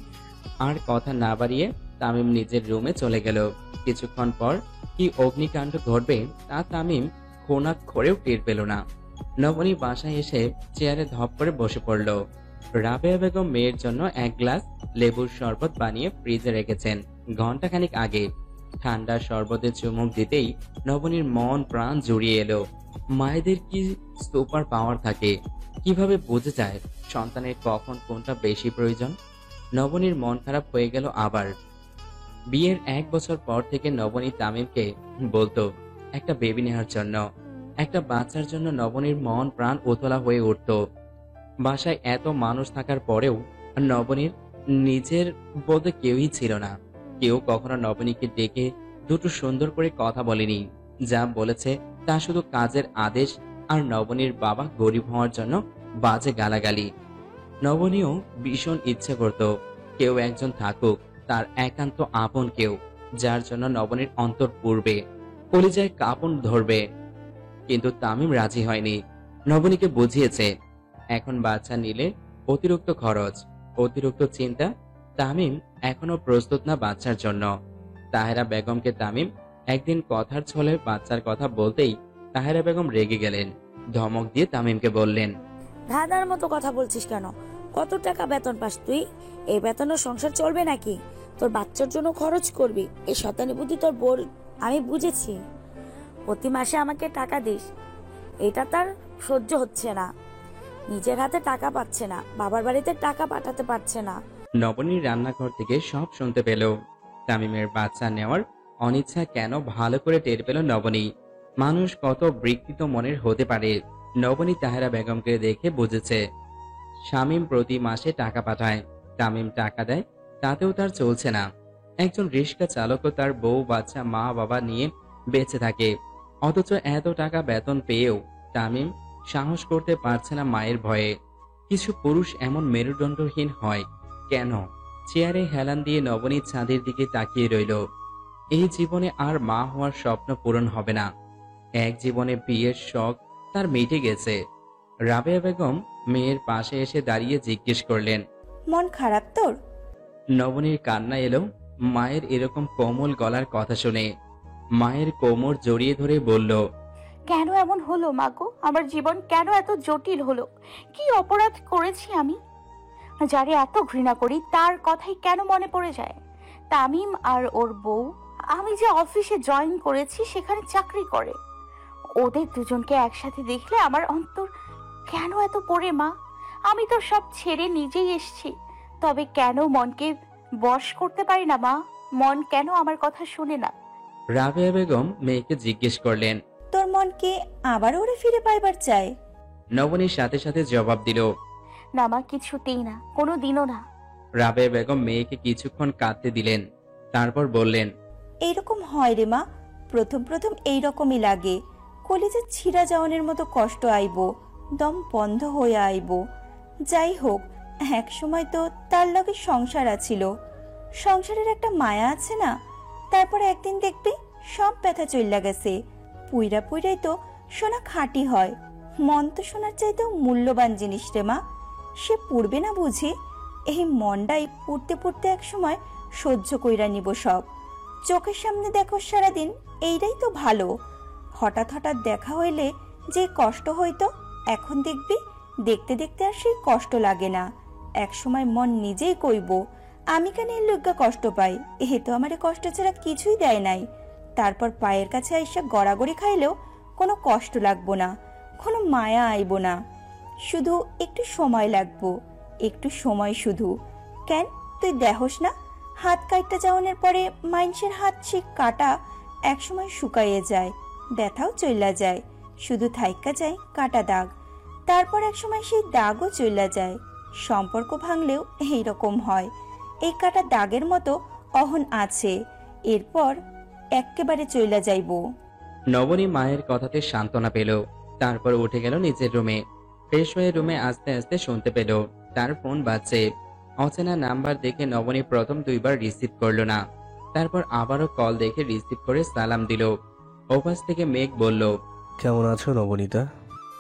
আর কথা না বাড়িয়ে তামিম নিজের রুমে চলে গেল। কিছুক্ষণ পর কি অগ্নিকাণ্ড ঘটবে তা তামিম কোণাক্ষরেও টের পেল না। নবনী বাসায় এসে চেয়ারে ধপ করে বসে পড়ল। রাবেয়া বেগম মেয়ের জন্য এক গ্লাস লেবুর শরবত বানিয়ে ফ্রিজে রেখেছেন ঘন্টাখানিক আগে। ঠান্ডা শরবতে চুমুক দিতেই নবনীর মন প্রাণ জুড়িয়ে এলো। মায়েদের কি সুপার পাওয়ার থাকে, কিভাবে বোঝা যায় সন্তানের কখন কোনটা বেশি প্রয়োজন। নবনীর মন খারাপ হয়ে গেল আবার। বিয়ের 1 বছর পর থেকে নবনী তামিমকে বলতো একটা বেবি নেওয়ার জন্য, একটা বাচ্চার জন্য নবনীর মন প্রাণ উতলা হয়ে উঠত। বাসায় এত মানুষ থাকার পরেও নবনীর নিজের বলতে কেউই ছিল না। কেউ কখনো নবনীকে ডেকে দুটো সুন্দর করে কথা বলেনি। যা বলেছে তা শুধু কাজের আদেশ আর নবনীর বাবা গরিব হওয়ার জন্য বাজে গালাগালি। নবনীও ভীষণ ইচ্ছে করত কেউ একজন থাকুক, তার একান্ত আপন কেউ, যার জন্য নবনীর অন্তর পূর্বে কলিজায় কাঁপন ধরবে। কিন্তু তামিম রাজি হয়নি। নবনীকে বুঝিয়েছে এখন বাচ্চা নিলে অতিরিক্ত খরচ, অতিরিক্ত চিন্তা। তামিম এখনো প্রস্তুত না বাচ্চার জন্য। তাহেরা বেগমকে তামিম একদিন কথার ছলে বাচ্চার কথা বলতেই তাহেরা বেগম রেগে গেলেন। ধমক দিয়ে তামিমকে বললেন, ধাঁধার মতো কথা বলছিস কেন? কত টাকা বেতন পাস তুই? এই বেতনে সংসার চলবে নাকি? তোর বাচ্চার জন্য খরচ করবি, এই শতানি বুদ্ধি তোর বল। আমি বুঝেছি, প্রতি মাসে আমাকে টাকা দিস, এটা তার সহ্য হচ্ছে না। নিজের হাতে টাকা পাচ্ছে না, বাবার বাড়িতে টাকা পাঠাতে পারছে না। নবনীর রান্নাঘর থেকে সব শুনতে পেল। তামিমের বাচ্চা নেওয়ার অনিচ্ছা কেন ভালো করে টের পেল নবনী। মানুষ কত বিকৃত মনের হতে পারে নবনী তাহেরা বেগমকে দেখে বুঝেছে। শামীম প্রতি মাসে টাকা পাঠায়, তামিম টাকা দেয়, তাতেও তার চলছে না। একজন রিক্সা চালকও তার বউ বাচ্চা মা বাবা নিয়ে বেঁচে থাকে, অথচ এত টাকা বেতন পেয়েও তামিম সাহস করতে পারছে না মায়ের ভয়ে। কিছু পুরুষ এমন মেরুদণ্ডহীন হয় কেন? চেয়ারে হেলান দিয়ে নবনীর ছাদের দিকে তাকিয়ে রইল। এই জীবনে আর মা হওয়ার স্বপ্ন পূরণ হবে না। এক জীবনে বিয়ের শখ তার মিটে গেছে। রাবেয়া বেগম মেয়ের পাশে এসে দাঁড়িয়ে জিজ্ঞেস করলেন, মন খারাপ তোর? নবনীর কান্না এলো মায়ের এরকম কোমল গলার কথা শুনে। মায়ের কোমর জড়িয়ে ধরে বলল, কেন এমন হলো মাগো? আমার জীবন কেন এত জটিল হলো? কি অপরাধ করেছি আমি? যারে এত ঘৃণা করি তার কথাই কেন মনে পড়ে যায়? তামিম আর ওর বউ, আমি যে অফিসে জয়েন করেছি সেখানে চাকরি করে, ওদের দুজনকে একসাথে দেখলে আমার অন্তর কেন এত পড়ে মা? আমি তো সব ছেড়ে নিজেই এসেছি, তবে কেন মনকে বশ করতে পারি না মা? মন কেন আমার কথা শুনে না? রাবেয়া বেগম মেয়েকে জিজ্ঞেস করলেন, তোর মনকে আবার ওরে ফিরে পাইবার চায়? নবনীর সাথে সাথে জবাব দিল, না মা, কিছুতেই না, কোনো দিনও না। রাবেয়া বেগম মেয়েকে কিছুক্ষণ কাঁদতে দিলেন, তারপর বললেন, এইরকম হয় রে মা, প্রথম প্রথম এইরকমই লাগে। কলিজে ছিঁড়া যাওয়ানের মতো কষ্ট আইব, দম বন্ধ হয়ে আইব। যাই হোক, এক সময় তো তার লগে সংসার আছিল, সংসারের একটা মায়া আছে না। তারপর একদিন দেখবি সব ব্যথা চইলা গেছে। পুইরা পুইরাই তো সোনা খাঁটি হয়। মন তো সোনার চাইতেও মূল্যবান জিনিস রে মা, সে পুড়বে না বুঝি? এই মনটাই পুড়তে পুড়তে এক সময় সহ্য কইরা নিব সব। চোখের সামনে দেখো সারাদিন, এইটাই তো ভালো। হঠাৎ হঠাৎ দেখা হইলে যে কষ্ট হইতো, এখন দেখবি দেখতে দেখতে আর সেই কষ্ট লাগে না। এক সময় মন নিজেই কইব, আমি কেন এর লজ্ঞা কষ্ট পাই, এ তো আমারে কষ্ট ছাড়া কিছুই দেয় নাই। তারপর পায়ের কাছে আইসা গড়াগড়ি খাইলেও কোনো কষ্ট লাগবো না, কোনো মায়া আইব না। শুধু একটু সময় লাগবো, একটু সময় শুধু। কেন তুই দেহস না, হাত কাটতে যাওয়ানোর পরে মাইনসের হাত সে কাটা একসময় শুকাইয়ে যায়, ব্যথাও চইলা যায়, শুধু থাইকা যায় কাটা দাগ। তারপর একসময় সেই দাগও চইলা যায়। সম্পর্ক ভাঙলেও এইরকম হয়, এই কাটা দাগের মতো অহন আছে, এরপর এক্কেবারে চইলা যাইব। নবনী মায়ের কথাতে সান্ত্বনা পেল। তারপর উঠে গেল নিজের রুমে। ফ্রেশ হয়ে রুমে আস্তে আস্তে শুনতে পেল তার ফোন বাজছে। অচেনা নাম্বার দেখে নবনী প্রথম 2 বার রিসিভ করলো না, তারপর আবারও কল দেখে রিসিভ করে সালাম দিল। ওপাশ থেকে মেঘ বলল, কেমন আছো নবনীতা?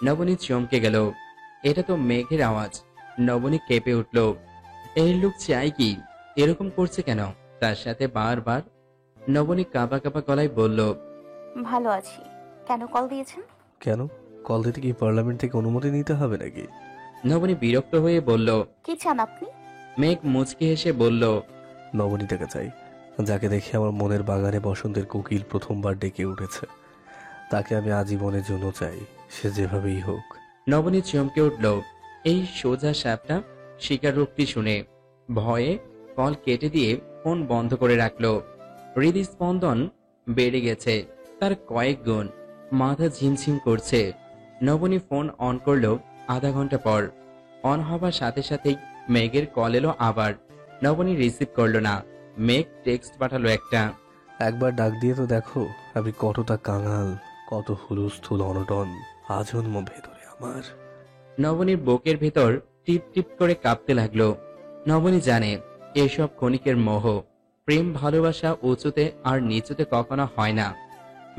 নবনী চমকে গেল, এটা তো মেঘের আওয়াজ। নবনী কেঁপে উঠল, এই লোক চাই কি, এরকম করছে কেন তার সাথে বারবার? নবনী কাঁপা কাঁপা গলায় বলল, ভালো আছি। কেন কল দিয়েছেন? কেন? কল দিতে কি পার্লামেন্ট থেকে অনুমতি নিতে হবে নাকি? নবনী বিরক্ত হয়ে বলল। কি চান আপনি? মেঘ মুচকি হেসে বলল, নবনীটাকে চাই, যাকে দেখে আমার মনের বাগানে বসন্তের কোকিল প্রথমবার ডেকে উঠেছে। তাকে আমি আজীবনের জন্য চাই, সে যেভাবেই হোক। নবনী চমকে উঠল এই সোজা সাপটা স্বীকারোক্তি শুনে। ভয়ে কল কেটে দিয়ে ফোন বন্ধ করে রাখলো। হৃদস্পন্দন বেড়ে গেছে তার কয়েক গুণ, মাথা ঝিমঝিম করছে। নবনী ফোন অন করলো আধা ঘন্টা পর। অন হবার সাথে সাথেই মেঘের কল এলো আবার। নবনী রিসিভ করলো না। মেঘ টেক্সট পাঠালো একটা। একবার ডাক দিয়ে তো দেখো আমি কতটা কাঙাল, কত হুলস্থুল অনটন আজন্ম ভেতরে আমার। নবনীর বুকের ভেতর টিপ টিপ করে কাঁপতে লাগলো। নবনী জানে এসব ক্ষণিকের মোহ। প্রেম ভালোবাসা উঁচুতে আর নিচুতে কখনো হয় না।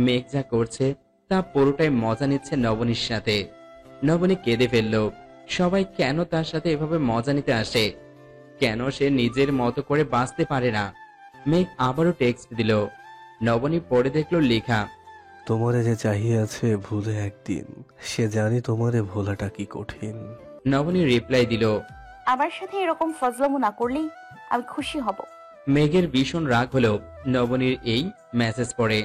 মেঘ যা করছে তা পুরোটাই মজা নিচ্ছে নবনীর সাথে। নবনী কেঁদে ফেলল। সবাই কেন তার সাথে এভাবে মজা নিতে আসে? কেন সে নিজের মতো করে বাঁচতে পারে না? মেঘ আবারও টেক্সট দিল। নবনী পড়ে দেখলো লেখা, তোমারে যে চাহিয়ে আছে ভুলে একদিন, সে জানি তোমারে ভোলাটা কি কঠিন। নবনী রিপ্লাই দিল, আমার সাথে এরকম ফজলামো না করলেই আমি খুশি হব। মেঘের ভীষণ রাগ হলো নবনীর এই মেসেজ পড়ে।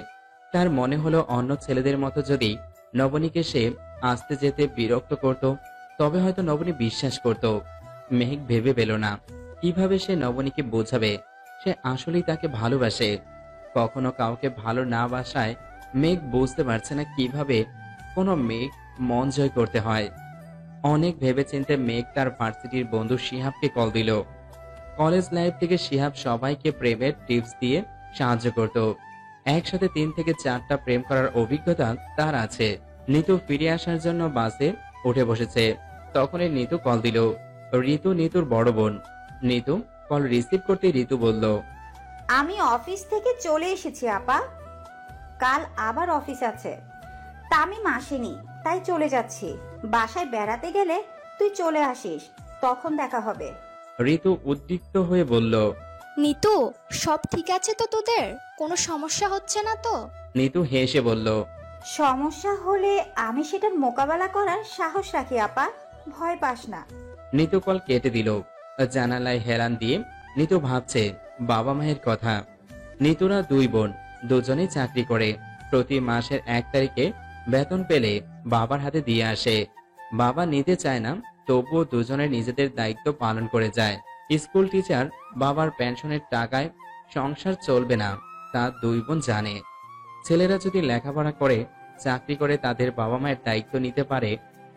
তার মনে হলো অন্য ছেলেদের মতো যদি নবনীকে সে আসতে যেতে বিরক্ত করত তবে হয়তো নবনী বিশ্বাস করত। মেঘ ভেবে পেল না কিভাবে সে নবনীকে বোঝাবে সে আসলেই তাকে ভালোবাসে। কখনো কাউকে ভালো না বাসায় মেঘ বুঝতে পারছে না কিভাবে কোনো মেঘ মন জয় করতে হয়। অনেক ভেবেচিন্তে মেঘ তার ভার্সিটির বন্ধু শিহাবকে কল দিল। কলেজ লাইফ থেকে শিহাব সবাইকে প্রেমের টিপস দিয়ে সাহায্য করত। একসাথে 3 থেকে 4টা প্রেম করার অভিজ্ঞতা তার আছে। নিতু ফিরে আসার জন্য বাসে উঠে বসেছে। তখনই নিতু কল দিল। ঋতু নিতুর বড় বোন। নিতু কল রিসিভ করতে ঋতু বলল, আমি অফিস থেকে চলে এসেছি আপা, কাল আবার অফিস আছে। তামিম আসেনি তাই চলে যাচ্ছি। বাসায় বেড়াতে গেলে তুই চলে আসিস, তখন দেখা হবে। ঋতু উদ্বিগ্ন হয়ে বলল। নিতু, সব ঠিক আছে তো? তোদের কোনো সমস্যা হচ্ছে না তো? নিতু হেসে বলল, সমস্যা হলে আমি সেটার মোকাবেলা করার সাহস রাখি আপা, ভয় পাস না। নিতু কল কেটে দিল। জানালায় হেলান দিয়ে নিতু ভাবছে বাবা মায়ের কথা। নিতুরা 2 বোন, দুজনেই চাকরি করে। প্রতি মাসের 1 তারিখে বেতন পেলে বাবার হাতে দিয়ে আসে। বাবা নিতে চায় না, তবুও দুজনে নিজেদের দায়িত্ব পালন করে যায়। স্কুল টিচার, বাবার পেনশনের টাকায় সংসার চলবে না তা 2 বোন জানে। ছেলেরা যদি লেখাপড়া করে চাকরি করে তাদের বাবা মায়ের দায়িত্ব নিতে পারে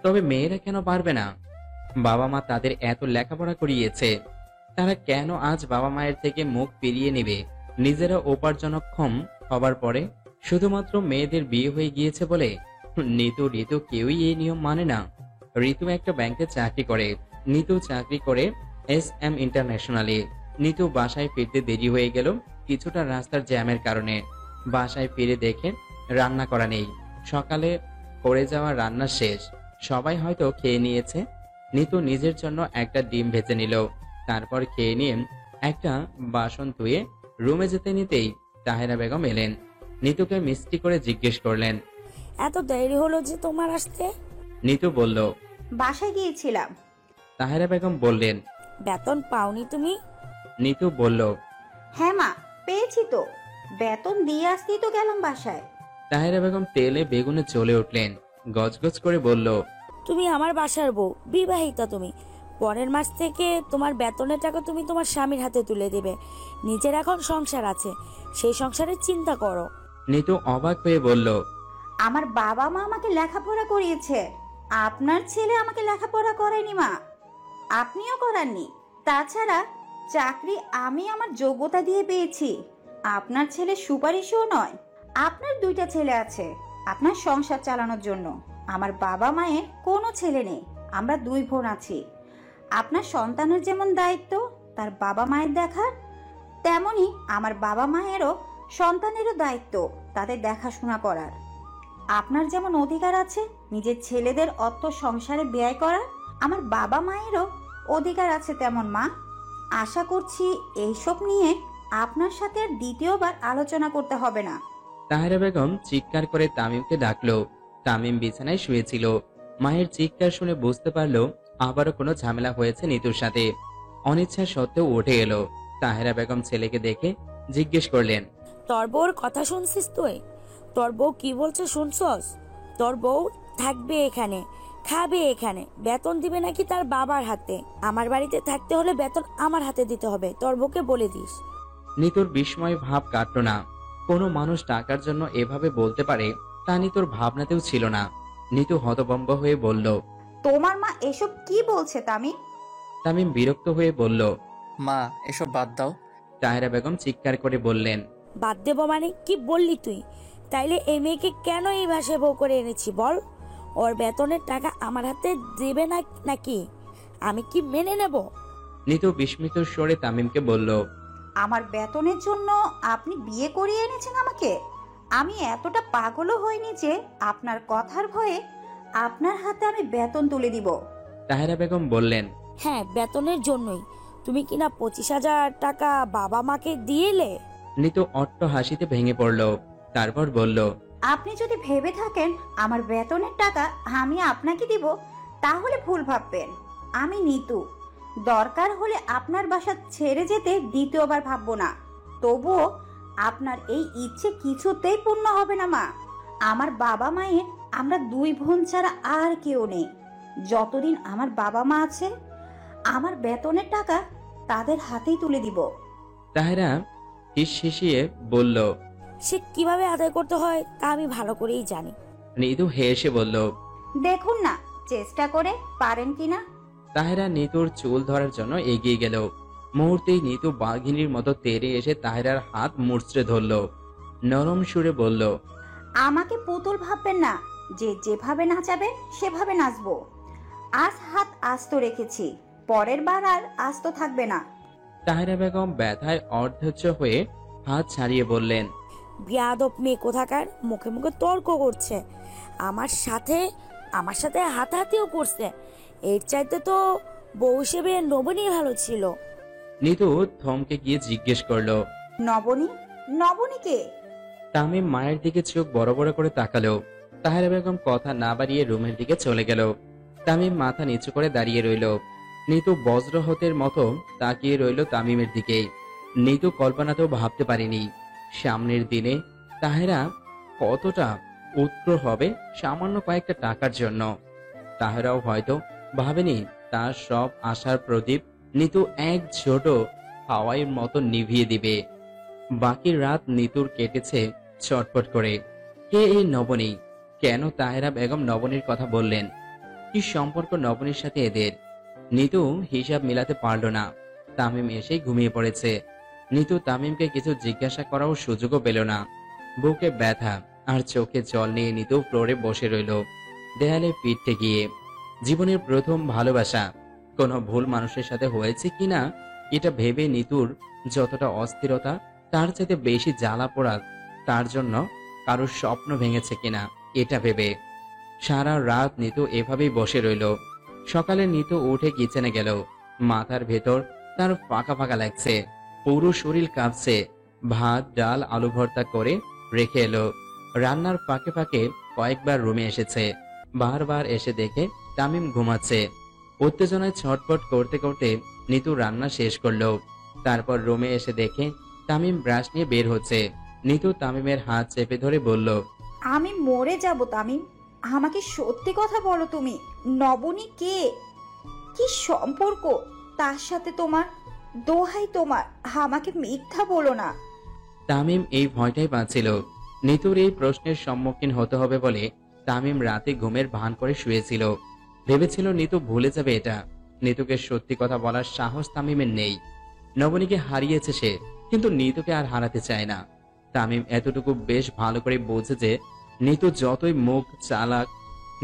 তবে মেয়েরা কেন পারবে না? বাবা মা তাদের এত লেখাপড়া করিয়েছে, তারা কেন আজ বাবা মায়ের থেকে মুখ ফিরিয়ে নেবে? নিজেরা উপার্জনক্ষম হবার পরে শুধুমাত্র মেয়েদের বিয়ে হয়ে গিয়েছে বলে নিতু ঋতু কেউই এই নিয়ম মানে না। ঋতু একটা ব্যাংকে চাকরি করে, নিতু চাকরি করে SM ইন্টারন্যাশনালে। নিতু বাসায় ফিরতে দেরি হয়ে গেল কিছুটা রাস্তার জ্যামের কারণে। বাসায় ফিরে দেখে রান্না করা নেই। সকালে করে যাওয়া রান্না শেষ, সবাই হয়তো খেয়ে নিয়েছে। নিতু নিজের জন্য একটা ডিম ভেজে নিল। তারপর খেয়ে নিয়ে একটা বাসন ধুয়ে রুমে যেতে নিতেই তাহেরা বেগম এলেন। নিতুকে মিষ্টি করে জিজ্ঞেস করলেন, এত দেরি হলো যে তোমার আসতে? নিতু বলল, বাসায় গিয়েছিলাম। তাহেরা বেগম বললেন, বেতন পাওনি তুমি? নিতু বলল, হ্যাঁ মা, পেয়েছি তো, বেতন দিয়ে আসতেই তো গেলাম বাসায়। তাহেরা বেগম তেলে বেগুনে চলে উঠলেন। গজগজ করে বলল, তুমি আমার বাসার বউ, বিবাহিতা তুমি। পরের মাস থেকে তোমার বেতনের টাকা তুমি তোমার স্বামীর হাতে তুলে দেবে। নিজের এখন সংসার আছে, সেই সংসারের চিন্তা করো। নিতু অবাক হয়ে বলল, আমার বাবা মা আমাকে লেখাপড়া করিয়েছে, আপনার ছেলে আমাকে লেখাপড়া করেনি মা, আপনিও করাননি। তাছাড়া চাকরি আমি আমার যোগ্যতা দিয়ে পেয়েছি, আপনার ছেলে সুপারিশও নয়। আপনার 2টা ছেলে আছে আপনার সংসার চালানোর জন্য, আমার বাবা মায়ের কোনো ছেলে নেই, আমরা 2 বোন আছি। আপনার সন্তানের যেমন দায়িত্ব তার বাবা মায়ের দেখার, তেমনি আমার বাবা মায়েরও সন্তানেরও দায়িত্ব তাদের দেখাশোনা করার। আপনার যেমন অধিকার আছে নিজের ছেলেদের অর্থ সংসারে ব্যয় করার, আমার বাবা মায়েরও অধিকার আছে তেমন মা। আশা করছি এইসব নিয়ে আপনার সাথে আর দ্বিতীয়বার আলোচনা করতে হবে না। তাহেরা বেগম চিৎকার করে তামিমকে ডাকলো। তামিম বিছানায় শুয়েছিল। মায়ের চিৎকার শুনে বুঝতে পারলো আবারও কোনো ঝামেলা হয়েছে নিতুর সাথে। অনিচ্ছা সত্ত্বেও উঠে এলো। তাহেরা বেগম ছেলেকে দেখে জিজ্ঞেস করলেন, তোর বউর কথা শুনছিস তুই? তোর বউ কি বলছে শুনছস? তোর বউ থাকবে এখানে, খাবে এখানে, বেতন দিবে নাকি তার বাবার হাতে। আমার বাড়িতে থাকতে হলে বেতন আমার হাতে দিতে হবে, তোর বউকে বলে দিস। নিতুর বিস্ময় ভাব কাটল না। কোনো মানুষ টাকার জন্য এভাবে বলতে পারে তা নিতুর ভাবনাতেও ছিল না। নিতু হতভম্ব হয়ে বলল, তোমার মা এসব কি বলছে তামিম? তামিম বিরক্ত হয়ে বলল, মা এসব বাদ দাও। তাহেরা বেগম চিৎকার করে বললেন, বাদ দেবো মানে কি বললি তুই? তাইলে এই মেয়েকে কেন এই ভাষায় বউ করে এনেছি বল? ওর বেতনের টাকা আমার হাতে দেবে না নাকি? আমি কি মেনে নেব? নিতু বিস্মিত স্বরে তামিমকে বলল, আমার বেতনের জন্য আপনি বিয়ে করিয়ে এনেছেন আমাকে? আমি এতটা পাগলও হইনি যে আপনার কথার ভয়ে আপনার হাতে আমি বেতন তুলে দিব। তাহেরা বেগম বললেন, হ্যাঁ, বেতনের জন্যই। তুমি কিনা 25,000 টাকা বাবা মাকে দিয়েলে। নিতু অট্ট হাসিতে ভেঙে পড়ল। তারপর বলল, আপনি যদি ভেবে থাকেন আমার বেতনের টাকা আমি আপনাকে দিব তাহলে ভুল ভাববেন। আমি নিতু, দরকার হলে আপনার বাসা ছেড়ে যেতে দ্বিতীয়বার ভাববো না। তবুও আপনার এই ইচ্ছে কিছুতেই পূর্ণ হবে না মা। আমার বাবা মায়ের আমরা 2 বোন ছাড়া আর কেউ নেই। যতদিন আমার বাবা মা আছে আমার বেতনের টাকা তাদের হাতেই তুলে দিব। তাহেরা হিসিয়ে বলল, সে কিভাবে আদায় করতে হয় তা আমি ভালো করেই জানি। নিতু হেসে বলল, দেখুন না চেষ্টা করে পারেন কিনা। তাহেরা নিতুর চুল ধরার জন্য এগিয়ে গেল। মুহূর্তেই নিতু বাঘিনীর মতো তেড়ে এসে তাহেরার হাত মুচড়ে ধরল। নরম সুরে বলল, আমাকে পুতুল ভাববেন না যে যেভাবে নাচাবে সেভাবে নাচবো। আজ হাত আস্ত রেখেছি, পরের বার আর আস্ত থাকবে না। তাহেরা বেগম ব্যথায় অধৈর্য হয়ে হাত ছাড়িয়ে বললেন, বিয়াদব মেয়ে কোথাকার, মুখে মুখে তর্ক করছে, আমার সাথে হাতাহাতিও করছে। এর চাইতে তো বউ হিসেবে নবনী ভালো ছিল। নিতু থমকে গিয়ে জিজ্ঞেস করলো, নবনী? নবনী কে? তামিম মায়ের দিকে চোখ বড় বড় করে তাকালো। তাহেরা বেগম কথা না বাড়িয়ে রুমের দিকে চলে গেল। তামিম মাথা নিচু করে দাঁড়িয়ে রইল। নিতু বজ্রহতের মতো তাকিয়ে রইল তামিমের দিকে। নিতু কল্পনাতেও ভাবতে পারেনি সামনের দিনে তাহেরা কতটা উৎগ্র হবে সামান্য কয়েকটা টাকার জন্য। তাহেরাও হয়তো ভাবেনি তার সব আশার প্রদীপ নিতু এক ছোট হাওয়াইয়ের মতো নিভিয়ে দিবে। বাকি রাত নিতুর কেটেছে ছটফট করে। কে এই নবনী? কেন তাহেরা বেগম নবনীর কথা বললেন? কি সম্পর্ক নবনীর সাথে এদের? নিতু হিসাব মিলাতে পারল না। তামিম এসে ঘুমিয়ে পড়েছে। নিতু তামিমকে কিছু জিজ্ঞাসা করাও সুযোগও পেল না। বুকে ব্যথা আর চোখে জল নিয়ে নিতু ফ্লোরে বসে রইল, দেয়ালে পিঠে গিয়ে। জীবনের প্রথম ভালোবাসা কোনো ভুল মানুষের সাথে হয়েছে কিনা এটা ভেবে নিতুর যতটা অস্থিরতা তার চাইতে বেশি জ্বালা পোড়া তার জন্য কারোর স্বপ্ন ভেঙেছে কিনা এটা ভেবে। সারা রাত নিতু এভাবেই বসে রইল। সকালে নিতু উঠে কিচেনে গেল। মাথার ভেতর তার ফাঁকা ফাঁকা লাগছে, পুরো শরীর কাঁপছে। ভাত ডাল আলু ভর্তা করে রেখে এলো। রান্নার ফাঁকে ফাঁকে কয়েকবার রুমে এসেছে। বারবার এসে দেখে তামিম ঘুমাচ্ছে। উত্তেজনায় ছটফট করতে করতে নিতু রান্না শেষ করলো। তারপর রুমে এসে দেখে তামিম ব্রাশ নিয়ে বের হচ্ছে। নিতু তামিমের হাত চেপে ধরে বলল, আমি মরে যাব তামিম। আমাকে সত্যি কথা বলো, তুমি নবনী কে? কি সম্পর্ক তার সাথে তোমার? দোহাই তোমার, আমাকে মিথ্যা বলো না। তামিম এই ভয়টাই পাচ্ছিল নিতুর এই প্রশ্নের সম্মুখীন হতে হবে বলে। তামিম রাতে ঘুমের ভান করে শুয়েছিল। ভেবেছিল নিতু ভুলে যাবে এটা। নিতুকে সত্যি কথা বলার সাহস তামিমের নেই। নবনীকে হারিয়েছে সে, কিন্তু নিতুকে আর হারাতে চায় না। তামিম এতটুকু বেশ ভালো করে বোঝে যে নিতু যতই মুখ চালাক,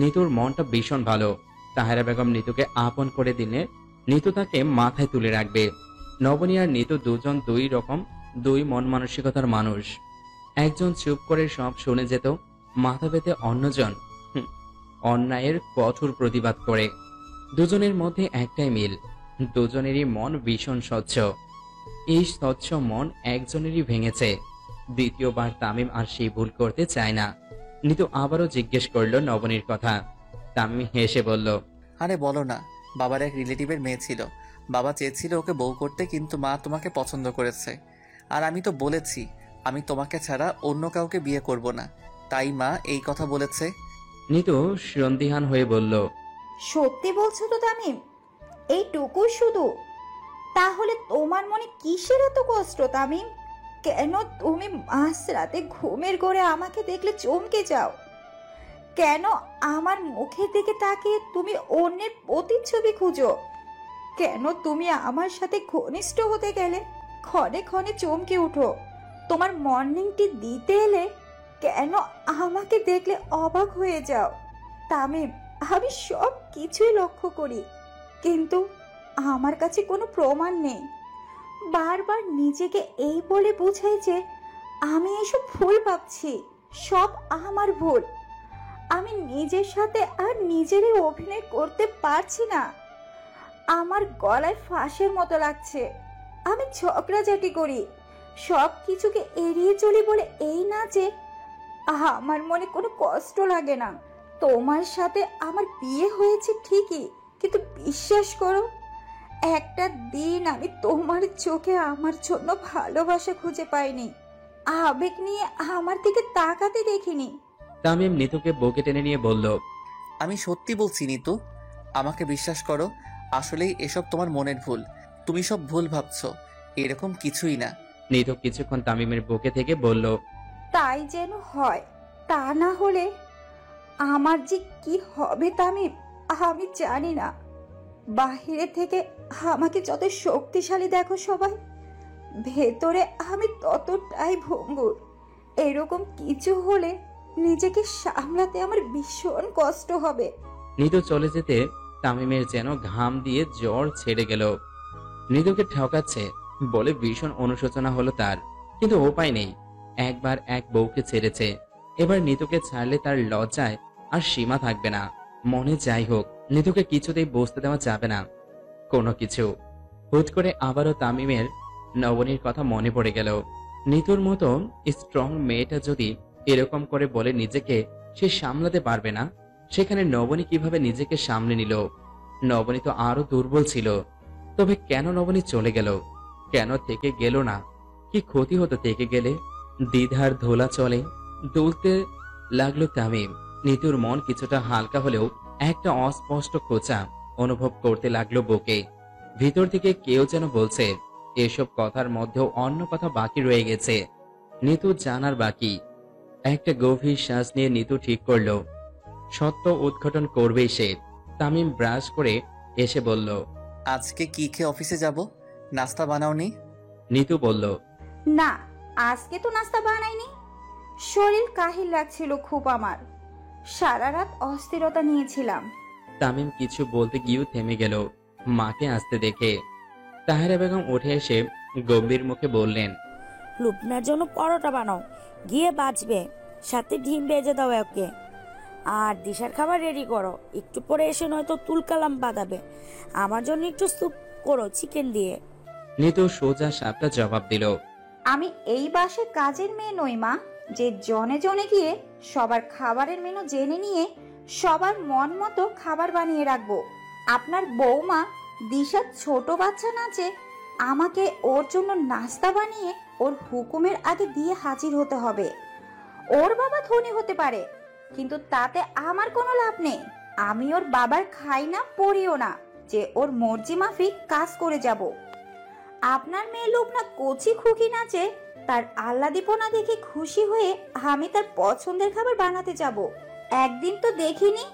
নিতুর মনটা ভীষণ ভালো। তাহেরা বেগম নিতুকে আপন করে দিলে নিতু তাকে মাথায় তুলে রাখবে। নবনী আর নিতু দুজন দুই মন মানসিকতার মানুষ। একজন চুপ করে সব শুনে যেত, মাথা পেতে অন্যজন অন্যায়ের কঠোর প্রতিবাদ করে। দুজনের মধ্যে একটাই মিল, দুজনেরই মন ভীষণ স্বচ্ছ। এই স্বচ্ছ মন একজনেরই ভেঙেছে। দ্বিতীয়বার তামিম আর সেই ভুল করতে চায় না। নিতু আবারও জিজ্ঞেস করলো নবনীর কথা। তামিম হেসে বলল, আরে বলো না, বাবার এক রিলেটিভের মেয়ে ছিল। বাবা চেয়েছিল ওকে বউ করতে, কিন্তু মা তোমাকে পছন্দ করেছে। আর আমি তো বলেছি আমি তোমাকে ছাড়া অন্য কাউকে বিয়ে করব না, তাই মা এই কথা বলেছে। নিতু সন্দিহান হয়ে বলল, সত্যি বলছো তো তামিম? এইটুকু শুধু? তাহলে তোমার মনে কিসের এত কষ্ট তামিম? কেন তুমি মাঝরাতে ঘুমের ঘোরে আমাকে দেখলে চমকে যাও? কেন আমার মুখের দিকে তাকিয়ে তুমি অন্যের প্রতিচ্ছবি খুঁজো? কেন তুমি আমার সাথে ঘনিষ্ঠ হতে গেলে ক্ষণে ক্ষণে চমকে উঠো? তোমার মর্নিং টি দিতে এলে কেন আমাকে দেখলে অবাক হয়ে যাও? তামিম, আমি সব কিছুই লক্ষ্য করি, কিন্তু আমার কাছে কোনো প্রমাণ নেই। বারবার নিজেকে এই বলে বোঝাই যে আমি এসব ভুল ভাবছি, সব আমার ভুল। আমি নিজের সাথে আর নিজেরই অভিনয় করতে পারছি না। আমার গলায় ফাঁসের মতো লাগছে। আমি ঝগড়াঝাটি করি, সব কিছুকে এড়িয়ে চলি বলে এই না যে আমার মনে কোনো কষ্ট লাগে না। তোমার সাথে আমার বিয়ে হয়েছে ঠিকই, কিন্তু বিশ্বাস করো, একটা দিন আমি তোমার চোখে আমার জন্য ভালোবাসা খুঁজে পাইনি, আবেগ নিয়ে আমার দিকে তাকাতে দেখিনি। তামিম নিতুকে বুকে টেনে নিয়ে বলল, আমি সত্যি বলছি নিতু, আমাকে বিশ্বাস করো, আসলেই এসব তোমার মনের ভুল। তুমি সব ভুল ভাবছো, এরকম কিছুই না। নিতু কিছুক্ষণ তামিমের বুকে থেকে বলল, তাই যেন হয়, তা না হলে আমার যে কি হবে তামিম আমি জানি না। বাহিরে থেকে আমাকে যত শক্তিশালী দেখো সবাই, ভেতরে আমি ততটাই ভঙ্গুর। এরকম কিছু হলে নিজেকে সামলাতে আমার ভীষণ কষ্ট হবে। নিতু চলে যেতে তামিমের যেন ঘাম দিয়ে জ্বর ছেড়ে গেল। নিতুকে ঠকাচ্ছে বলে ভীষণ অনুশোচনা হলো তার, কিন্তু উপায় নেই। একবার এক বউকে ছেড়েছে, এবার নিতুকে ছাড়লে তার লজ্জায় আর সীমা থাকবে না। মনে যাই হোক, নিতুকে কিছুতেই বুঝতে দেওয়া যাবে না কোনো কিছু। হুট করে আবারও তামিমের নবনীর কথা মনে পড়ে গেল। নিতুর মতো স্ট্রং মেয়েটা যদি এরকম করে বলে নিজেকে সে সামলাতে পারবে না, সেখানে নবনী কিভাবে নিজেকে সামলে নিল? নবনী তো আরো দুর্বল ছিল। তবে কেন নবনী চলে গেল? কেন থেকে গেল না? কি ক্ষতি হতো থেকে গেলে? দ্বিধার ধোলা চলে দুলতে লাগলো তামিম। নিতুর মন কিছুটা হালকা হলেও একটা অস্পষ্ট খোঁচা অনুভব করতে লাগলো বুকে। ভিতর থেকে কেউ যেন বলছে এসব কথার মধ্যেও অন্য কথা বাকি রয়ে গেছে, নিতু জানার বাকি। একটা গভীর শ্বাস নিয়ে নিতু ঠিক করলো সত্য উদ্ঘাটন করবেই সে। তামিম ব্রাশ করে এসে বলল, আজকে কি খেয়ে অফিসে যাব? নাস্তা বানাওনি? নিতু বলল, না, আজকে তো নাস্তা বানাইনি। শরীর কাহিল লাগছিল খুব আমার, সারা রাত অস্থিরতা নিয়েছিলাম। তামিম কিছু বলতে গিয়েও থেমে গেল মাকে আসতে দেখে। তাহেরা বেগম উঠে এসে গম্ভীর মুখে বললেন, লুবনার জন্য পরোটা বানাও, গিয়ে বাজবে, সাথে ডিম ভেজে দাও ওকে। আর দিশার খাবার রেডি করো, একটু পরে এসে নয়তো তুলকালাম বাঁধাবে। আমার জন্য একটু স্যুপ করো চিকেন দিয়ে। নিতু সোজা সাপটা জবাব দিল, আমি এই বাসে কাজের মেয়ে নই মা, যে জনে জনে গিয়ে সবার খাবারের মেনু জেনে নিয়ে সবার মন মতো খাবার বানিয়ে রাখবো। আপনার বৌমা দিশা ছোট বাচ্চা না যে আমাকে ওর জন্য নাস্তা বানিয়ে ওর হুকুমের আগে দিয়ে হাজির হতে হবে। ওর বাবা ধনী হতে পারে, কিন্তু তাতে আমার কোনো লাভ নেই। আমি ওর বাবার খাই না পড়িও না যে ওর মর্জি মাফিক কাজ করে যাব। আপনার মেয়ে লুবনা কচি খুকি নাচে, তার আহ্লাদীপনা দেখে খুশি হয়ে আমি তার পছন্দের খাবার বানাতে যাব। একদিন তো দেখিনি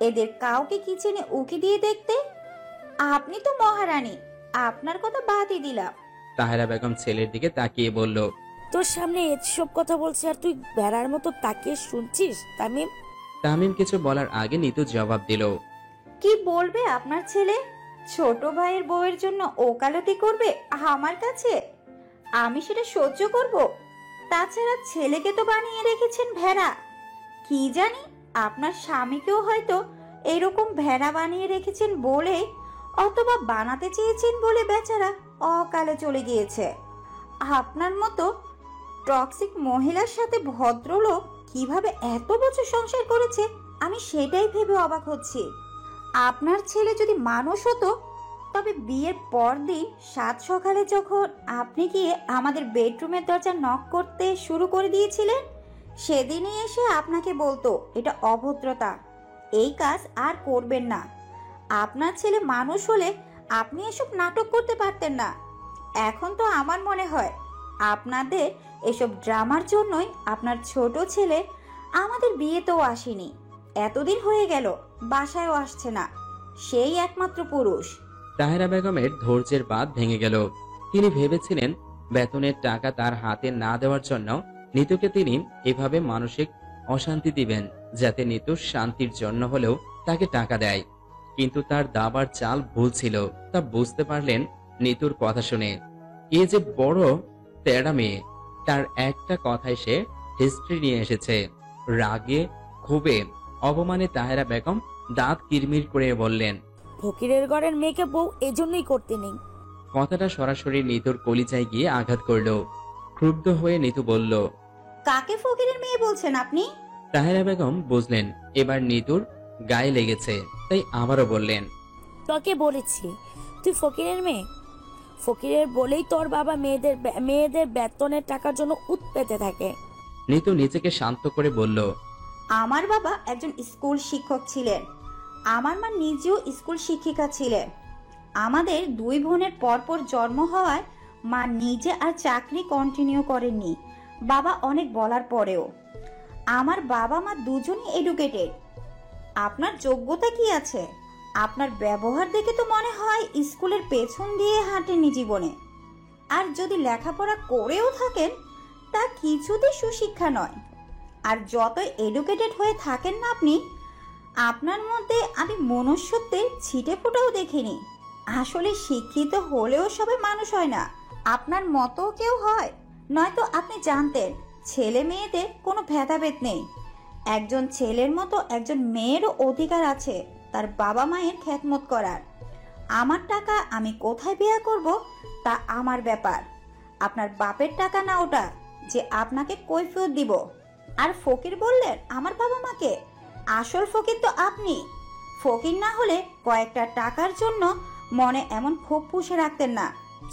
এদের কাউকে কিচেনে উকি দিয়ে দেখতে। আপনি তো মহারানী, আপনার কথা বাদই দিলাম। তাহেরা বেগম ছেলের দিকে তাকিয়ে বলল, তোর সামনে এসব কথা বলছে আর তুই বেড়ার মতো তাকিয়ে শুনছিস তামিম? তামিম কিছু বলার আগে নিতু জবাব দিল, কি বলবে আপনার ছেলে? ছোট ভাইয়ের বউয়ের জন্য ওকালতি করবে আমার কাছে? আমি সেটা সহ্য করব? তাছাড়া ছেলেকে তো বানিয়ে রেখেছেন ভেড়া। কি জানি আপনার স্বামীকেও হয়তো এরকম ভেড়া বানিয়ে রেখেছেন বলে, অথবা বানাতে চেয়েছেন বলে বেচারা অকালে চলে গিয়েছে। আপনার মতো টক্সিক মহিলার সাথে ভদ্রলোক কিভাবে এত বছর সংসার করেছে আমি সেটাই ভেবে অবাক হচ্ছি। আপনার ছেলে যদি মানুষ হতো তবে বিয়ের পর দিন সাত সকালে যখন আপনি গিয়ে আমাদের বেডরুমের দরজা নক করতে শুরু করে দিয়েছিলেন, সেদিনই এসে আপনাকে বলতো এটা অভদ্রতা, এই কাজ আর করবেন না। আপনার ছেলে মানুষ হলে আপনি এসব নাটক করতে পারতেন না। এখন তো আমার মনে হয় আপনাদের এসব ড্রামার জন্যই আপনার ছোট ছেলে আমাদের বিয়েতেও আসেনি, এতদিন হয়ে গেল বাসায়ও আসছে না, সেই একমাত্র পুরুষ। তাহেরা বেগমের ধৈর্যের বাঁধ ভেঙে গেল। তিনি ভেবেছিলেন বেতনের টাকা তার হাতে না দেওয়ার জন্য নিতুকে তিনি এভাবে মানসিক অশান্তি দিবেন, যাতে নিতু শান্তির জন্য হলেও তাকে টাকা দেয়। কিন্তু তার দাবার চাল ভুল ছিল, তা বুঝতে পারলেন নিতুর কথা শুনে। এ যে বড় তেড়া মেয়ে, তার একটা কথায় সে হিস্ট্রি নিয়ে এসেছে। রাগে ক্ষোভে অপমানে তাহেরা বেগম দাঁত কিরমির করে বললেন, ফকিরের ঘরের মেয়েকে বউ এজন্যই করতে নেই। কথাটা সরাসরি নিতুর কলিজায় গিয়ে আঘাত করলো। ক্রুদ্ধ হয়ে নিতু বলল, কাকে ফকিরের মেয়ে বলছেন আপনি? তাহেরা বেগম বুঝলেন এবার নিতুর গায়ে লেগেছে, তাই আবারও বললেন, তোকে বলেছি তুই ফকিরের মেয়ে। ফকিরের বলেই তোর বাবা মেয়েদের বেতনের টাকার জন্য পেতে থাকে। নিতু নিজেকে শান্ত করে বলল, আমার বাবা একজন স্কুল শিক্ষক ছিলেন, আমার মা নিজেও স্কুল শিক্ষিকা ছিলেন। আমাদের দুই বোনের পরপর জন্ম হওয়ায় মা নিজে আর চাকরি কন্টিনিউ করেননি, বাবা অনেক বলার পরেও। আমার বাবা মা দুজনই এডুকেটেড। আপনার যোগ্যতা কি আছে? আপনার ব্যবহার দেখে তো মনে হয় স্কুলের পেছন দিয়ে হাঁটেননি জীবনে। আর যদি লেখাপড়া করেও থাকেন তা কিছুতেই সুশিক্ষা নয়। আর যতই এডুকেটেড হয়ে থাকেন না আপনি, আপনার মধ্যে আমি মনুষ্যত্বের ছিটে ফোটাও দেখিনি। আসলে শিক্ষিত হলেও সবাই মানুষ হয় না, আপনার মতো কেউ হয়। নয়তো আপনি জানতেন ছেলে মেয়েদের কোনো ভেদাভেদ নেই। একজন ছেলের মতো একজন মেয়েরও অধিকার আছে তার বাবা মায়ের খেদমত করার। আমার টাকা আমি কোথায় ব্যয় করব তা আমার ব্যাপার, আপনার বাপের টাকা না ওটা যে আপনাকে কৈফিয়ত দিব। আর ফকির বললেন আমার বাবা মাকে, আসল ফকির তো আপনি। ফকির না হলে কয়েকটা টাকার জন্য মনে এমন ক্ষোভ পুষে রাখতেন না,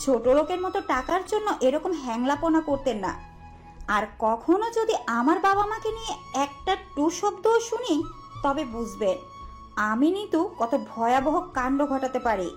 ছোট লোকের মতো টাকার জন্য এরকম হ্যাংলাপনা করতেন না। আর কখনো যদি আমার বাবা মাকে নিয়ে একটা টু শব্দও শুনি তবে বুঝবেন আমি নিতু কত ভয়াবহ কাণ্ড ঘটাতে পারি।